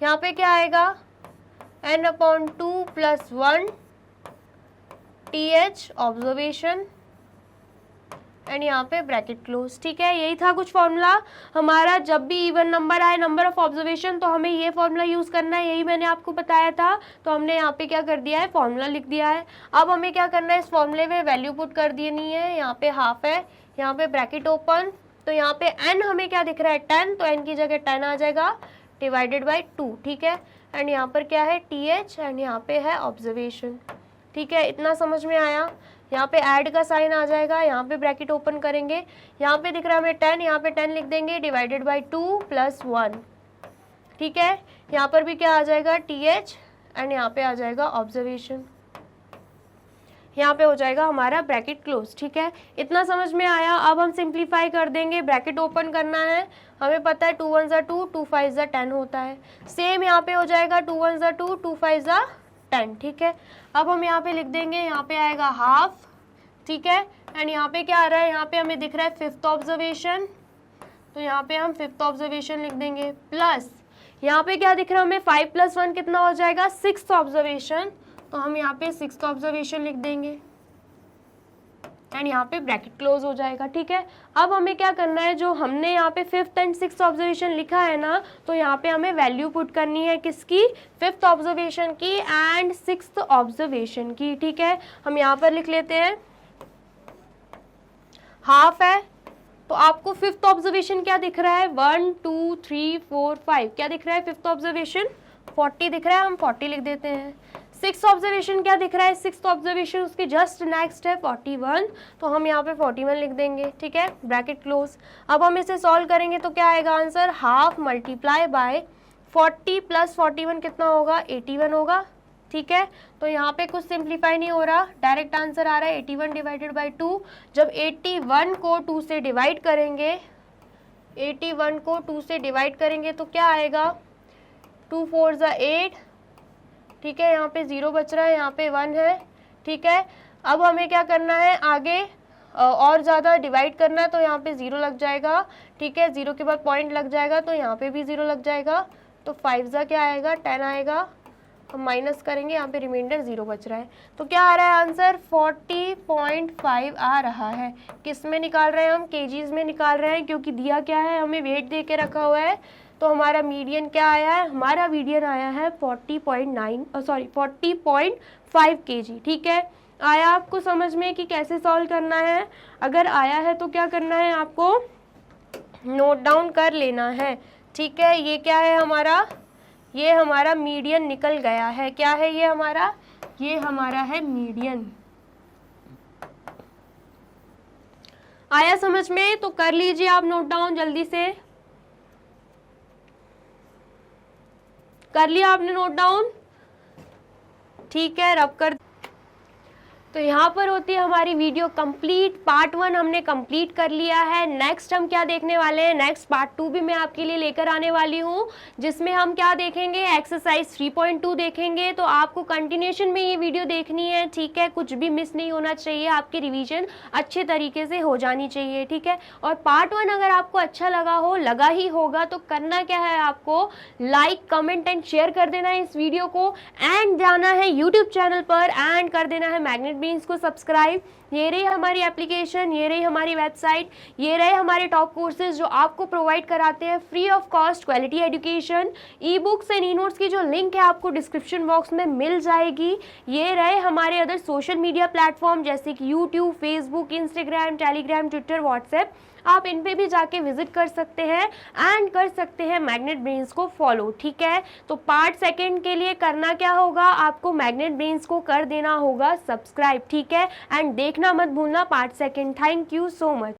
यहाँ पे क्या आएगा, n upon 2 plus 1 TH observation and यहाँ पे ब्रैकेट क्लोज, ठीक है। यही था कुछ फॉर्मूला हमारा, जब भी इवन नंबर आए, नंबर ऑफ ऑब्जर्वेशन, तो हमें ये फॉर्मूला यूज करना है, यही मैंने आपको बताया था। तो हमने यहाँ पे क्या कर दिया है, फॉर्मूला लिख दिया है। अब हमें क्या करना है, इस फॉर्मूले में वैल्यू पुट कर देनी है, यहाँ पे हाफ है, यहाँ पे ब्रैकेट ओपन, तो यहाँ पे n हमें क्या दिख रहा है 10, तो n की जगह 10 आ जाएगा, डिवाइडेड बाई 2, ठीक है, एंड यहाँ पर क्या है TH एंड यहाँ पे है ऑब्जर्वेशन, ठीक है। इतना समझ में आया, यहाँ पे ऐड का साइन आ जाएगा, यहाँ पे ब्रैकेट ओपन करेंगे, यहाँ पे दिख रहा है हमें 10, यहाँ पे 10 लिख देंगे, डिवाइडेड बाई 2 प्लस 1, ठीक है। यहाँ पर भी क्या आ जाएगा TH एंड यहाँ पे आ जाएगा ऑब्जर्वेशन, यहाँ पे हो जाएगा हमारा ब्रैकेट क्लोज, ठीक है। इतना समझ में आया। अब हम सिंप्लीफाई कर देंगे, ब्रैकेट ओपन करना है, हमें पता है 2 1 ज़ा 2, 2 5 ज़ा 10 होता है, सेम यहाँ पे हो जाएगा 2 1 ज़ा 2, 2 5 ज़ा 10, ठीक है। अब हम यहाँ पे लिख देंगे, यहाँ पे आएगा हाफ, ठीक है, एंड यहाँ पे क्या आ रहा है, यहाँ पे हमें दिख रहा है 5th ऑब्जर्वेशन, तो यहाँ पे हम 5th ऑब्जर्वेशन लिख देंगे, प्लस यहाँ पे क्या दिख रहा है हमें 5 + 1 कितना हो जाएगा, 6th ऑब्जर्वेशन, तो हम यहाँ पे 6th ऑब्जर्वेशन लिख देंगे एंड यहाँ पे ब्रैकेट क्लोज हो जाएगा, ठीक है। अब हमें क्या करना है, जो हमने यहाँ पे 5th एंड 6th ऑब्जर्वेशन लिखा है ना, तो यहाँ पे हमें वैल्यू पुट करनी है, किसकी, 5th ऑब्जर्वेशन की एंड 6th ऑब्जर्वेशन की, ठीक है। हम यहाँ पर लिख लेते हैं, हाफ है, तो आपको 5th ऑब्जर्वेशन क्या दिख रहा है, 1 2 3 4 5, क्या दिख रहा है 5th ऑब्जर्वेशन 40 दिख रहा है, हम 40 लिख देते हैं। 6th ऑब्जर्वेशन क्या दिख रहा है, 6th ऑब्जर्वेशन उसके जस्ट नेक्स्ट है 41, तो हम यहाँ पे 41 लिख देंगे, ठीक है, ब्रैकेट क्लोज। अब हम इसे सॉल्व करेंगे तो क्या आएगा answer, half multiply by 40 plus 41 कितना होगा, 81 होगा, ठीक है। तो यहाँ पे कुछ सिंप्लीफाई नहीं हो रहा, डायरेक्ट आंसर आ रहा है 81 डिवाइडेड बाई 2। जब 81 को 2 से डिवाइड करेंगे, 81 को 2 से डिवाइड करेंगे तो क्या आएगा, 2 4 ज़ा 8, ठीक है, यहाँ पे 0 बच रहा है, यहाँ पे 1 है, ठीक है। अब हमें क्या करना है, आगे और ज़्यादा डिवाइड करना है, तो यहाँ पे 0 लग जाएगा, ठीक है, 0 के बाद पॉइंट लग जाएगा, तो यहाँ पे भी 0 लग जाएगा, तो 5 ज़ा क्या आएगा 10 आएगा, हम माइनस करेंगे, यहाँ पे रिमाइंडर 0 बच रहा है, तो क्या आ रहा है आंसर 40.5 आ रहा है। किस में निकाल रहे हैं हम, केजीज में निकाल रहे हैं, क्योंकि दिया क्या है हमें, वेट दे के रखा हुआ है, तो हमारा मीडियन क्या आया है, हमारा मीडियन आया है 40.5 केजी, ठीक है। आया आपको समझ में कि कैसे सॉल्व करना है, अगर आया है तो क्या करना है, आपको नोट डाउन कर लेना है, ठीक है। ये क्या है हमारा, ये हमारा मीडियन निकल गया है, क्या है ये हमारा, ये हमारा है मीडियन। आया समझ में, तो कर लीजिए आप नोट डाउन, जल्दी से कर लिया आपने नोट डाउन, ठीक है, रब कर। तो यहाँ पर होती है हमारी वीडियो कंप्लीट। पार्ट 1 हमने कंप्लीट कर लिया है। नेक्स्ट हम क्या देखने वाले हैं, नेक्स्ट पार्ट 2 भी मैं आपके लिए लेकर आने वाली हूँ, जिसमें हम क्या देखेंगे, एक्सरसाइज 3.2 देखेंगे। तो आपको कंटिन्यूशन में ये वीडियो देखनी है, ठीक है, कुछ भी मिस नहीं होना चाहिए, आपकी रिवीजन अच्छे तरीके से हो जानी चाहिए, ठीक है। और पार्ट 1 अगर आपको अच्छा लगा ही होगा तो करना क्या है, आपको लाइक कमेंट एंड शेयर कर देना है इस वीडियो को, एंड जाना है यूट्यूब चैनल पर एंड कर देना है मैग्नेट ब्रेन्स को सब्सक्राइब। ये रही हमारी एप्लीकेशन, ये रही हमारी वेबसाइट, ये रहे हमारे टॉप कोर्सेज जो आपको प्रोवाइड कराते हैं free of cost quality education. E books and e notes की जो लिंक है आपको डिस्क्रिप्शन बॉक्स में मिल जाएगी। ये रहे हमारे अदर सोशल मीडिया प्लेटफॉर्म जैसे कि YouTube, Facebook, Instagram, Telegram, Twitter, WhatsApp, आप इन पे भी जाके विजिट कर सकते हैं एंड कर सकते हैं मैग्नेट ब्रेन्स को फॉलो, ठीक है। तो पार्ट 2 के लिए करना क्या होगा, आपको मैग्नेट ब्रेन्स को कर देना होगा सब्सक्राइब, ठीक है, एंड देखना मत भूलना part 2। Thank you so much.